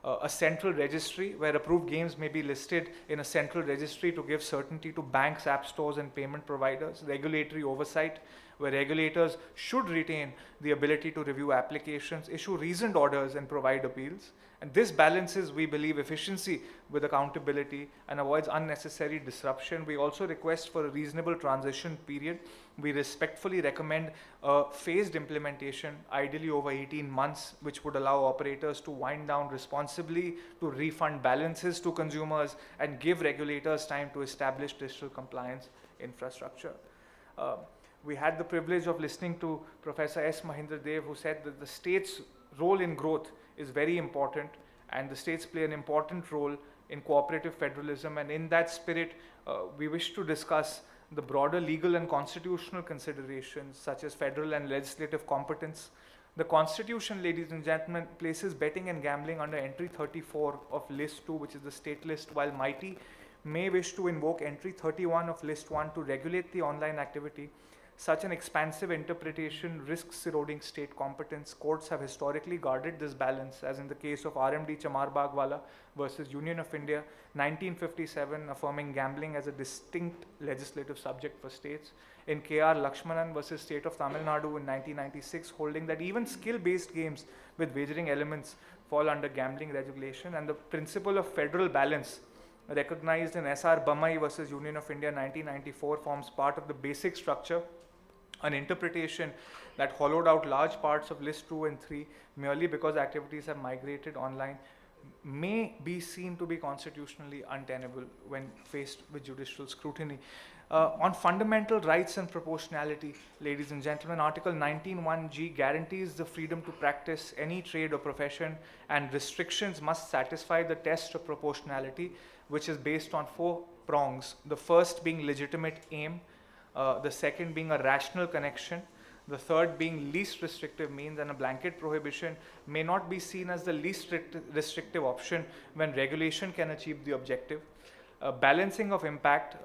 Speaker 19: A central registry where approved games may be listed in a central registry to give certainty to banks, app stores, and payment providers. Regulatory oversight where regulators should retain the ability to review applications, issue reasoned orders, and provide appeals. And this balances, we believe, efficiency with accountability and avoids unnecessary disruption. We also request for a reasonable transition period. We respectfully recommend a phased implementation, ideally over 18 months, which would allow operators to wind down responsibly, to refund balances to consumers, and give regulators time to establish digital compliance infrastructure. We had the privilege of listening to Professor S. Mahindra Dev, who said that the state's role in growth is very important, and the states play an important role in cooperative federalism. And in that spirit, we wish to discuss the broader legal and constitutional considerations such as federal and legislative competence. The Constitution, ladies and gentlemen, places betting and gambling under entry 34 of list 2, which is the state list, while MeitY may wish to invoke entry 31 of list 1 to regulate the online activity. Such an expansive interpretation risks eroding state competence. Courts have historically guarded this balance, as in the case of RMD Chamarbagwala versus Union of India, 1957, affirming gambling as a distinct legislative subject for states. In KR Lakshmanan versus State of Tamil Nadu in 1996, holding that even skill-based games with wagering elements fall under gambling regulation. And the principle of federal balance, recognized in SR Bamai versus Union of India 1994, forms part of the basic structure, an interpretation that hollowed out large parts of list 2 and 3 merely because activities have migrated online. may be seen to be constitutionally untenable when faced with judicial scrutiny. On fundamental rights and proportionality, ladies and gentlemen, Article 19(1)(g) guarantees the freedom to practice any trade or profession, and restrictions must satisfy the test of proportionality, which is based on 4 prongs. The first being legitimate aim, the second being a rational connection, the third being least restrictive means, and a blanket prohibition may not be seen as the least restrictive option when regulation can achieve the objective. Balancing of impact,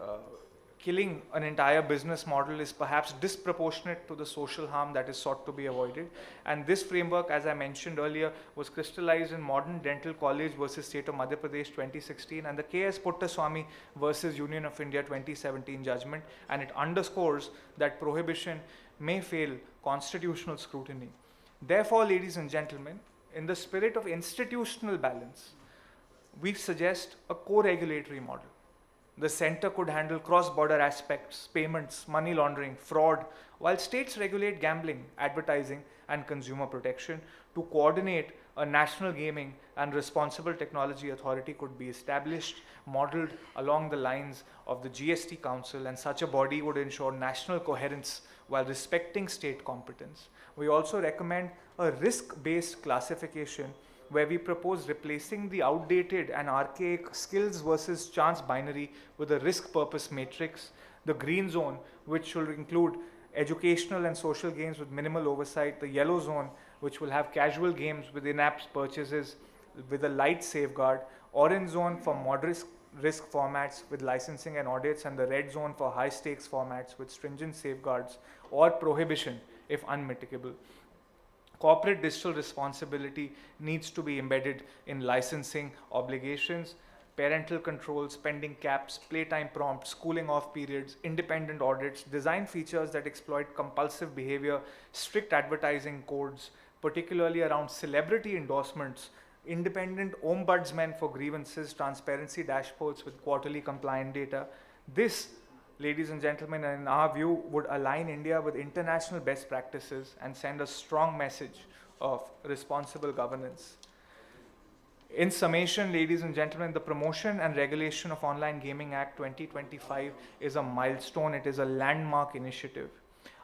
Speaker 19: killing an entire business model is perhaps disproportionate to the social harm that is sought to be avoided. And this framework, as I mentioned earlier, was crystallized in Modern Dental College versus State of Madhya Pradesh 2016 and the K.S. Puttaswamy versus Union of India 2017 judgment, and it underscores that prohibition may fail constitutional scrutiny. Therefore, ladies and gentlemen, in the spirit of institutional balance, we suggest a co-regulatory model. The center could handle cross-border aspects, payments, money laundering, fraud, while states regulate gambling, advertising, and consumer protection. To coordinate, a national gaming and responsible technology authority could be established, modeled along the lines of the GST Council, and such a body would ensure national coherence while respecting state competence. We also recommend a risk-based classification where we propose replacing the outdated and archaic skills versus chance binary with a risk purpose matrix, the green zone, which will include educational and social games with minimal oversight, the yellow zone, which will have casual games with in-app purchases with a light safeguard, orange zone for moderate risk formats with licensing and audits, and the red zone for high stakes formats with stringent safeguards or prohibition if unmitigable. Corporate digital responsibility needs to be embedded in licensing obligations, parental controls, spending caps, playtime prompts, cooling off periods, independent audits, design features that exploit compulsive behavior, strict advertising codes, particularly around celebrity endorsements, independent ombudsmen for grievances, transparency dashboards with quarterly compliant data. This, ladies and gentlemen, in our view, would align India with international best practices and send a strong message of responsible governance. In summation, ladies and gentlemen, the Promotion and Regulation of Online Gaming Act 2025 is a milestone. It is a landmark initiative.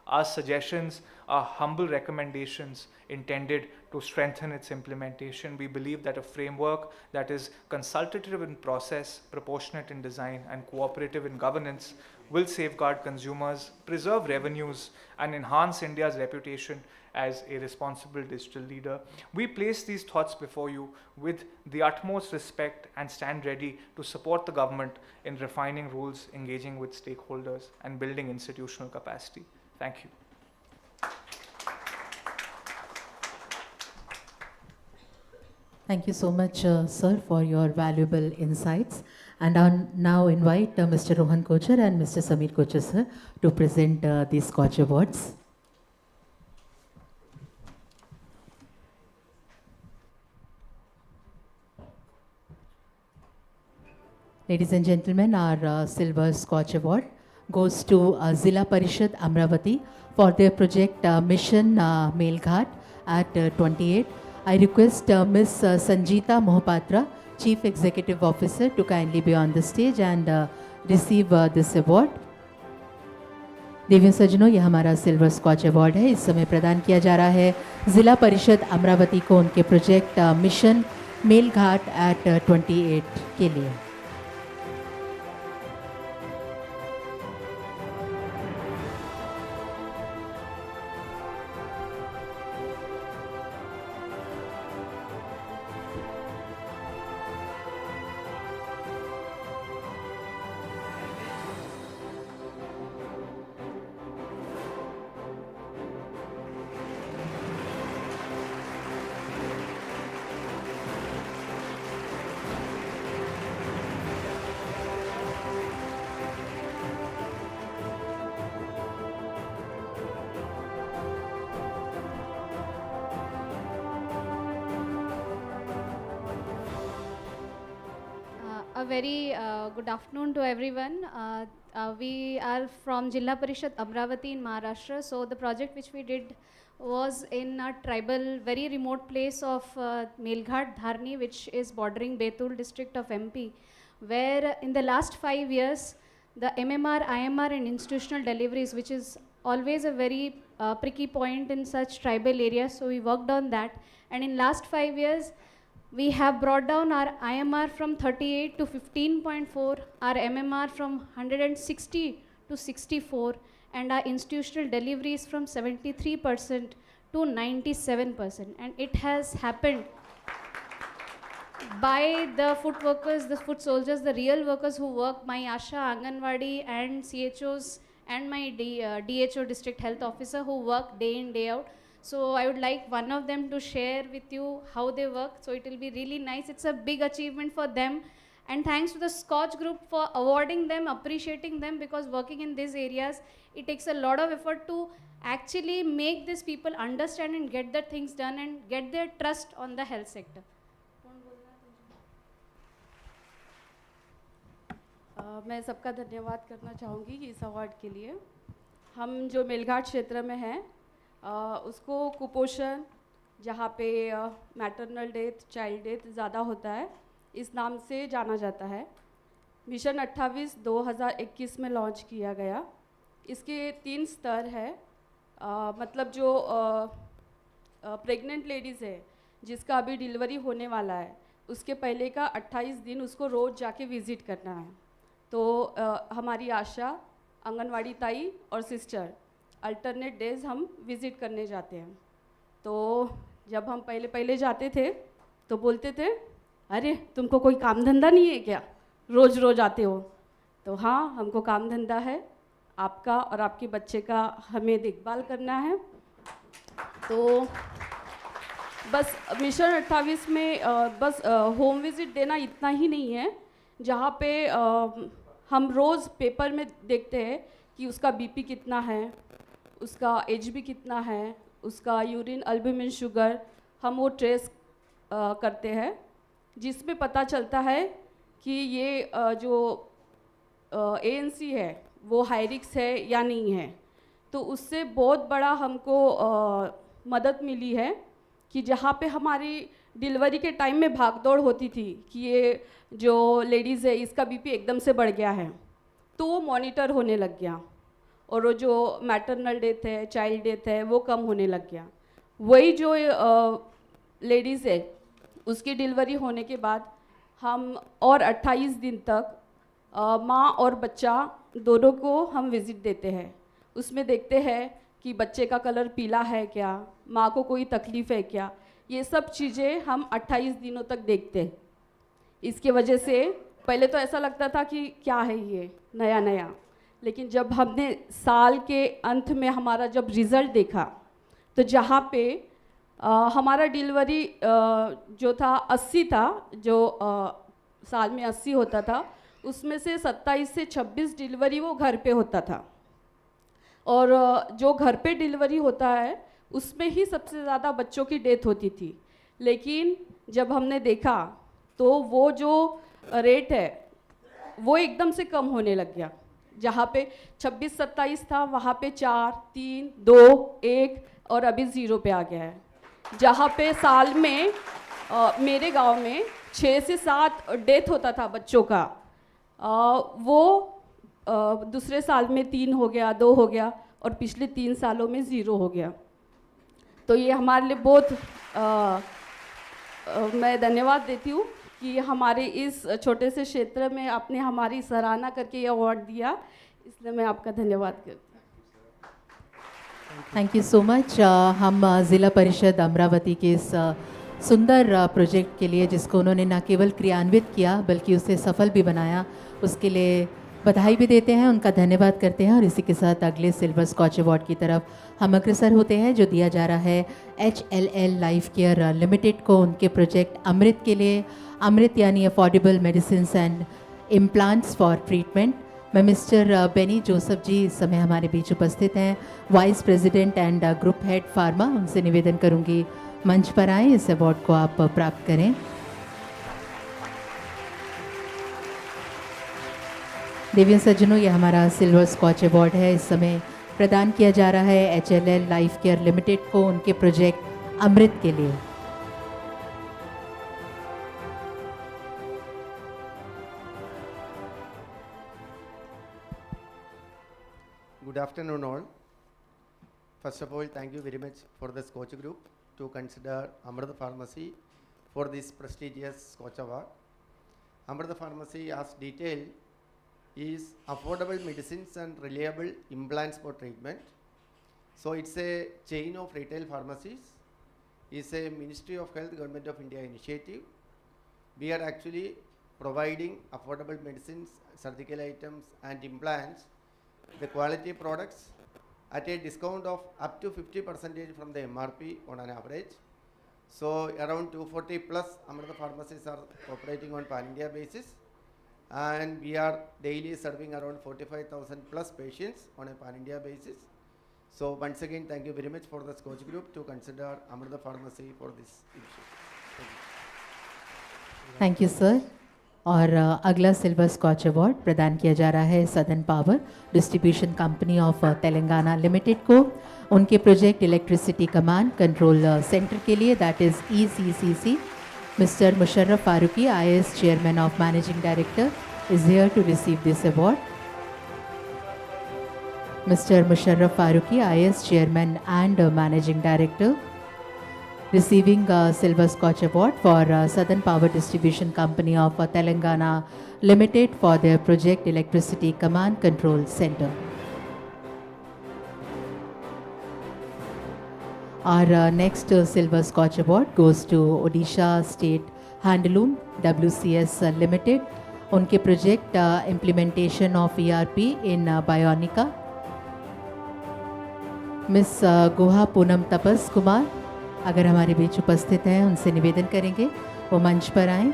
Speaker 19: Our suggestions are humble recommendations intended to strengthen its implementation. We believe that a framework that is consultative in process, proportionate in design, and cooperative in governance will safeguard consumers, preserve revenues, and enhance India's reputation as a responsible digital leader. We place these thoughts before you with the utmost respect and stand ready to support the government in refining rules, engaging with stakeholders, and building institutional capacity. Thank you.
Speaker 1: Thank you so much, sir, for your valuable insights. And I now invite Mr. Rohan Kochar and Mr. Sameer Kochar, sir, to present the SKOCH Awards. Ladies and gentlemen, our Silver SKOCH Award goes to Zilla Parishad Amravati for their project Mission Melghat at 28. I request Ms. Sanjita Mohapatra, Chief Executive Officer, to kindly be on the stage and receive this award. देवियों सज्जनों, यह हमारा silver scotch award है। इस समय प्रदान किया जा रहा है ज़िला परिषद अमरावती को उनके प्रोजेक्ट मिशन मेलघाट एट 28 के लिए।
Speaker 20: A very good afternoon to everyone. We are from Jilla Parishad Amravati in Maharashtra. So the project which we did was in a tribal, very remote place of Melghat Dharni, which is bordering Betul district of MP, where in the last 5 years, the MMR, IMR and institutional deliveries, which is always a very pricky point in such tribal areas, so we worked on that. And in last 5 years, we have brought down our IMR from 38 to 15.4, our MMR from 160 to 64, and our institutional deliveries from 73% to 97%. And it has happened by the foot workers, the foot soldiers, the real workers who work, my Asha, Anganwadi and CHOs and my DHO, District Health Officer, who work day in, day out. So I would like one of them to share with you how they work. So it will be really nice. It's a big achievement for them. And thanks to the SKOCH Group for awarding them, appreciating them, because working in these areas, it takes a lot of effort to actually make these people understand and get the things done and get their trust on the health sector.
Speaker 21: मैं सबका धन्यवाद करना चाहूँगी इस award के लिए। हम जो मेलघाट क्षेत्र में हैं उसको कुपोषण, जहाँ पे मैटरनल डेथ, चाइल्ड डेथ ज़्यादा होता है, इस नाम से जाना जाता है। मिशन 28 2021 में लॉन्च किया गया। इसके 3 स्तर है। मतलब जो प्रेग्नेंट लेडीज़ है जिसका अभी डिलीवरी होने वाला है, उसके पहले का 28 दिन उसको रोज़ जाके विज़िट करना है। तो हमारी आशा, आंगनवाड़ी ताई और सिस्टर अल्टरनेट डेज हम विज़िट करने जाते हैं। तो जब हम पहले जाते थे तो बोलते थे, अरे तुमको कोई काम धंधा नहीं है क्या, रोज़ रोज़ आते हो? तो हाँ, हमको काम धंधा है, आपका और आपके बच्चे का हमें देखभाल करना है। तो बस मिशन 28 में बस होम विज़िट देना इतना ही नहीं है, जहाँ पे हम रोज़ पेपर में देखते हैं कि उसका बीपी कितना है, उसका एचबी कितना है, उसका यूरिन अल्बुमिन शुगर, हम वो ट्रेस करते हैं, जिसमें पता चलता है कि ये जो एएनसी है वो हाई रिस्क है या नहीं है। तो उससे बहुत बड़ा हमको मदद मिली है कि जहाँ पे हमारी डिलीवरी के टाइम में भागदौड़ होती थी कि ये जो लेडीज़ है इसका बीपी एकदम से बढ़ गया है, तो वो मॉनिटर होने लग गया, और वो जो मैटरनल डेथ है, चाइल्ड डेथ है, वो कम होने लग गया। वही जो लेडीज़ है उसकी डिलीवरी होने के बाद हम और 28 दिन तक माँ और बच्चा दोनों को हम विज़िट देते हैं। उसमें देखते हैं कि बच्चे का कलर पीला है क्या, माँ को कोई तकलीफ़ है क्या, ये सब चीज़ें हम 28 दिनों तक देखते हैं। इसके वजह से पहले तो ऐसा लगता था कि क्या है ये नया नया, लेकिन जब हमने साल के अंत में हमारा जब रिज़ल्ट देखा, तो जहाँ पे हमारा डिलीवरी जो था 80 था, जो साल में 80 होता था, उसमें से 27 से 26 डिलीवरी वो घर पे होता था, और जो घर पे डिलीवरी होता है उसमें ही सबसे ज़्यादा बच्चों की डेथ होती थी। लेकिन जब हमने देखा तो वो जो रेट है वो एकदम से कम होने लग गया। जहाँ पे 26-27 था वहाँ पे 4, 3, 2, 1 और अभी 0 पे आ गया है। जहाँ पे साल में मेरे गांव में 6 से 7 डेथ होता था बच्चों का, वो दूसरे साल में 3 हो गया, 2 हो गया, और पिछले 3 सालों में 0 हो गया। तो ये हमारे लिए बहुत मैं धन्यवाद देती हूँ कि हमारे इस छोटे से क्षेत्र में आपने हमारी सराहना करके ये अवार्ड दिया, इसलिए मैं आपका धन्यवाद करती हूँ।
Speaker 1: Thank you so much. हम ज़िला परिषद अमरावती के इस सुंदर प्रोजेक्ट के लिए, जिसको उन्होंने न केवल क्रियान्वित किया बल्कि उसे सफल भी बनाया, उसके लिए बधाई भी देते हैं, उनका धन्यवाद करते हैं। और इसी के साथ अगले सिल्वर स्कॉच अवार्ड की तरफ हम अग्रसर होते हैं, जो दिया जा रहा है HLL लाइफ केयर लिमिटेड को उनके प्रोजेक्ट अमृत के लिए। अमृत यानी affordable medicine and implants for treatment. मैं मिस्टर बेनी जोसेफ जी इस समय हमारे बीच उपस्थित हैं, vice president and group head pharma. उनसे निवेदन करूंगी मंच पर आएँ, इस अवार्ड को आप प्राप्त करें। देवियों सज्जनों, ये हमारा सिल्वर स्कॉच अवार्ड है। इस समय प्रदान किया जा रहा है HLL लाइफ केयर लिमिटेड को उनके प्रोजेक्ट अमृत के लिए।
Speaker 2: Good afternoon all. First of all, thank you very much for the SKOCH Group to consider Amrita Pharmacy for this prestigious SKOCH Award. Amrita Pharmacy, as detailed, is affordable medicines and reliable implants for treatment. So it's a chain of retail pharmacies. It's a Ministry of Health, Government of India initiative. We are actually providing affordable medicines, surgical items and implants, the quality products at a discount of up to 50% from the MRP on an average. So around 240 plus Amrita pharmacies are operating on pan-India basis, and we are daily serving around 45,000 plus patients on a pan-India basis. So once again, thank you very much for the SKOCH Group to consider Amrita Pharmacy for this initiative.
Speaker 1: Thank you sir. और अगला silver scotch award प्रदान किया जा रहा है southern power distribution company of Telangana limited को उनके project electricity command control centre के लिए, that is ECCC। Mister Musharraf Farooqui, IAS chairman of managing director, is here to receive this award. Mister Musharraf Farooqui, IAS chairman and managing director, receiving Silver Scotch Award for Southern Power Distribution Company of Telangana Limited for their project Electricity Command Control Center. Our next Silver Scotch Award goes to Odisha State Handloom WCS Limited, उनके project implementation of ERP in Bionica. Miss Guha Poonam Tapas Kumar अगर हमारे बीच उपस्थित हैं, उनसे निवेदन करेंगे वो मंच पर आएं।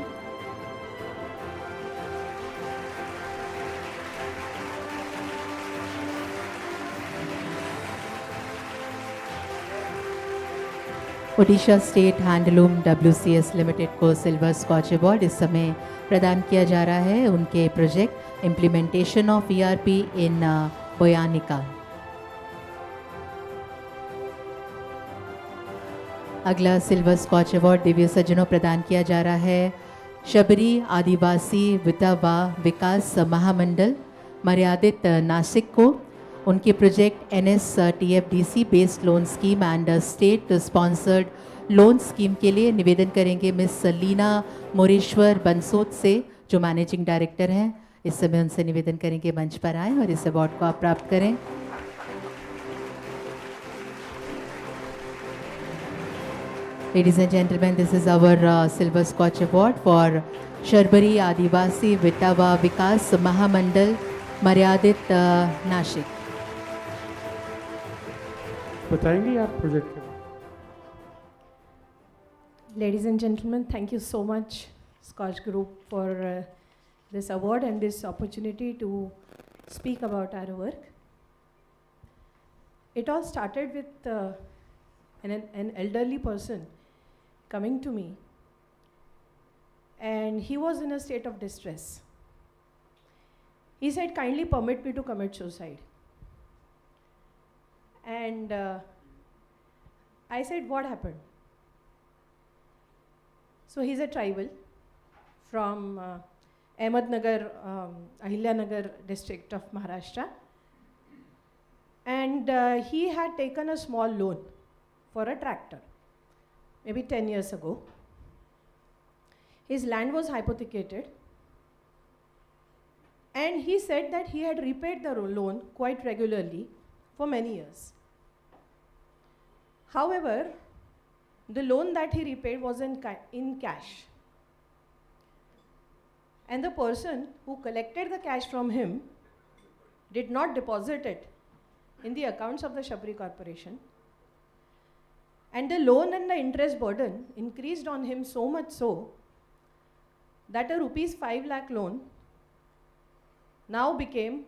Speaker 1: Odisha state handloom WCS limited को सिल्वर स्कॉच अवार्ड इस समय प्रदान किया जा रहा है उनके प्रोजेक्ट इम्प्लीमेंटेशन ऑफ ERP इन बोयानिका। अगला सिल्वर स्कॉच अवार्ड दिव्य सज्जनों प्रदान किया जा रहा है शबरी आदिवासी विधवा विकास महामंडल मर्यादित नासिक को उनके project NSTFDC based loan scheme and state sponsored loan scheme के लिए। निवेदन करेंगे मिस लीना मोरेश्वर बंसोत से, जो मैनेजिंग डायरेक्टर हैं। इस समय उनसे निवेदन करेंगे मंच पर आएँ और इस अवार्ड को आप प्राप्त करें। Ladies and gentlemen, this is our Silver Scotch Award for Sharbari Adivasi Vitava Vikas Mahamandal Maryadit Nashik.
Speaker 3: बताएंगे आप प्रोजेक्ट के?
Speaker 22: Ladies and gentlemen, thank you so much, SKOCH Group, for this award and this opportunity to speak about our work. It all started with an elderly person coming to me, and he was in a state of distress. He said, kindly permit me to commit suicide. And I said, what happened? So he's a tribal from Ahmednagar, Ahilyanagar district of Maharashtra. And he had taken a small loan for a tractor, maybe 10 years ago. His land was hypothecated, and he said that he had repaid the loan quite regularly for many years. However, the loan that he repaid was in cash. And the person who collected the cash from him did not deposit it in the accounts of the Shabri Corporation. And the loan and the interest burden increased on him so much so that a rupees 5 lakh loan now became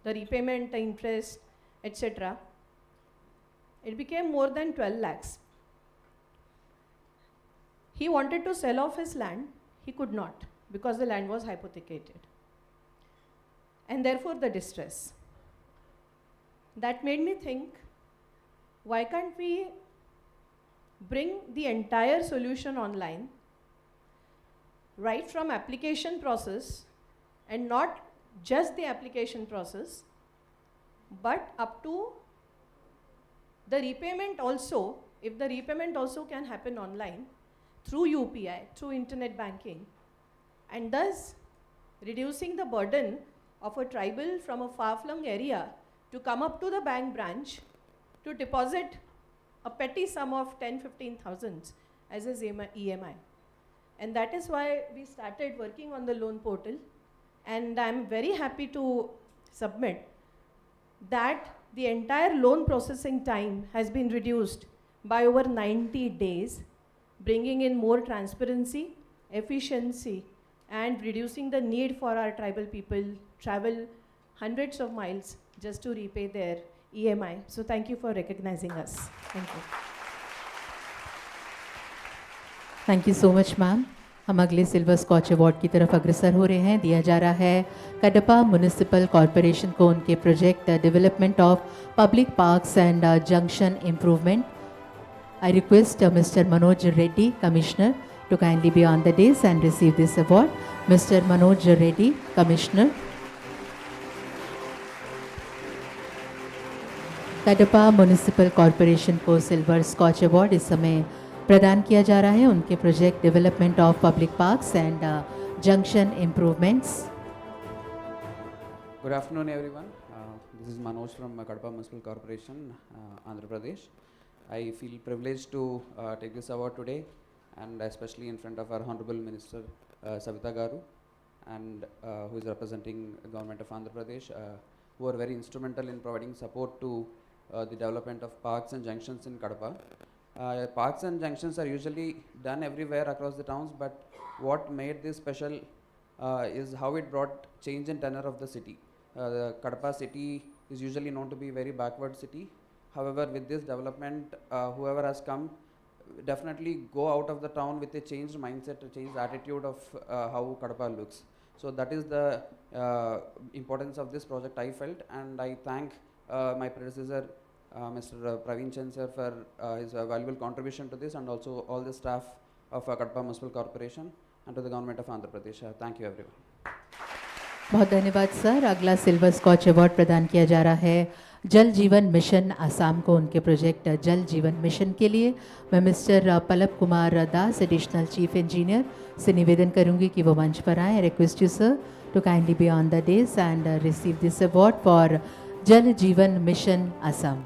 Speaker 22: the repayment, the interest, etc. It became more than 12 lakhs. He wanted to sell off his land. He could not because the land was hypothecated. And therefore the distress. that made me think, why can't we bring the entire solution online, right from application process, and not just the application process, but up to the repayment also. If the repayment also can happen online through UPI, through internet banking, and thus reducing the burden of a tribal from a far-flung area to come up to the bank branch to deposit a petty sum of 10-15,000 as his EMI. And that is why we started working on the loan portal, and I'm very happy to submit that the entire loan processing time has been reduced by over 90 days, bringing in more transparency, efficiency, and reducing the need for our tribal people travel hundreds of miles just to repay their EMI. So thank you for recognizing us. Thank you.
Speaker 1: Thank you so much ma'am. हम अगले silver scotch award की तरफ अग्रसर हो रहे हैं. दिया जा रहा है कडपा म्युनिसिपल कॉरपोरेशन को उनके project development of public parks and junction improvement. I request Mr. Manoj Reddy, Commissioner, to kindly be on the dais and receive this award. Mr. Manoj Reddy, Commissioner. Kadapa municipal corporation को silver scotch award इस समय प्रदान किया जा रहा है उनके project development of public parks and junction improvements.
Speaker 4: Good afternoon, everyone. This is Manoj from Kadapa Municipal Corporation, Andhra Pradesh. I feel privileged to take this award today, and especially in front of our Honorable Minister Savita Garu, and who is representing the government of Andhra Pradesh, who are very instrumental in providing support to the development of parks and junctions in Kadapa. Parks and junctions are usually done everywhere across the towns, but what made this special is how it brought change in tenor of the city. The Kadapa city is usually known to be a very backward city. However, with this development, whoever has come definitely go out of the town with a changed mindset, a changed attitude of how Kadapa looks. So that is the importance of this project I felt, and I thank my predecessor, Mr. Praveen Chand sir, for his valuable contribution to this, and also all the staff of Kadapa Municipal Corporation and to the government of Andhra Pradesh. Thank you everyone.
Speaker 1: बहुत धन्यवाद sir. अगला silver scotch award प्रदान किया जा रहा है जल Jeevan mission Assam को उनके प्रोजेक्ट जल जीवन मिशन के लिए. मैं mister Pallav Kumar Das, additional chief engineer, से निवेदन करूंगी कि वो मंच पर आएँ. Request you sir to kindly be on the dais and receive this award for Jal Jeevan mission Assam.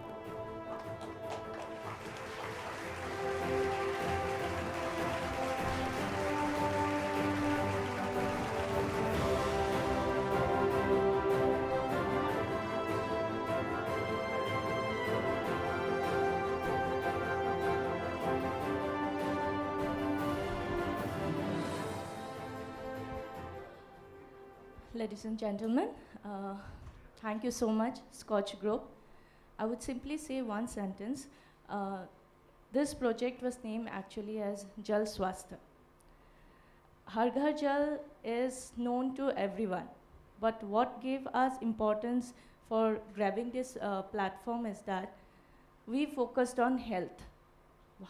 Speaker 5: Ladies and gentlemen, thank you so much, SKOCH Group. I would simply say one sentence. This project was named actually as Jal Swasthya. Har Ghar Jal is known to everyone, but what gave us importance for grabbing this platform is that we focused on health,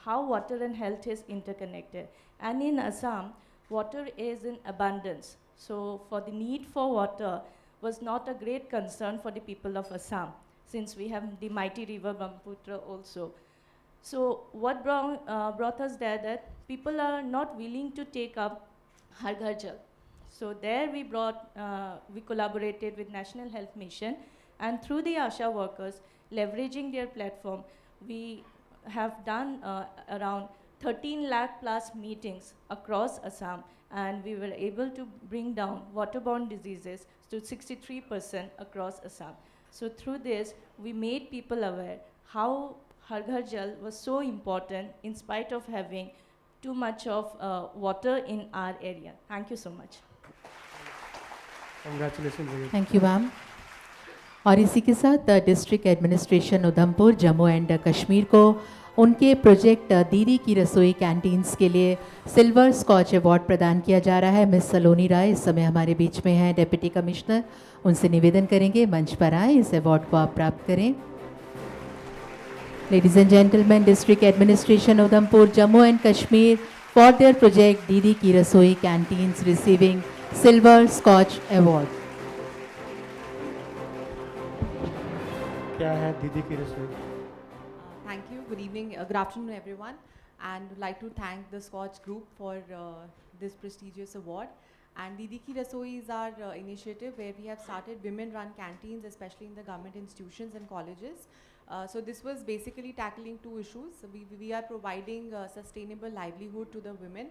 Speaker 5: how water and health is interconnected. And in Assam, water is in abundance. So for the need for water was not a great concern for the people of Assam, since we have the mighty river Brahmaputra also. So what brought us there, that people are not willing to take up Har Ghar Jal. So there we collaborated with National Health Mission, and through the ASHA workers, leveraging their platform, we have done around 13 lakh plus meetings across Assam, and we were able to bring down waterborne diseases to 63% across Assam. So through this, we made people aware how Har Ghar Jal was so important in spite of having too much of water in our area. Thank you so much.
Speaker 3: Congratulations.
Speaker 1: Thank you ma'am. और इसी के साथ district administration Udhampur Jammu and Kashmir को उनके project दीदी की रसोई canteens के लिए सिल्वर स्कॉच अवार्ड प्रदान किया जा रहा है. मिस सलोनी राय इस समय हमारे बीच में हैं, डेप्यूटी कमिश्नर. उनसे निवेदन करेंगे मंच पर आए, इस अवार्ड को आप प्राप्त करें. Ladies and gentlemen, District Administration Udhampur, Jammu and Kashmir for their project Didi Ki Rasoi Canteens receiving Silver Scotch Award.
Speaker 3: क्या है दीदी की रसोई?
Speaker 6: Thank you. Good evening. Good afternoon, everyone. And would like to thank the SKOCH Group for this prestigious award. And Didi Ki Rasoi is our initiative where we have started women-run canteens, especially in the government institutions and colleges. So this was basically tackling two issues. We are providing sustainable livelihood to the women,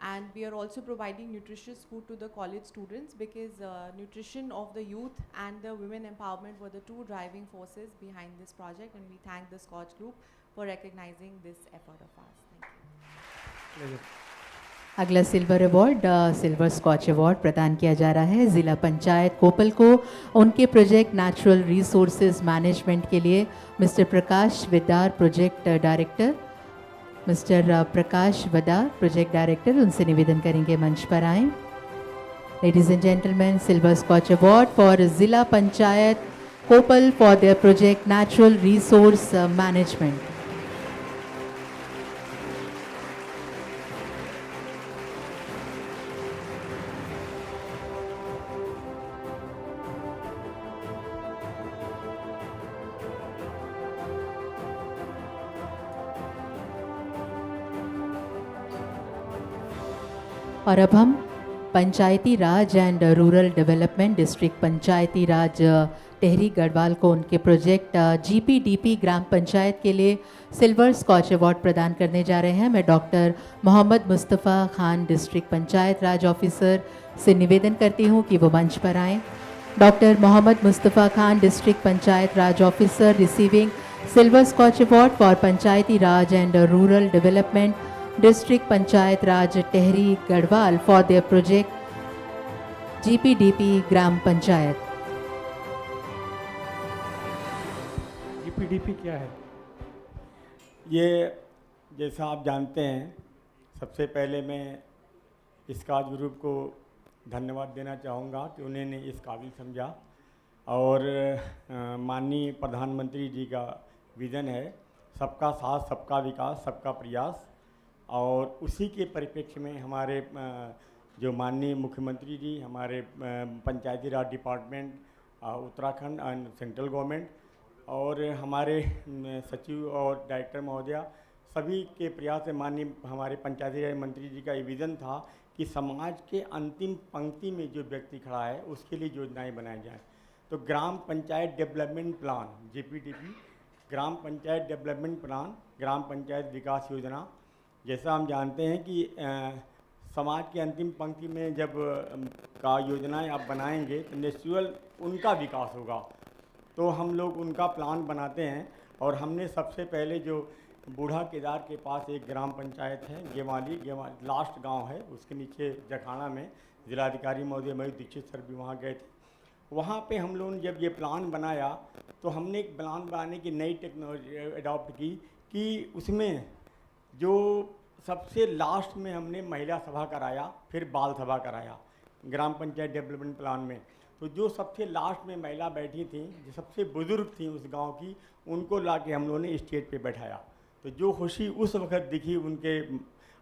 Speaker 6: and we are also providing nutritious food to the college students, because nutrition of the youth and the women empowerment were the two driving forces behind this project, and we thank the SKOCH Group for recognizing this effort of ours. Thank you.
Speaker 1: अगला silver award silver scotch award प्रदान किया जा रहा है ज़िला पंचायत कोपल को उनके प्रोजेक्ट नेचुरल रिसोर्सेज मैनेजमेंट के लिए mister Prakash Vidar project director project director उनसे निवेदन करेंगे मंच पर आएँ. Ladies and gentleman, silver scotch award for Zila Panchayat Koppal for their project natural resource management. और अब हम Panchayati Raj and rural development district Panchayati Raj Tehri Garhwal को उनके प्रोजेक्ट जीपीडीपी ग्राम पंचायत के लिए सिल्वर स्कॉच अवार्ड प्रदान करने जा रहे हैं. मैं doctor Mohammad Mustafa Khan district Panchayat Raj officer से निवेदन करती हूं कि वो मंच पर आएँ. Doctor Mohammad Mustafa Khan district Panchayat Raj officer receiving silver scotch award for Panchayati Raj and rural development District Panchayat Raj Tehri Garhwal for their project GPDP Gram Panchayat.
Speaker 3: GPDP क्या है?
Speaker 7: ये जैसा आप जानते हैं, सबसे पहले मैं स्कॉच ग्रुप को धन्यवाद देना चाहूँगा कि उन्होंने इस काबिल समझा, और माननीय प्रधानमंत्री जी का विज़न है सबका साथ सबका विकास सबका प्रयास, और उसी के परिप्रेक्ष्य में हमारे जो माननीय मुख्यमंत्री जी, हमारे Panchayati Raj department Uttarakhand and central government, और हमारे सचिव और डायरेक्टर महोदया, सभी के प्रयास से माननीय हमारे पंचायती राज मंत्री जी का ये विज़न था कि समाज के अंतिम पंक्ति में जो व्यक्ति खड़ा है उसके लिए योजनाएं बनाई जाएं. तो ग्राम पंचायत डेवलपमेंट प्लान जीपीडीपी, ग्राम पंचायत डेवलपमेंट प्लान, ग्राम पंचायत विकास योजना, जैसा हम जानते हैं कि समाज के अंतिम पंक्ति में जब का योजनाएं आप बनाएंगे तो नेचुरल उनका विकास होगा. तो हम लोग उनका प्लान बनाते हैं, और हमने सबसे पहले जो बूढ़ा केदार के पास एक ग्राम पंचायत है गेवाली लास्ट गांव है, उसके नीचे जखाना में जिलाधिकारी महोदय मयूर दीक्षित सर भी वहाँ गए थे. वहाँ पे हम लोगों ने जब ये प्लान बनाया तो हमने एक प्लान बनाने की नई टेक्नोलॉजी अडॉप्ट की कि उसमें जो सबसे लास्ट में हमने महिला सभा कराया, फिर बाल सभा कराया ग्राम पंचायत डेवलपमेंट प्लान में. तो जो सबसे लास्ट में महिला बैठी थी, जो सबसे बुज़ुर्ग थी उस गांव की, उनको लाके हम लोगों ने स्टेज पे बैठाया. तो जो खुशी उस वक्त दिखी उनके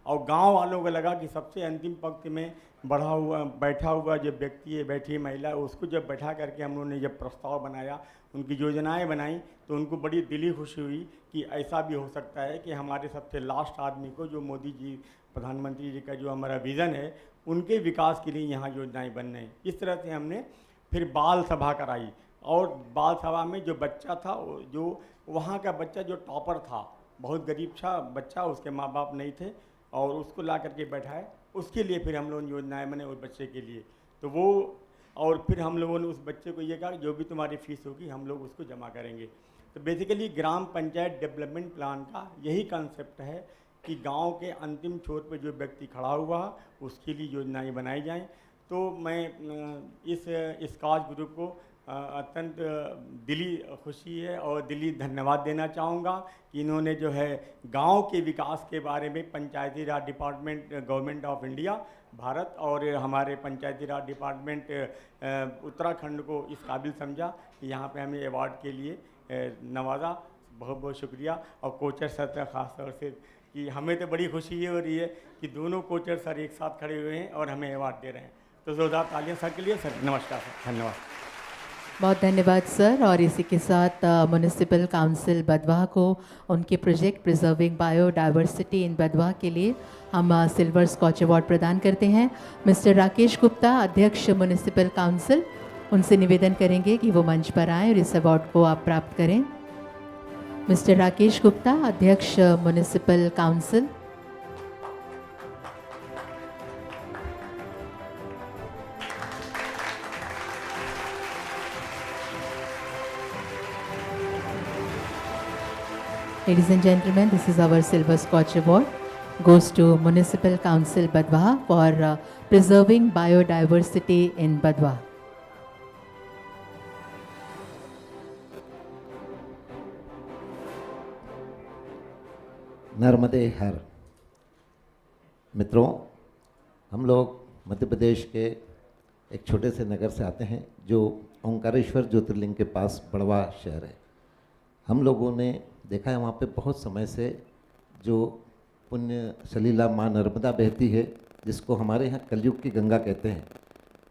Speaker 7: और गांव वालों को लगा कि सबसे अंतिम पंक्ति में बैठा हुआ जो व्यक्ति है, बैठी महिला, उसको जब बैठा करके हम लोगों ने जब प्रस्ताव बनाया, उनकी योजनाएं बनाई, तो उनको बड़ी दिली खुशी हुई कि ऐसा भी हो सकता है कि हमारे सबसे लास्ट आदमी को, जो मोदी जी प्रधानमंत्री जी का जो हमारा विज़न है, उनके विकास के लिए यहाँ योजनाएं बन रही. इस तरह से हमने फिर बाल सभा कराई, और बाल सभा में जो बच्चा था, जो वहाँ का बच्चा जो टॉपर था, बहुत गरीब था बच्चा, उसके माँ बाप नहीं थे, और उसको ला करके बैठाए. उसके लिए फिर हम लोगों ने योजनाएं बने उस बच्चे के लिए. तो वो, और फिर हम लोगों ने उस बच्चे को ये कहा जो भी तुम्हारी फीस होगी हम लोग उसको जमा करेंगे. तो बेसिकली ग्राम पंचायत डेवलपमेंट प्लान का यही कंसेप्ट है कि गांव के अंतिम छोर पे जो व्यक्ति खड़ा हुआ उसके लिए योजनाएं बनाई जाएं. तो मैं इस स्कॉच ग्रुप को अत्यंत दिली खुशी है और दिली धन्यवाद देना चाहूँगा कि इन्होंने जो है गांव के विकास के बारे में Panchayati Raj department government of India Bharat और हमारे पंचायती राज डिपार्टमेंट उत्तराखंड को इस काबिल समझा कि यहाँ पे हमें अवार्ड के लिए नवाजा. बहुत बहुत शुक्रिया। और कोचर सर का ख़ास तौर से कि हमें तो बड़ी खुशी ये हो रही है कि दोनों कोचर सर एक साथ खड़े हुए हैं और हमें अवार्ड दे रहे हैं। तो जोरदार तालियां सर के लिए। सर नमस्कार सर, धन्यवाद।
Speaker 1: बहुत धन्यवाद सर। और इसी के साथ म्युनिसिपल काउंसिल बदवाह को उनके प्रोजेक्ट प्रिजर्विंग बायोडाइवर्सिटी इन बदवाह के लिए हम सिल्वर स्कॉच अवार्ड प्रदान करते हैं। मिस्टर राकेश गुप्ता, अध्यक्ष म्युनिसिपल काउंसिल, उनसे निवेदन करेंगे कि वो मंच पर आएँ और इस अवार्ड को आप प्राप्त करें। मिस्टर राकेश गुप्ता, अध्यक्ष municipal council. Ladies and gentlemen, this is our Silver Scotch Award. Goes to Municipal Council Badwa for preserving biodiversity in Badwa.
Speaker 8: नर्मदे हर। मित्रों, हम लोग मध्य प्रदेश के एक छोटे से नगर से आते हैं जो ओंकारेश्वर ज्योतिर्लिंग के पास बड़वा शहर है। हम लोगों ने देखा है वहाँ पे बहुत समय से जो पुण्य सलीला माँ नर्मदा बहती है, जिसको हमारे यहाँ कलयुग की गंगा कहते हैं,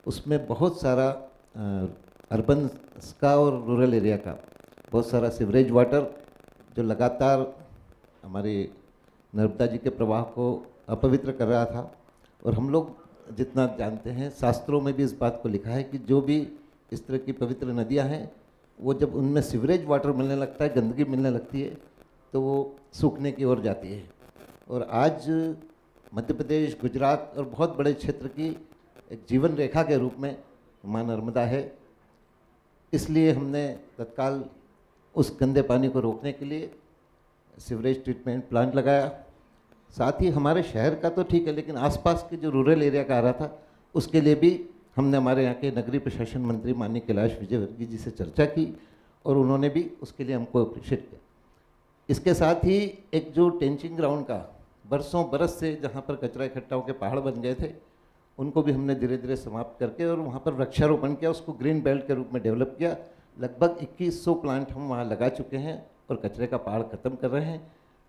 Speaker 8: उसमें बहुत सारा अर्बन का और रूरल एरिया का बहुत सारा सीवरेज वाटर जो लगातार हमारे नर्मदा जी के प्रवाह को अपवित्र कर रहा था। और हम लोग जितना जानते हैं, शास्त्रों में भी इस बात को लिखा है कि जो भी इस तरह की पवित्र नदियाँ हैं, वो जब उनमें सीवरेज वाटर मिलने लगता है, गंदगी मिलने लगती है, तो वो सूखने की ओर जाती है। और आज मध्य प्रदेश, गुजरात और बहुत बड़े क्षेत्र की एक जीवन रेखा के रूप में माँ नर्मदा है। इसलिए हमने तत्काल उस गंदे पानी को रोकने के लिए सीवरेज ट्रीटमेंट प्लांट लगाया। साथ ही हमारे शहर का तो ठीक है, लेकिन आसपास के जो रूरल एरिया का आ रहा था, उसके लिए भी हमने हमारे यहाँ के नगरीय प्रशासन मंत्री माननीय कैलाश विजयवर्गीय जी से चर्चा की और उन्होंने भी उसके लिए हमको अप्रिशिएट किया। इसके साथ ही एक जो टेंचिंग ग्राउंड का बरसों बरस से जहाँ पर कचरा इकट्ठा होकर पहाड़ बन गए थे, उनको भी हमने धीरे धीरे समाप्त करके और वहाँ पर वृक्षारोपण किया, उसको ग्रीन बेल्ट के रूप में डेवलप किया। लगभग 2100 प्लांट हम वहाँ लगा चुके हैं और कचरे का पहाड़ ख़त्म कर रहे हैं।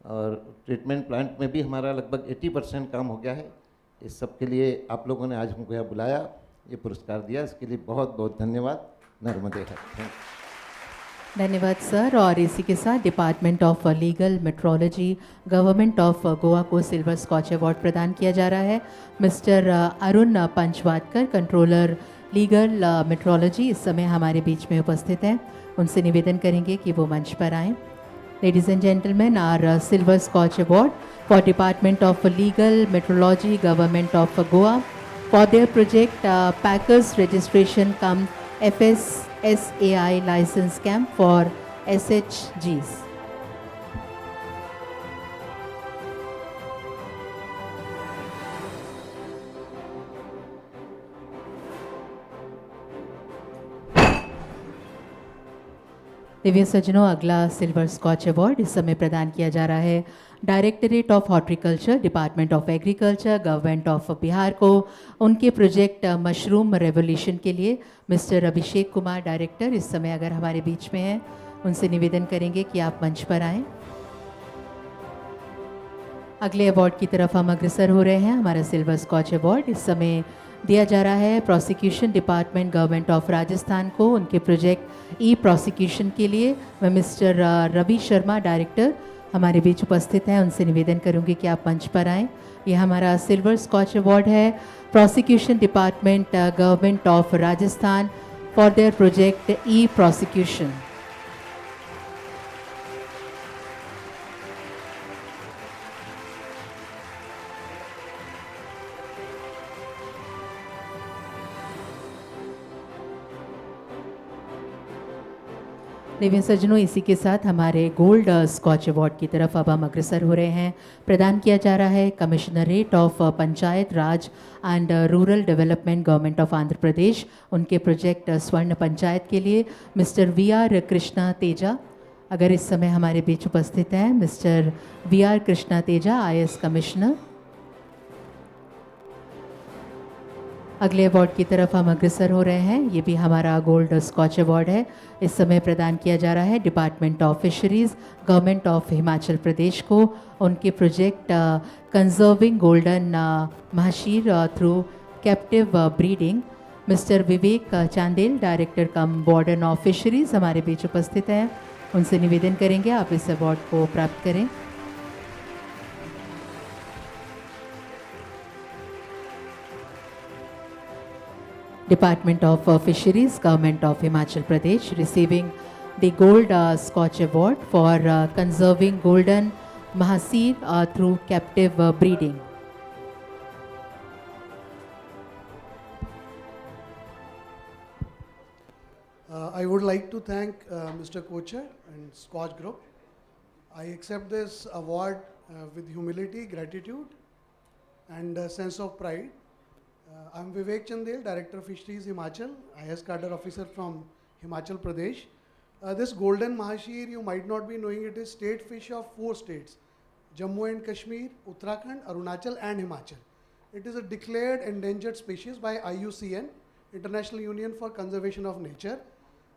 Speaker 8: और ट्रीटमेंट प्लांट में भी हमारा लगभग 80% काम हो गया है। इस सब के लिए आप लोगों ने आज हमको यहाँ बुलाया, ये पुरस्कार दिया, इसके लिए बहुत बहुत धन्यवाद। नर्मदे हर।
Speaker 1: धन्यवाद सर। और इसी के साथ department of legal metrology, government of Goa को सिल्वर स्कॉच अवार्ड प्रदान किया जा रहा है। Mister Arun Panchwadkar, controller legal metrology, इस समय हमारे बीच में उपस्थित हैं। उनसे निवेदन करेंगे कि वो मंच पर आएँ। Ladies and gentlemen, our Silver Scotch Award for Department of Legal Metrology, Government of Goa, for their project Packers Registration cum FSSAI License Camp for SHGs. Divya सज्जनों, अगला सिल्वर स्कॉच अवार्ड इस समय प्रदान किया जा रहा है directorate of horticulture, department of agriculture, government of Bihar को उनके प्रोजेक्ट मशरूम रेवोल्यूशन के लिए। मिस्टर अभिषेक कुमार, डायरेक्टर, इस समय अगर हमारे बीच में हैं, उनसे निवेदन करेंगे कि आप मंच पर आएँ। अगले अवार्ड की तरफ हम अग्रसर हो रहे हैं। हमारा सिल्वर स्कॉच अवार्ड इस समय दिया जा रहा है prosecution department, government of Rajasthan को उनके प्रोजेक्ट ई प्रोसिक्यूशन के लिए। मैं मिस्टर रवि शर्मा, डायरेक्टर, हमारे बीच उपस्थित हैं। उनसे निवेदन करूंगी कि आप मंच पर आएँ। यह हमारा सिल्वर स्कॉच अवार्ड है prosecution department, government of Rajasthan for their project E prosecution. Divya सज्जनों, इसी के साथ हमारे गोल्ड स्कॉच अवार्ड की तरफ अब हम अग्रसर हो रहे हैं। प्रदान किया जा रहा है commissionerate of Panchayat Raj and rural development, government of Andhra Pradesh, उनके प्रोजेक्ट स्वर्ण पंचायत के लिए। मिस्टर VR कृष्णा तेजा, अगर इस समय हमारे बीच उपस्थित हैं, mister VR Krishna Teja, IS commissioner. अगले अवार्ड की तरफ हम अग्रसर हो रहे हैं। ये भी हमारा गोल्ड स्कॉच अवार्ड है। इस समय प्रदान किया जा रहा है department of fisheries, government of Himachal Pradesh को उनके project conserving golden mahseer through captive breeding. Mister Vivek Chandel, director cum warden of fisheries हमारे बीच उपस्थित हैं। उनसे निवेदन करेंगे आप इस अवार्ड को प्राप्त करें। Department of Fisheries, Government of Himachal Pradesh, receiving the Gold Scotch Award for conserving golden mahasir through captive breeding.
Speaker 9: I would like to thank Mr. Kocher and SKOCH Group. I accept this award with humility, gratitude, and a sense of pride. I'm Vivek Chandel, Director of Fisheries Himachal, IS Cadre Officer from Himachal Pradesh. This golden mahashir, you might not be knowing, it is state fish of 4 states, Jammu and Kashmir, Uttarakhand, Arunachal and Himachal. It is a declared endangered species by IUCN, International Union for Conservation of Nature.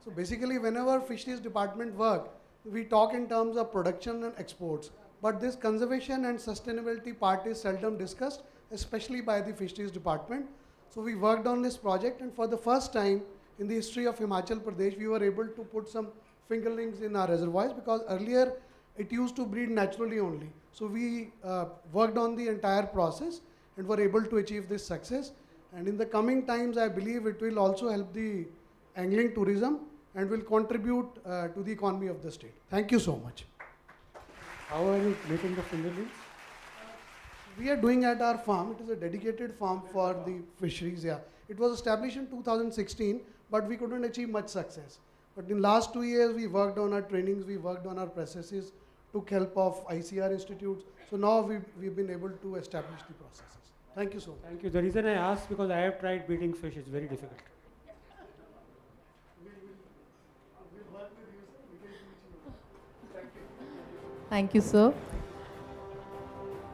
Speaker 9: So basically whenever Fisheries Department work, we talk in terms of production and exports. But this conservation and sustainability part is seldom discussed, especially by the Fisheries Department. So we worked on this project, and for the first time in the history of Himachal Pradesh, we were able to put some fingerlings in our reservoirs, because earlier it used to breed naturally only. So we worked on the entire process and were able to achieve this success. And in the coming times, I believe it will also help the angling tourism and will contribute to the economy of the state. Thank you so much.
Speaker 3: How are you making the fingerlings?
Speaker 9: We are doing at our farm. It is a dedicated farm for the fisheries. Yeah, it was established in 2016, but we couldn't achieve much success. But in last 2 years, we worked on our trainings, we worked on our processes, took help of ICR institutes. So now we've been able to establish the processes. Thank you so much.
Speaker 3: Thank you. The reason I asked, because I have tried breeding fish. It's very difficult.
Speaker 1: Thank you sir.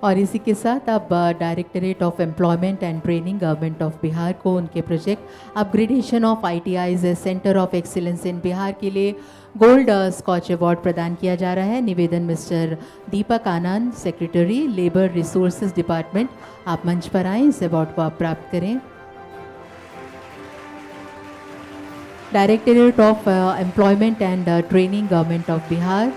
Speaker 1: और इसी के साथ अब directorate of employment and training government of Bihar को उनके project upgradation of ITIs centre of excellence in Bihar के लिए gold scotch award प्रदान किया जा रहा है। निवेदन मिस्टर दीपक आनंद, सेक्रेटरी लेबर रिसोर्सेज डिपार्टमेंट, आप मंच पर आएँ, इस अवार्ड को आप प्राप्त करें। Directorate of employment and training government of Bihar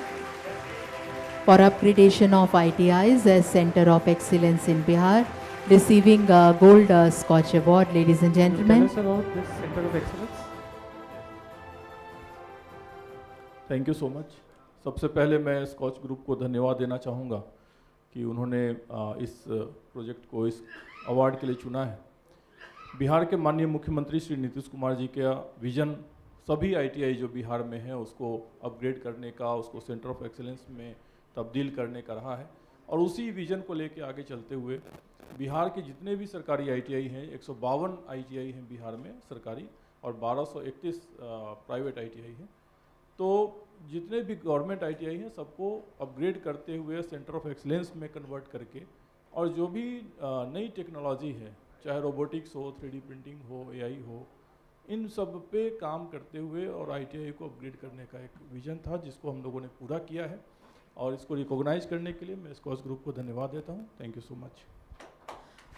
Speaker 1: for upgradation of ITIs as Center of Excellence in Bihar, receiving Gold Scotch Award, ladies and gentlemen.
Speaker 3: Tell us about this Center of Excellence.
Speaker 10: Thank you so much. सबसे पहले मैं scotch group को धन्यवाद देना चाहूँगा कि उन्होंने इस प्रोजेक्ट को इस अवार्ड के लिए चुना है। बिहार के माननीय मुख्यमंत्री श्री नीतीश कुमार जी का विजन सभी ITI जो बिहार में है उसको अपग्रेड करने का, उसको सेंटर ऑफ एक्सीलेंस में तब्दील करने का रहा है। और उसी विज़न को लेकर आगे चलते हुए बिहार के जितने भी सरकारी ITI हैं, 152 ITI हैं बिहार में सरकारी और 1231 प्राइवेट ITI हैं। तो जितने भी गवर्नमेंट ITI हैं सबको अपग्रेड करते हुए सेंटर ऑफ एक्सीलेंस में कन्वर्ट करके, और जो भी नई टेक्नोलॉजी है, चाहे रोबोटिक्स हो, 3D प्रिंटिंग हो, AI हो, इन सब पे काम करते हुए और ITI को अपग्रेड करने का एक विज़न था जिसको हम लोगों ने पूरा किया है। और इसको रिकॉग्नाइज करने के लिए मैं स्कॉच ग्रुप को धन्यवाद देता हूँ। Thank you so much.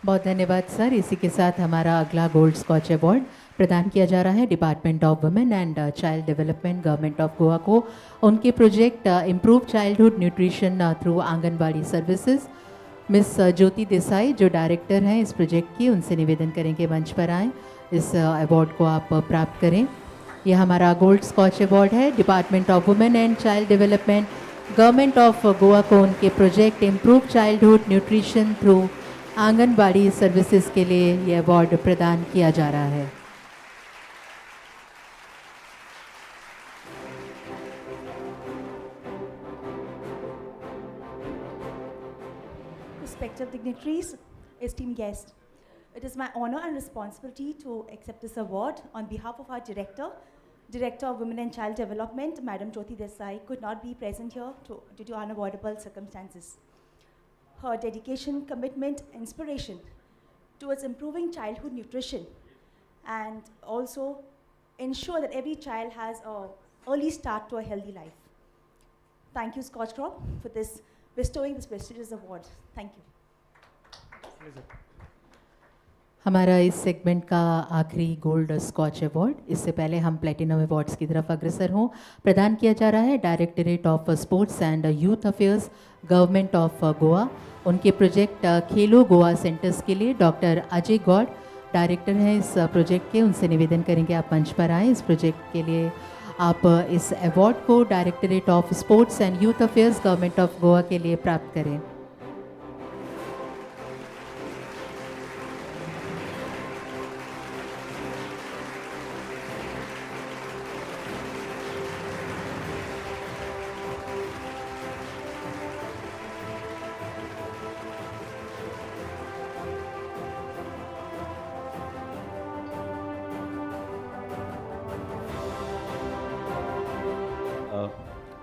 Speaker 1: बहुत धन्यवाद सर। इसी के साथ हमारा अगला गोल्ड स्कॉच अवार्ड प्रदान किया जा रहा है department of women and child development government of Goa को उनके project improve childhood nutrition through anganwadi services. Miss Jyoti Desai जो डायरेक्टर हैं इस प्रोजेक्ट की, उनसे निवेदन करेंगे मंच पर आएँ, इस अवार्ड को आप प्राप्त करें। यह हमारा गोल्ड स्कॉच अवार्ड है department of women and child development government of Goa को उनके project improve childhood nutrition through anganwadi services के लिए यह अवार्ड प्रदान किया जा रहा है।
Speaker 23: Respected dignitaries, esteemed guests, it is my honor and responsibility to accept this award on behalf of our Director of Women and Child Development, Madam Jyoti Desai, could not be present here due to unavoidable circumstances. Her dedication, commitment, inspiration towards improving childhood nutrition and also ensure that every child has an early start to a healthy life. Thank you, SKOCH Group, for this bestowing this prestigious award. Thank you.
Speaker 1: हमारा इस segment का आखिरी gold scotch award, इससे पहले हम platinum awards की तरफ अग्रसर हों, प्रदान किया जा रहा है directorate of sports and youth affairs, government of Goa. उनके प्रोजेक्ट खेलो गोवा सेंटर्स के लिए डॉक्टर अजय गौड़ डायरेक्टर हैं इस प्रोजेक्ट के, उनसे निवेदन करेंगे आप मंच पर आएँ। इस प्रोजेक्ट के लिए आप इस अवार्ड को directorate of sports and youth affairs, government of Goa के लिए प्राप्त करें।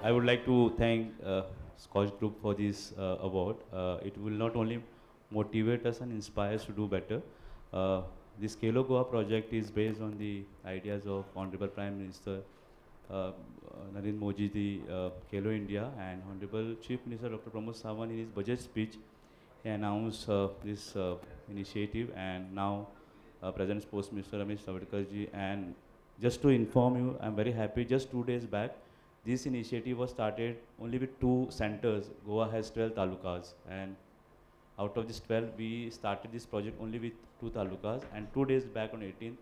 Speaker 12: I would like to thank SKOCH Group for this award. It will not only motivate us and inspire us to do better. This Khelo Goa project is based on the ideas of Honorable Prime Minister Narendra Modi, the Khelo India, and Honorable Chief Minister Dr. Pramod Sawant in his budget speech he announced this initiative, and now President Sports Minister Ramesh Savarkarji. And just to inform you, I'm very happy, just 2 days back, this initiative was started only with 2 centers. Goa has 12 talukas, and out of this 12, we started this project only with 2 talukas, and 2 days back on 18th,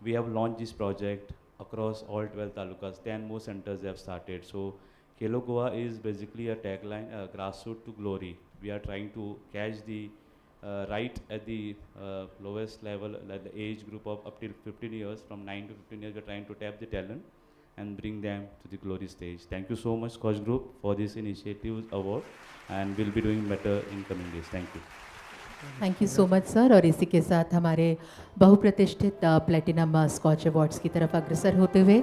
Speaker 12: we have launched this project across all 12 talukas. 10 more centers have started. So Khelo Goa is basically a tagline, grassroots to glory. We are trying to catch the right at the lowest level, like the age group of up till 15 years, from 9 to 15 years, we are trying to tap the talent and bring them to the glory stage. Thank you so much, SKOCH Group, for this initiative award, and we'll be doing better in coming days. Thank you.
Speaker 1: Thank you so much sir. और इसी के साथ हमारे बहुप्रतिष्ठित platinum scotch awards की तरफ अग्रसर होते हुए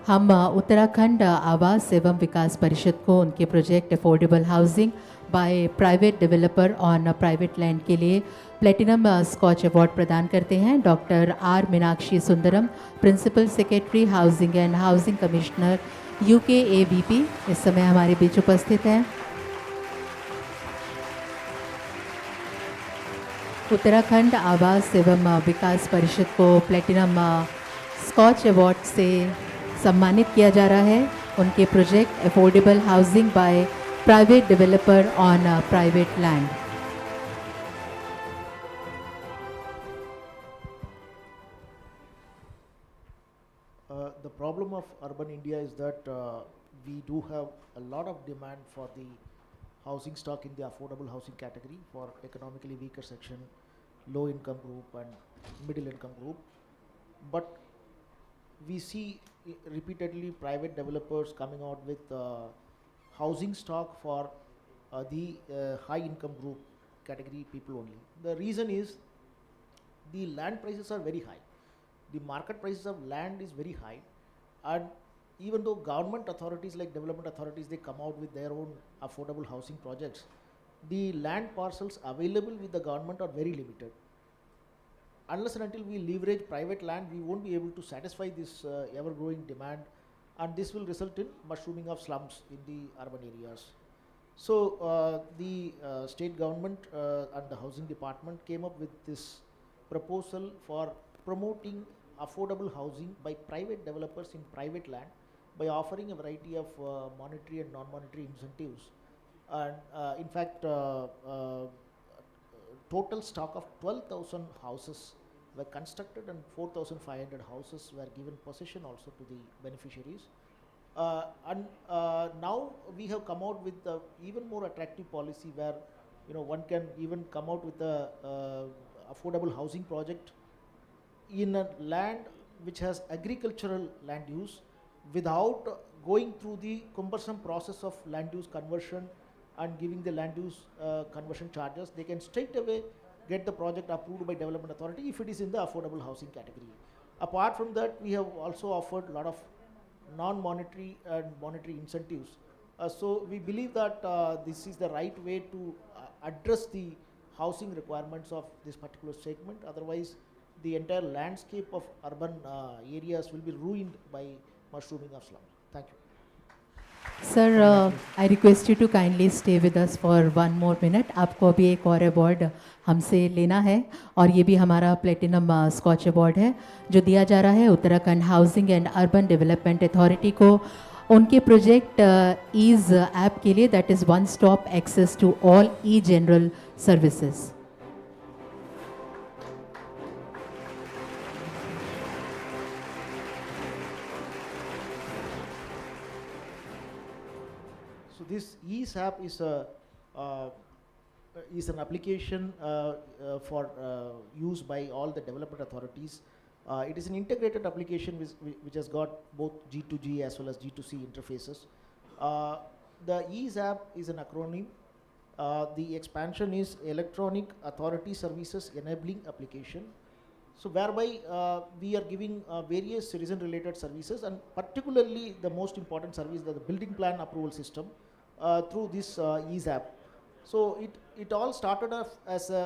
Speaker 1: हम उत्तराखंड आवास एवं विकास परिषद को उनके project affordable housing by private developer on private land के लिए प्लेटिनम स्कॉच अवार्ड प्रदान करते हैं। Doctor R Meenakshi Sundaram, principal secretary housing and housing commissioner UKAVP, इस समय हमारे बीच उपस्थित हैं। उत्तराखंड आवास एवं विकास परिषद को प्लेटिनम स्कॉच अवार्ड से सम्मानित किया जा रहा है उनके project affordable housing by private developer on private land.
Speaker 13: The problem of urban India is that we do have a lot of demand for the housing stock in the affordable housing category for economically weaker section, low income group and middle income group. But we see repeatedly private developers coming out with housing stock for the high income group category people only. The reason is the land prices are very high. The market prices of land is very high, and even though government authorities like development authorities, they come out with their own affordable housing projects, the land parcels available with the government are very limited. Unless and until we leverage private land, we won't be able to satisfy this ever growing demand, and this will result in mushrooming of slums in the urban areas. So the state government and the housing department came up with this proposal for promoting affordable housing by private developers in private land by offering a variety of monetary and non-monetary incentives. And in fact, total stock of 12,000 houses were constructed and 4,500 houses were given possession also to the beneficiaries. And now we have come out with a even more attractive policy where one can even come out with a affordable housing project in a land which has agricultural land use without going through the cumbersome process of land use conversion and giving the land use conversion charges. They can straight away get the project approved by development authority if it is in the affordable housing category. Apart from that, we have also offered a lot of non-monetary and monetary incentives. So we believe that this is the right way to address the housing requirements of this particular segment. Otherwise, the entire landscape of urban areas will be ruined by mushrooming of slums. Thank you.
Speaker 1: Sir, I request you to kindly stay with us for one more minute. आपको अभी एक और award हमसे लेना है और ये भी हमारा प्लेटिनम स्कॉच अवार्ड है जो दिया जा रहा है Uttarakhand housing and urban development authority को उनके प्रोजेक्ट ईज ऐप के लिए, that is one stop access to all e general services.
Speaker 13: So this EASE app is an application for use by all the development authorities. It is an integrated application which has got both G2G as well as G2C interfaces. The EASE app is an acronym. The expansion is Electronic Authority Services Enabling Application. So whereby we are giving various citizen-related services, and particularly the most important service, the building plan approval system, through this EASE app. So it all started off as a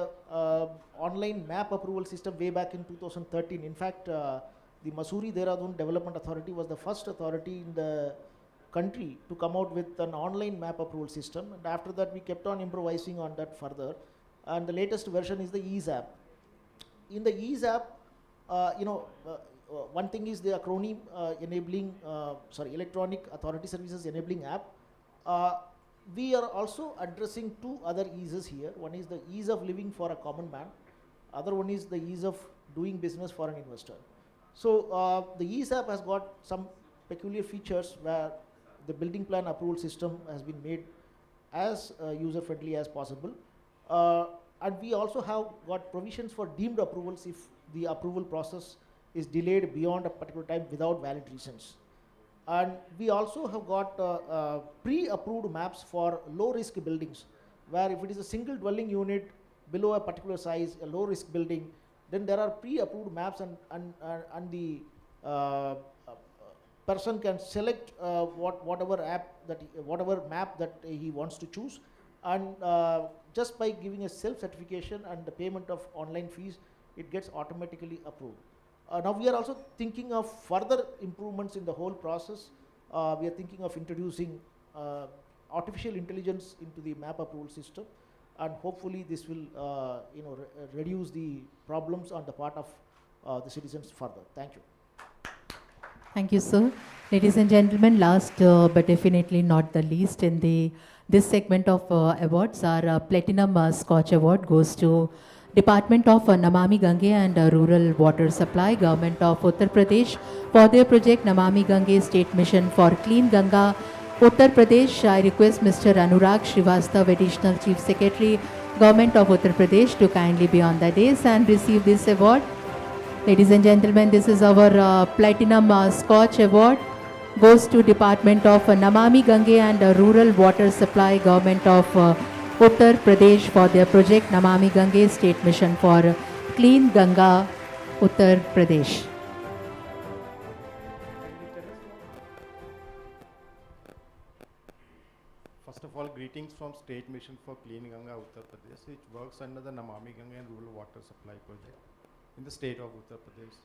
Speaker 13: online map approval system way back in 2013. In fact, the Mussoorie Dehradun Development Authority was the first authority in the country to come out with an online map approval system, and after that we kept on improvising on that further, and the latest version is the EASE app. In the EASE app, one thing is the acronym Electronic Authority Services Enabling App. We are also addressing two other eases here. One is the ease of living for a common man. Other one is the ease of doing business for an investor. So the EASE app has got some peculiar features where the building plan approval system has been made as user friendly as possible. And we also have got provisions for deemed approvals if the approval process is delayed beyond a particular time without valid reasons. And we also have got pre-approved maps for low-risk buildings, where if it is a single dwelling unit below a particular size, a low-risk building, then there are pre-approved maps, and the person can select whatever map that he wants to choose, and just by giving a self-certification and the payment of online fees, it gets automatically approved. Now we are also thinking of further improvements in the whole process. We are thinking of introducing artificial intelligence into the map approval system, and hopefully this will reduce the problems on the part of the citizens further. Thank you.
Speaker 1: Thank you, sir. Ladies and gentlemen, last but definitely not the least in this segment of awards, our Platinum Scotch Award goes to Department of Namami Gange and Rural Water Supply, Government of Uttar Pradesh for their project Namami Gange State Mission for Clean Ganga, Uttar Pradesh. I request Mr. Anurag Srivastav, Additional Chief Secretary, Government of Uttar Pradesh, to kindly be on the dais and receive this award. Ladies and gentlemen, this is our Platinum Scotch Award. Goes to Department of Namami Gange and Rural Water Supply, Government of Uttar Pradesh for their project Namami Gange State Mission for Clean Ganga, Uttar Pradesh.
Speaker 11: First of all, greetings from State Mission for Clean Ganga, Uttar Pradesh, which works under the Namami Ganga and Rural Water Supply project in the state of Uttar Pradesh.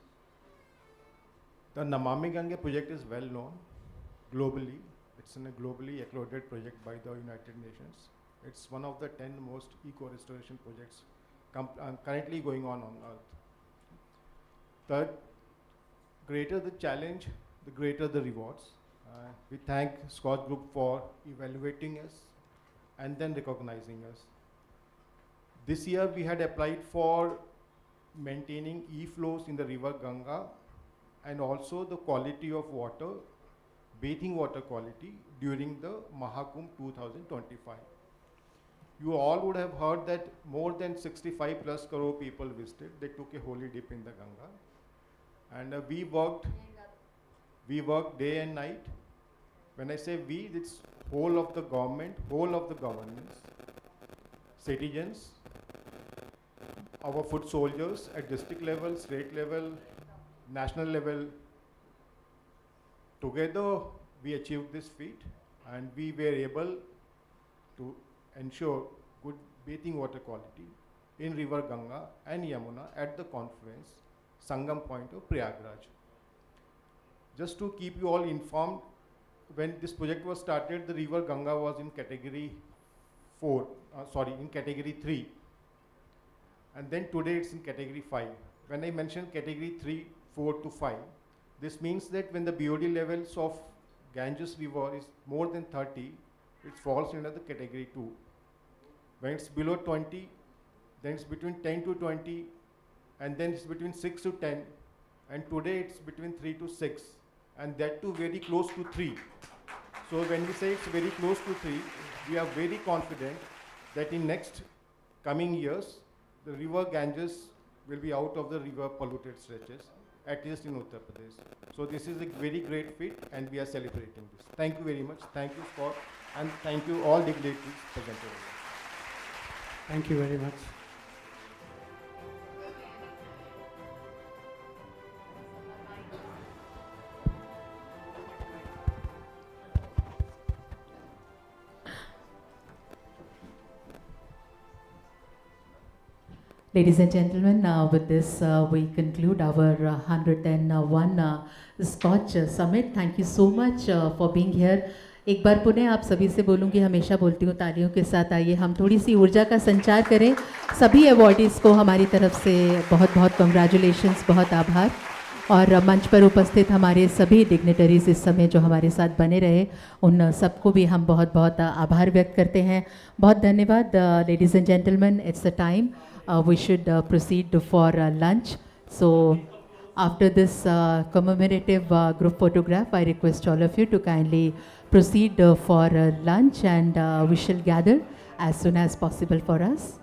Speaker 11: The Namami Ganga project is well known globally. It's a globally accredited project by the United Nations. It's one of the 10 most eco-restoration projects currently going on Earth. The greater the challenge, the greater the rewards. We thank SKOCH Group for evaluating us and then recognizing us. This year we had applied for maintaining e-flows in the river Ganga and also the quality of water, bathing water quality during the Mahakumbh 2025. You all would have heard that more than 65 plus crore people visited. They took a holy dip in the Ganga. And we worked day and night. When I say we, it's whole of the government, whole of the governance, citizens, our foot soldiers at district level, state level, national level. Together we achieved this feat, and we were able to ensure good bathing water quality.
Speaker 14: in river Ganga and Yamuna at the confluence, Sangam point of Prayagraj. Just to keep you all informed, when this project was started, the river Ganga was in category 3. And then today it's in category 5. When I mention category 3, 4 to 5, this means that when the BOD levels of Ganges river is more than 30, it falls under the category 2. When it's below 20, then it's between 10 to 20, and then it's between 6 to 10, and today it's between 3 to 6, and that too very close to 3. So when we say it's very close to 3, we are very confident that in next coming years, the river Ganges will be out of the river polluted stretches, at least in Uttar Pradesh. So this is a very great feat, and we are celebrating this. Thank you very much. Thank you, Scott, and thank you all dignitaries present here.
Speaker 3: Thank you very much.
Speaker 1: Ladies and gentlemen, with this we conclude our 101 Scotch Summit. Thank you so much for being here. एक बार पुनः आप सभी से बोलूँगी, हमेशा बोलती हूँ, तालियों के साथ आइए हम थोड़ी सी ऊर्जा का संचार करें। सभी अवॉर्डीज़ को हमारी तरफ से बहुत बहुत कंग्रेचुलेशंस, बहुत आभार। और मंच पर उपस्थित हमारे सभी डिग्निटरीज इस समय जो हमारे साथ बने रहे, उन सबको भी हम बहुत बहुत आभार व्यक्त करते हैं। बहुत धन्यवाद। Ladies and gentleman, it's the time we should proceed for lunch. So after this commemorative group photograph, I request all of you to kindly proceed for lunch, and we shall gather as soon as possible for us.